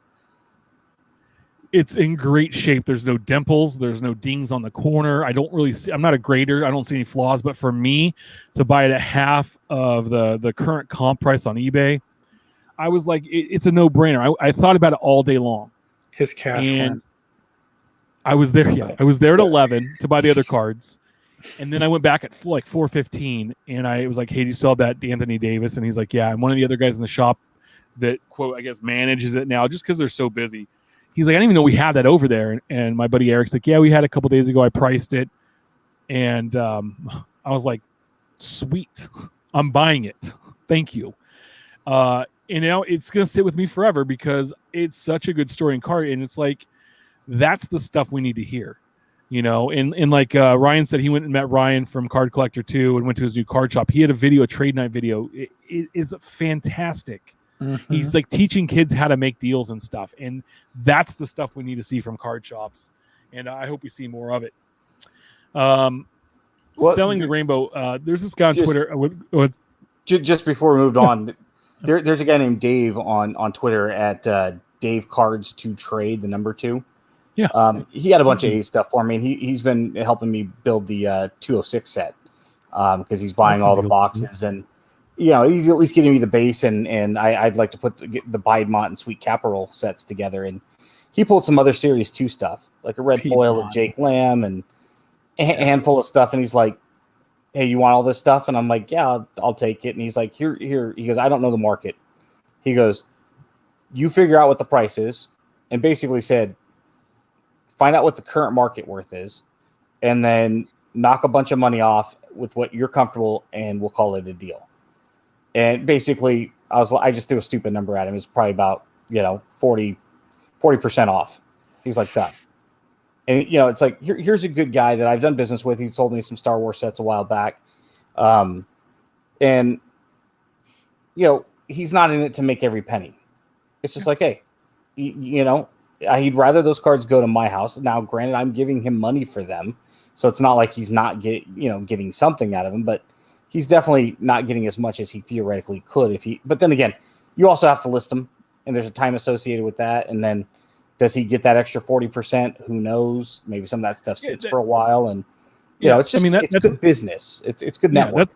It's in great shape. There's no dimples. There's no dings on the corner. I don't really see. I'm not a grader. I don't see any flaws. But for me to buy it at half of the current comp price on eBay, I was like, it's a no-brainer. I thought about it all day long. His cash went. I was there. Yeah, I was there at 11 to buy the other cards, and then I went back at like 4:15, and I was like, "Hey, do you still have that Anthony Davis?" And he's like, "Yeah." And one of the other guys in the shop that quote I guess manages it now, just because they're so busy. He's like, "I didn't even know we had that over there." And my buddy Eric's like, "Yeah, we had it a couple days ago. I priced it," and I was like, "Sweet, I'm buying it. Thank you." And now it's gonna sit with me forever because it's such a good story and card, and it's like that's the stuff we need to hear, And like Ryan said, he went and met Ryan from Card Collector 2 and went to his new card shop. He had a trade night video. It is fantastic. Mm-hmm. He's like teaching kids how to make deals and stuff, and that's the stuff we need to see from card shops. And I hope we see more of it. Selling the rainbow. There's this guy on Twitter. Just before we moved on, there's a guy named Dave on Twitter at Dave Cards to Trade, the number 2. Yeah. He got a bunch of A stuff for me, and he's been helping me build the 206 set because he's buying all the boxes, and he's at least getting me the base, and I'd like to put the Piedmont and Sweet Caporal sets together, and he pulled some other Series 2 stuff, like a red foil of Jake Lamb and a handful of stuff, and he's like, "Hey, you want all this stuff?" And I'm like, "Yeah, I'll take it." And he's like, Here. He goes, "I don't know the market." He goes, "You figure out what the price is," and basically said, find out what the current market worth is, and then knock a bunch of money off with what you're comfortable, and we'll call it a deal. And basically, I just threw a stupid number at him. It's probably about 40% off. He's like that. And it's like here's a good guy that I've done business with. He sold me some Star Wars sets a while back, and he's not in it to make every penny. It's just like, hey, he'd rather those cards go to my house. Now, granted, I'm giving him money for them, so it's not like he's not getting something out of them, but he's definitely not getting as much as he theoretically could if he. But then again, you also have to list them, and there's a time associated with that. And then, does he get that extra 40%? Who knows? Maybe some of that stuff sits for a while, and it's just it's good business. It's good network.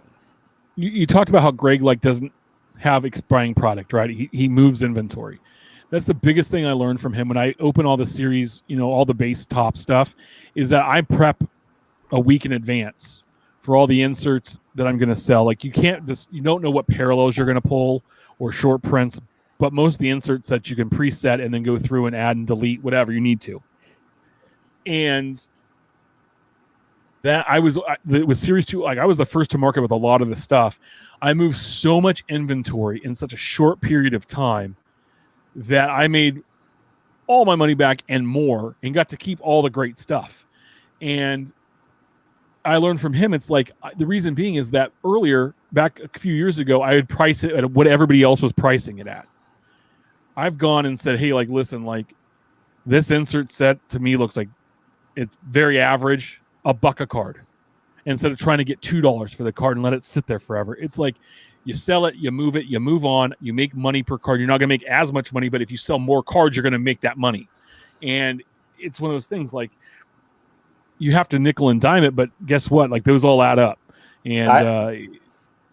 You talked about how Greg doesn't have expiring product, right? He moves inventory. That's the biggest thing I learned from him when I open all the series, all the base top stuff, is that I prep a week in advance for all the inserts that I'm going to sell. Like you don't know what parallels you're going to pull or short prints, but most of the inserts that you can preset and then go through and add and delete whatever you need to. And that it was series 2. Like I was the first to market with a lot of the stuff. I moved so much inventory in such a short period of time that I made all my money back and more, and got to keep all the great stuff. And I learned from him, it's like the reason being is that earlier, back a few years ago, I would price it at what everybody else was pricing it at. I've gone and said, hey, listen, this insert set to me looks like it's very average, $1 a card. Instead of trying to get $2 for the card and let it sit there forever. It's like you sell it, you move on, you make money per card. You're not going to make as much money, but if you sell more cards, you're going to make that money. And it's one of those things you have to nickel and dime it, but guess what? Those all add up. And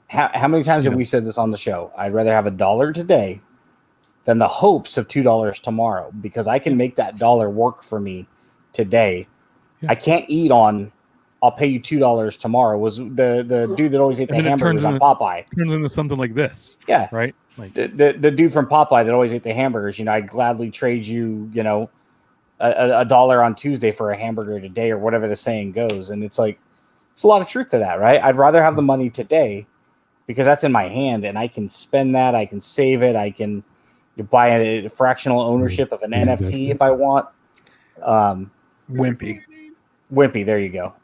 how many times have we said this on the show? I'd rather have $1 today than the hopes of $2 tomorrow, because I can make that dollar work for me today. Yeah. I can't eat on, I'll pay you $2 tomorrow. Was the dude that always ate the hamburgers on Popeye. Turns into something like this. Yeah. Right? The dude from Popeye that always ate the hamburgers, I'd gladly trade you, a dollar on Tuesday for a hamburger today, or whatever the saying goes. And it's like, there's a lot of truth to that, right? I'd rather have the money today because that's in my hand and I can spend that. I can save it. I can buy a fractional ownership of an NFT if I want. Wimpy. There you go.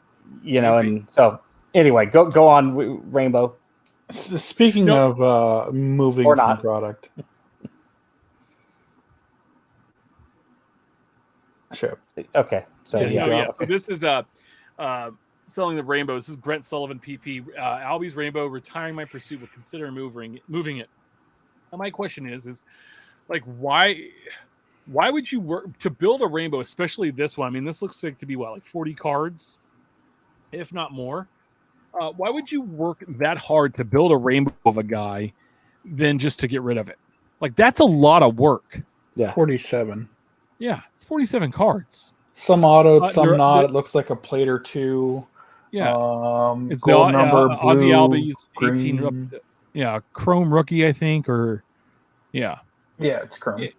You know, and so anyway, go on, Rainbow. Speaking of moving Or from not. product. Ship. Okay. So Did he yeah. drop? Yeah. So this is selling the rainbow. This is Brent Sullivan, PP. Albie's Rainbow, retiring my pursuit, will consider moving it. Now, my question is like, why would you work to build a rainbow, especially this one? I mean, this looks like to be like 40 cards, if not more. Why would you work that hard to build a rainbow of a guy than just to get rid of it? Like, that's a lot of work. Yeah. 47. Yeah, it's 47 cards. Some autoed, some they're- not. they're- It looks like a plate or two. Yeah, it's the Gold number, blue, Ozzy Albies 18. green. Yeah, Chrome rookie, I think, or yeah. Yeah, it's Chrome. Yeah,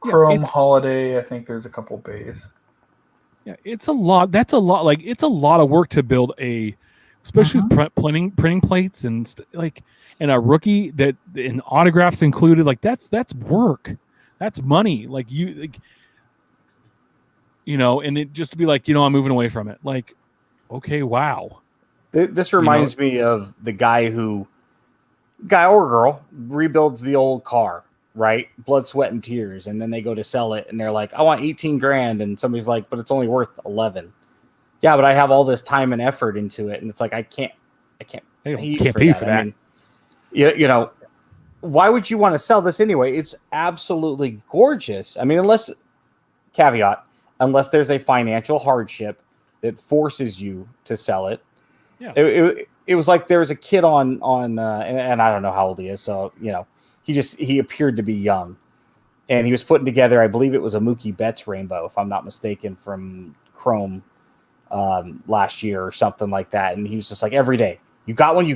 Chrome it's- Holiday. I think there's a couple bays. Yeah, it's a lot. That's a lot. Like, it's a lot of work to build especially with printing plates and and a rookie that and autographs included. Like, that's work. That's money. Like, and it just to be like, I'm moving away from it. Like, okay, wow. This reminds me of the guy or girl rebuilds the old car, right? Blood, sweat, and tears. And then they go to sell it and they're like, I want 18 grand. And somebody's like, but it's only worth 11. Yeah, but I have all this time and effort into it. And it's like, I can't pay you Can't for pay you that. for I that. mean, why would you want to sell this anyway? It's absolutely gorgeous. I mean, unless there's a financial hardship that forces you to sell it. Yeah. It was like there was a kid on and I don't know how old he is. So, he appeared to be young and he was putting together, I believe it was a Mookie Betts rainbow, if I'm not mistaken, from Chrome last year or something like that. And he was just like, every day, you got one.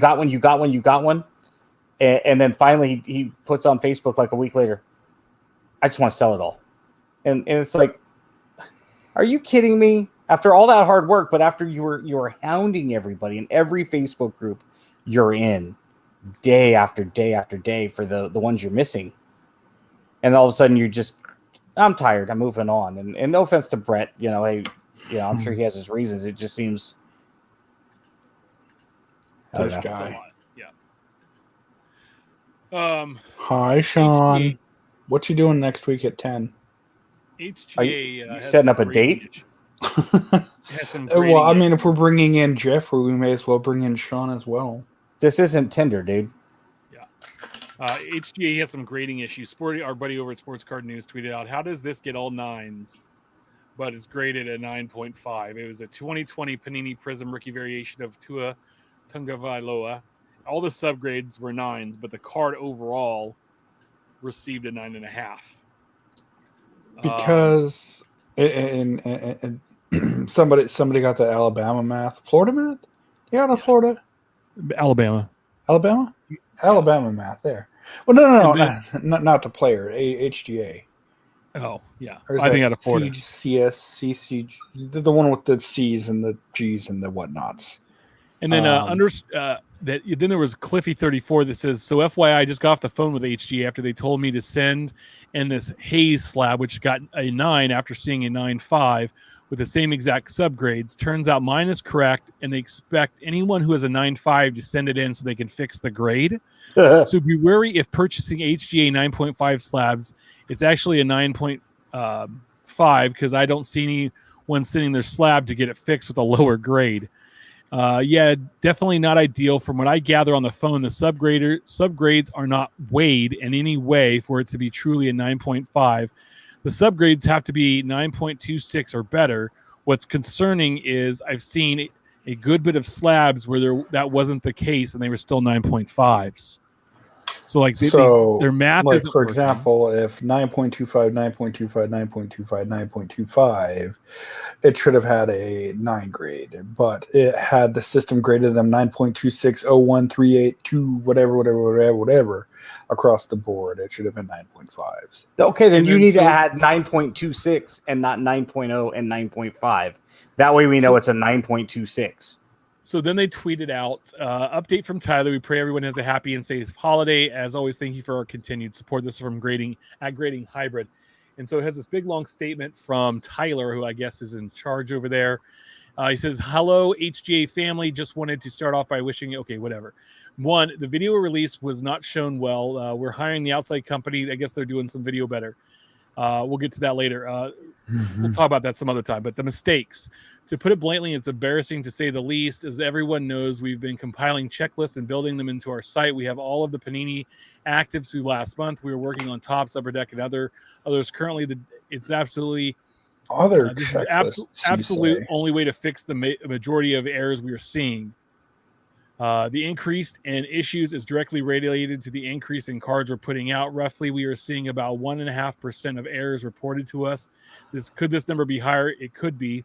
And then finally he puts on Facebook like a week later, I just want to sell it all. And it's like, are you kidding me? After all that hard work, but after you were hounding everybody in every Facebook group you're in, day after day after day for the ones you're missing, and all of a sudden you're just, I'm tired, I'm moving on. And no offense to Brett, I'm sure he has his reasons. It just seems This That's a guy. lot. Yeah. Hi, Sean. HGA What you doing next week at 10? HGA you has setting some up a grading date? issues. Has some Well, grading I mean, issues. if we're bringing in Jeffrey, we may as well bring in Sean as well. This isn't Tinder, dude. HGA has some grading issues. Our buddy over at Sports Card News tweeted out, how does this get all 9s, but it's graded at 9.5? It was a 2020 Panini Prism rookie variation of Tua Tagovailoa. All the subgrades were 9s, but the card overall received a 9.5. Because and somebody got the Alabama math. Florida math? Yeah, out of Florida? Alabama. Alabama math there. Well, no, And not the player. HGA. Oh, yeah. Or is I think that out of Florida. CC, the one with the C's and the G's and the whatnots. And then then there was Cliffy 34 that says, so FYI, I just got off the phone with HG after they told me to send in this Hayes slab, which got a 9 after seeing a 9.5 with the same exact subgrades. Turns out mine is correct, and they expect anyone who has a 9.5 to send it in so they can fix the grade. So be wary if purchasing HGA 9.5 slabs. It's actually a 9.5 because I don't see anyone sending their slab to get it fixed with a lower grade. Yeah, definitely not ideal. From what I gather on the phone, the subgrades are not weighed in any way for it to be truly a 9.5. The subgrades have to be 9.26 or better. What's concerning is I've seen a good bit of slabs where that wasn't the case and they were still 9.5s. So like their math like isn't for working. example, if 9.25, 9.25, 9.25, 9.25, it should have had a 9 grade, but it had the system graded them 9.26, 01, 38, 2, whatever across the board. It should have been 9.5s. Okay, then And you then need to so- add 9.26 and not 9.0 and 9.5. That way we know it's a 9.26. So then they tweeted out, update from Tyler. We pray everyone has a happy and safe holiday. As always, thank you for our continued support. This is from Grading Hybrid. And so it has this big, long statement from Tyler, who I guess is in charge over there. He says, hello, HGA family. Just wanted to start off by wishing, okay, whatever. One, the video release was not shown well. We're hiring the outside company. I guess they're doing some video better. We'll get to that later. We'll talk about that some other time. But the mistakes, to put it bluntly, it's embarrassing to say the least. As everyone knows, we've been compiling checklists and building them into our site. We have all of the Panini actives through last month. We were working on Topps, Upper Deck, and others. Currently, it's absolutely this is absolute only way to fix the majority of errors we are seeing. The increase in issues is directly related to the increase in cards we're putting out. Roughly, we are seeing about 1.5% of errors reported to us. Could this number be higher? It could be,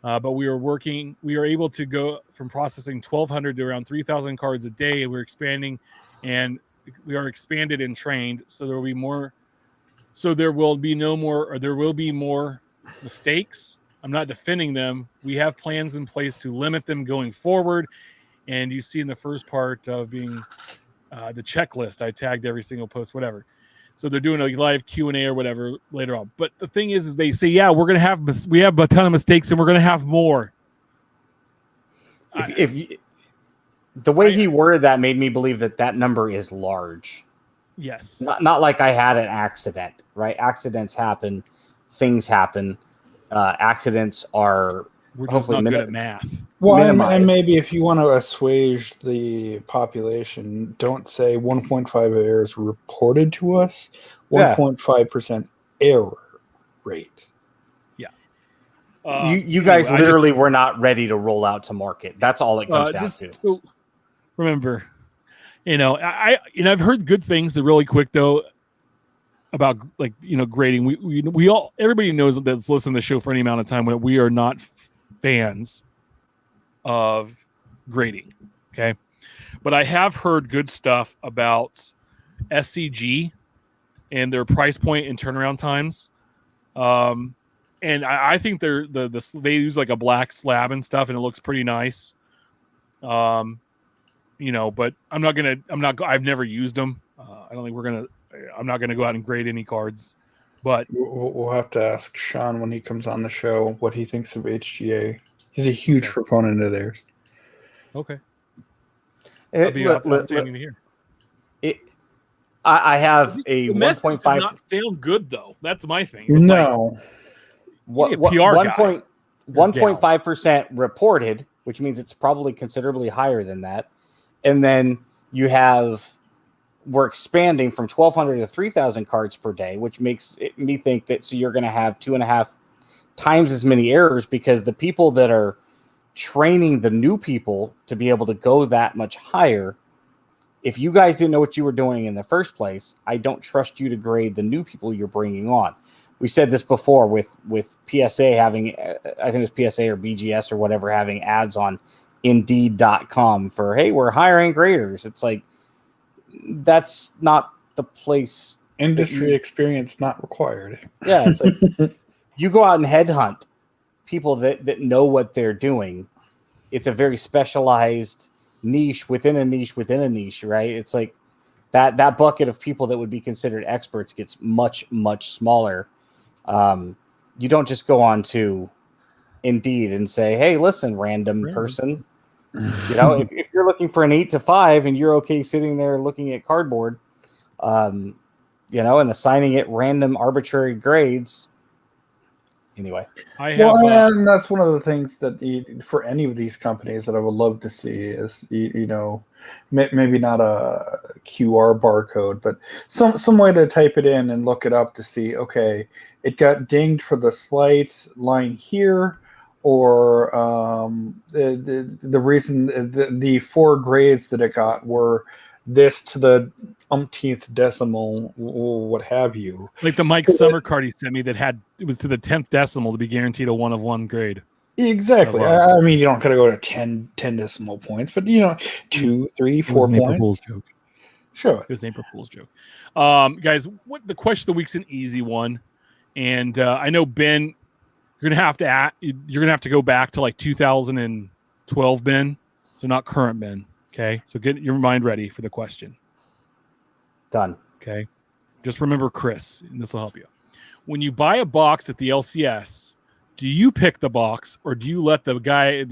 but we are able to go from processing 1,200 to around 3,000 cards a day. We're expanding, and we are expanded and trained. So there will be more. So there will be more mistakes. I'm not defending them. We have plans in place to limit them going forward. And you see in the first part of being the checklist, I tagged every single post, whatever. So they're doing a live Q&A or whatever later on. But the thing is they say, yeah, we have a ton of mistakes and we're going to have more. The way he worded that made me believe that number is large. Yes. Not like I had an accident, right? Accidents happen. Things happen. Accidents are We're just not good at math. Well, and minimized. maybe if you want to assuage the population, don't say 1.5 errors reported to us, 1.5% error rate. You guys literally were not ready to roll out to market. That's all it comes down to. So remember, I've heard good things. Really quick though, about grading. We all, everybody knows that's listened to the show for any amount of time that we are not fans of grading. Okay, but I have heard good stuff about SCG and their price point and turnaround times. And I think they use like a black slab and stuff, and it looks pretty nice. But I've never used them. I don't think I'm not gonna go out and grade any cards. But we'll have to ask Sean when he comes on the show what he thinks of HGA. He's a huge proponent of theirs. Okay. I'll be outstanding to hear. I have a the 1.5. Does not sound good though. That's my thing. No. What PR guy. 1.5% reported, which means it's probably considerably higher than that. And then we're expanding from 1,200 to 3,000 cards per day, which makes me think that so you're going to have 2.5 times as many errors because the people that are training the new people to be able to go that much higher, if you guys didn't know what you were doing in the first place, I don't trust you to grade the new people you're bringing on. We said this before with PSA having, I think it was PSA or BGS or whatever, having ads on Indeed.com for, hey, we're hiring graders. It's like, that's not the place. Industry experience not required. Yeah, it's like you go out and headhunt people that know what they're doing. It's a very specialized niche within a niche within a niche, right? It's like that bucket of people that would be considered experts gets much, much smaller. You don't just go on to Indeed and say, hey, listen, random person, if you're looking for an 8 to 5 and you're okay sitting there looking at cardboard, and assigning it random arbitrary grades. Anyway, and that's one of the things that for any of these companies that I would love to see is maybe not a QR barcode, but some way to type it in and look it up to see. Okay, it got dinged for the slight line here, or the reason the 4 grades that it got were this to the umpteenth decimal, what have you. Like the Mike Summer card he sent me that had it was to the 10th decimal to be guaranteed a 1 of 1 grade. Exactly. I mean, you don't gotta go to 10 decimal points, but 2, 3, 4 points. Joke. Sure. It was an April Fool's joke. Guys, what the question of the week's an easy one, and I know Ben, you're gonna have to go back to like 2012 Ben, so not current Ben. Okay, so get your mind ready for the question. Done. Okay, just remember Chris, and this will help you. When you buy a box at the LCS, do you pick the box or do you let the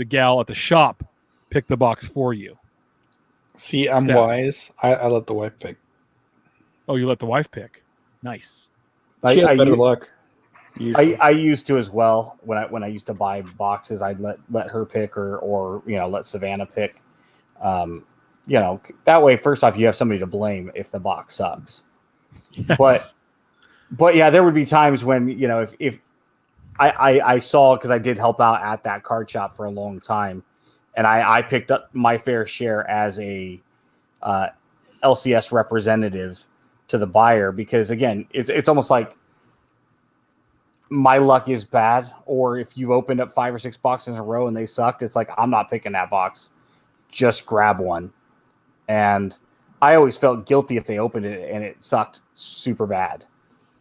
gal at the shop pick the box for you? See, I'm wise. I let the wife pick. Oh, you let the wife pick. Nice. She has better luck. I used to as well. When I used to buy boxes, I'd let her pick or let Savannah pick. That way, first off, you have somebody to blame if the box sucks. Yes. But yeah, there would be times when if I saw, because I did help out at that card shop for a long time, and I picked up my fair share as a LCS representative to the buyer, because again, it's almost like my luck is bad, or if you've opened up 5 or 6 boxes in a row and they sucked, it's like, I'm not picking that box. Just grab one. And I always felt guilty if they opened it and it sucked super bad.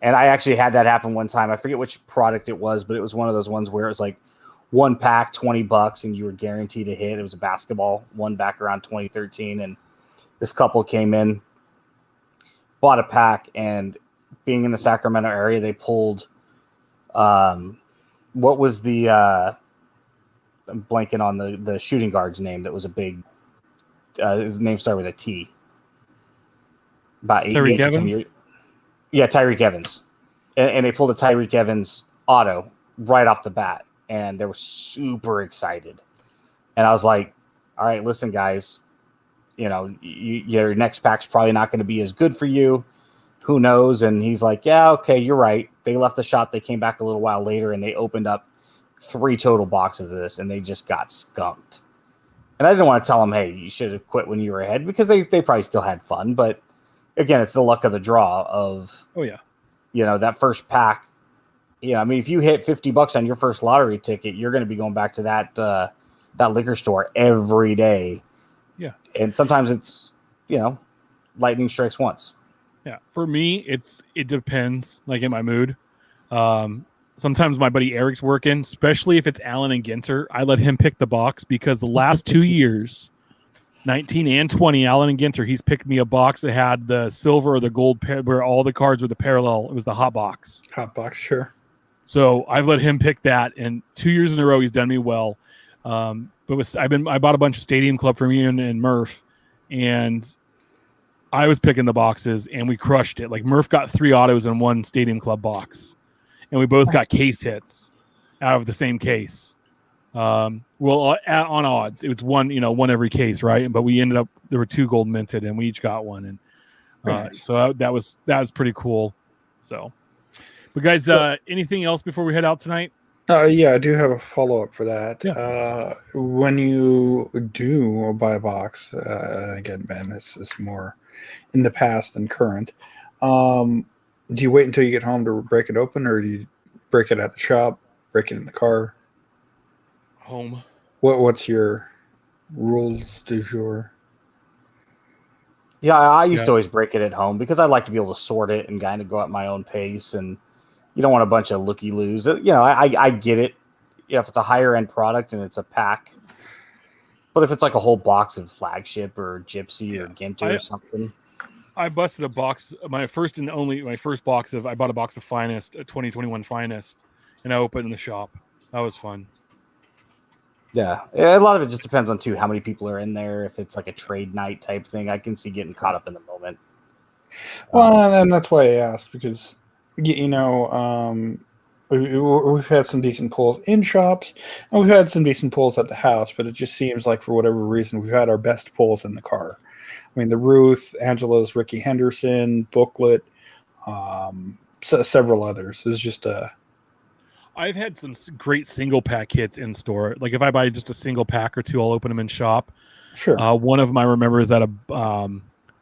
And I actually had that happen one time. I forget which product it was, but it was one of those ones where it was like one pack, $20, and you were guaranteed a hit. It was a basketball one back around 2013. And this couple came in, bought a pack, and being in the Sacramento area, they pulled what was the I'm blanking on the shooting guard's name that was a big his name started with a T. About Tyreek Evans? Yeah, Tyreek Evans. And they pulled a Tyreek Evans auto right off the bat, and they were super excited. And I was like, all right, listen, guys, your next pack's probably not going to be as good for you. Who knows? And he's like, yeah, okay, you're right. They left the shop. They came back a little while later, and they opened up 3 total boxes of this, and they just got skunked. And I didn't want to tell them, hey, you should have quit when you were ahead, because they probably still had fun. But again, it's the luck of the draw of, that first pack. I mean, if you hit $50 on your first lottery ticket, you're going to be going back to that liquor store every day. Yeah. And sometimes it's, lightning strikes once. Yeah. For me, it depends, like in my mood. Sometimes my buddy Eric's working, especially if it's Allen and Ginter. I let him pick the box, because the last 2 years, 19 and 20, Allen and Ginter, he's picked me a box that had the silver or the gold where all the cards were the parallel. It was the hot box. Hot box, sure. So I've let him pick that, and 2 years in a row he's done me well. But I bought a bunch of Stadium Club from Ian and Murph, and I was picking the boxes, and we crushed it. Like Murph got 3 autos in one Stadium Club box, and we both got case hits out of the same case. On odds, it was one every case, right? But we ended up, there were 2 gold minted, and we each got one, and so that was pretty cool. So, but guys, anything else before we head out tonight? Yeah, I do have a follow-up for that. Yeah. When you do buy a box, again, Ben, this is more in the past than current. Do you wait until you get home to break it open, or do you break it at the shop, break it in the car? Home. What's your rules du jour? Yeah, I used to always break it at home, because I like to be able to sort it and kind of go at my own pace, and you don't want a bunch of looky-loos. I get it. If it's a higher-end product and it's a pack. But if it's like a whole box of Flagship or Gypsy or Ginter or something. I busted a box, my first box I bought a box of Finest, a 2021 Finest, and I opened in the shop. That was fun. Yeah, a lot of it just depends on, too, how many people are in there. If it's like a trade night type thing, I can see getting caught up in the moment. Well, and that's why I asked, because, we've had some decent pulls in shops, and we've had some decent pulls at the house, but it just seems like, for whatever reason, we've had our best pulls in the car. I mean, the Ruth, Angela's, Ricky Henderson, Booklet, several others. It's just I've had some great single pack hits in store. Like if I buy just a single pack or 2, I'll open them in shop. Sure. One of them I remember is at a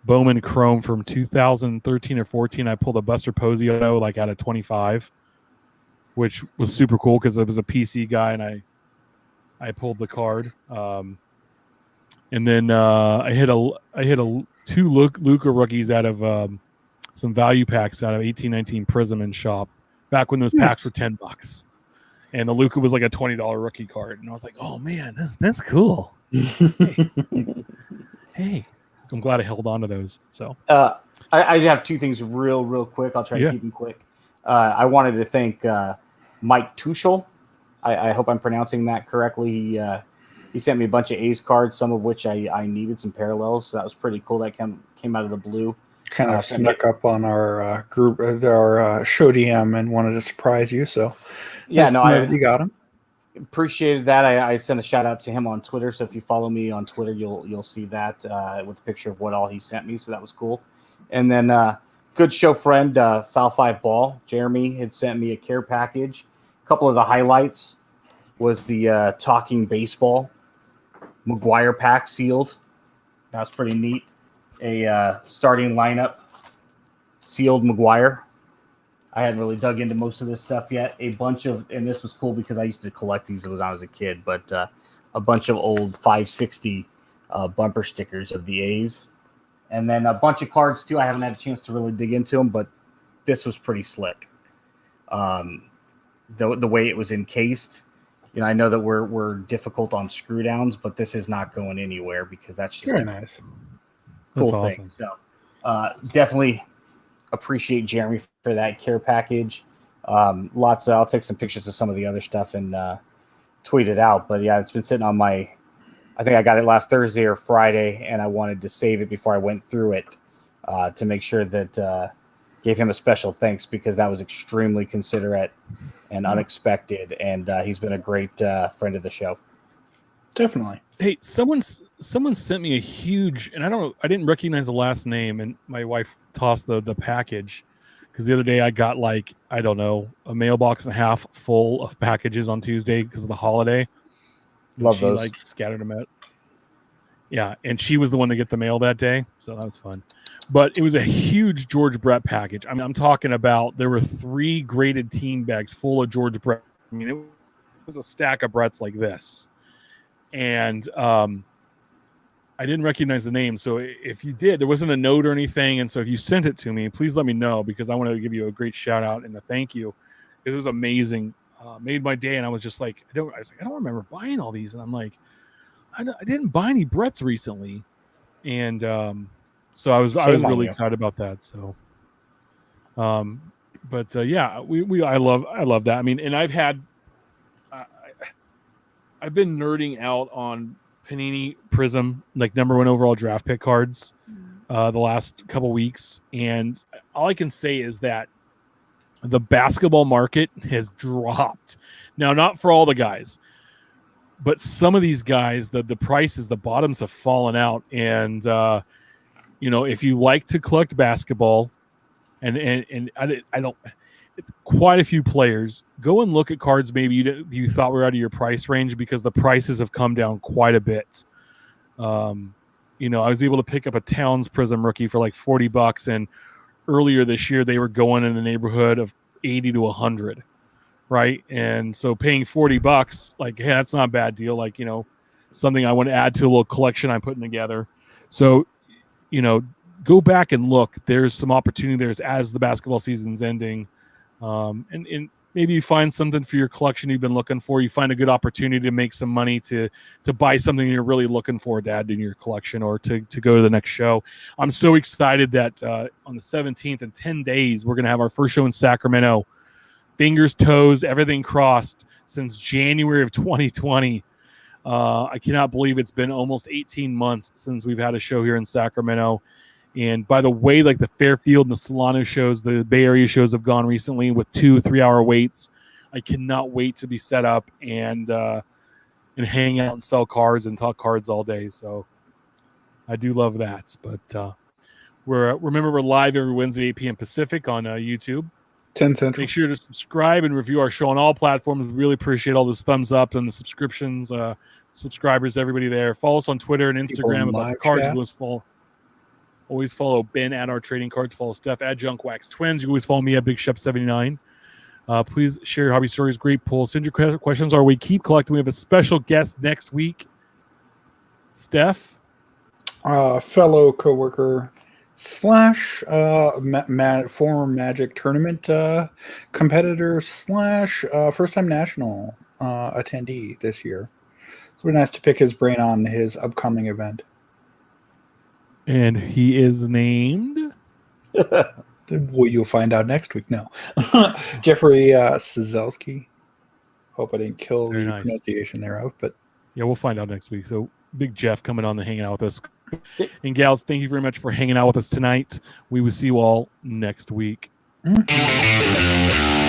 Bowman Chrome from 2013 or 14. I pulled a Buster Posey auto like out of 25, which was super cool because I was a PC guy and I pulled the card. And then I hit two Luka rookies out of some value packs out of 1819 Prism and Shop back when those packs were $10, and the Luka was like a $20 rookie card, and I was like, oh man, that's cool. Hey, I'm glad I held on to those. So I have two things real quick. I'll try to keep them quick. I wanted to thank Mike Tuchel. I hope I'm pronouncing that correctly. He sent me a bunch of A's cards, some of which I needed, some parallels. So that was pretty cool. That came out of the blue. Kind of snuck up on our group, our show DM, and wanted to surprise you. So yeah, you got him. Appreciated that. I sent a shout out to him on Twitter. So if you follow me on Twitter, you'll see that with a picture of what all he sent me. So that was cool. And then good show friend Foul 5 Ball Jeremy had sent me a care package. A couple of the highlights was the Talking Baseball McGuire pack sealed. That was pretty neat. A starting lineup sealed McGuire. I hadn't really dug into most of this stuff yet. A bunch of, and this was cool because I used to collect these when I was a kid, but a bunch of old 560 bumper stickers of the A's. And then a bunch of cards too. I haven't had a chance to really dig into them, but this was pretty slick. The way it was encased. You know, I know that we're difficult on screw downs, but this is not going anywhere because that's just very nice. Cool That's thing. awesome. So definitely appreciate Jeremy for that care package. I'll take some pictures of some of the other stuff and tweet it out. But yeah, it's been sitting on I think I got it last Thursday or Friday, and I wanted to save it before I went through it to make sure that gave him a special thanks because that was extremely considerate and unexpected, and he's been a great friend of the show. Definitely. Hey, someone sent me a huge, and I didn't recognize the last name, and my wife tossed the package because the other day I got like, I don't know, a mailbox and a half full of packages on Tuesday because of the holiday. Love she those. Like scattered them out. Yeah, and she was the one to get the mail that day, so that was fun. But it was a huge George Brett package. I mean, I'm talking about there were 3 graded team bags full of George Brett. I mean, it was a stack of Bretts like this. And I didn't recognize the name. So if you did, there wasn't a note or anything. And so if you sent it to me, please let me know because I want to give you a great shout out and a thank you because it was amazing. Made my day. And I was just like, I don't remember buying all these. And I'm like, I didn't buy any Bretts recently. And so I was really excited about that. So, yeah, I love that. I mean, and I've been nerding out on Panini Prism, like #1 overall draft pick cards, the last couple weeks. And all I can say is that the basketball market has dropped. Now, not for all the guys, but some of these guys, the prices, the bottoms have fallen out. And, if you like to collect basketball and I don't, it's quite a few players, go and look at cards maybe you thought were out of your price range because the prices have come down quite a bit. I was able to pick up a Towns Prism rookie for like $40, and earlier this year they were going in the neighborhood of 80 to 100, right? And so paying $40, like, hey, that's not a bad deal. Like, something I want to add to a little collection I'm putting together. So, go back and look. There's some opportunity there as the basketball season's ending. And maybe you find something for your collection you've been looking for. You find a good opportunity to make some money to buy something you're really looking for to add in your collection or to go to the next show. I'm so excited that on the 17th, in 10 days, we're going to have our first show in Sacramento. Fingers, toes, everything crossed since January of 2020. I cannot believe it's been almost 18 months since we've had a show here in Sacramento. And by the way, like the Fairfield and the Solano shows, the Bay Area shows have gone recently with 2-3 hour waits. I cannot wait to be set up and hang out and sell cards and talk cards all day. So I do love that. But remember we're live every Wednesday, 8 p.m. Pacific on YouTube. 10 Central. Make sure to subscribe and review our show on all platforms. We really appreciate all those thumbs up and the subscriptions, subscribers, everybody there. Follow us on Twitter and Instagram about the cards goes full. Always follow Ben at Our Trading Cards. Follow Steph at Junk Wax Twins. You always follow me at Big Shep 79. Please share your hobby stories. Great polls. Send your questions our way. Keep collecting. We have a special guest next week. Steph, fellow coworker slash former Magic tournament competitor slash first time national attendee this year. So it'd be nice to pick his brain on his upcoming event. and he is named. Well, you'll find out next week. No, Jeffrey Szalski. Hope I didn't kill Very the nice. pronunciation thereof, but Yeah, we'll find out next week. So Big Jeff coming on and hanging out with us. And gals, thank you very much for hanging out with us tonight. We will see you all next week. Mhm.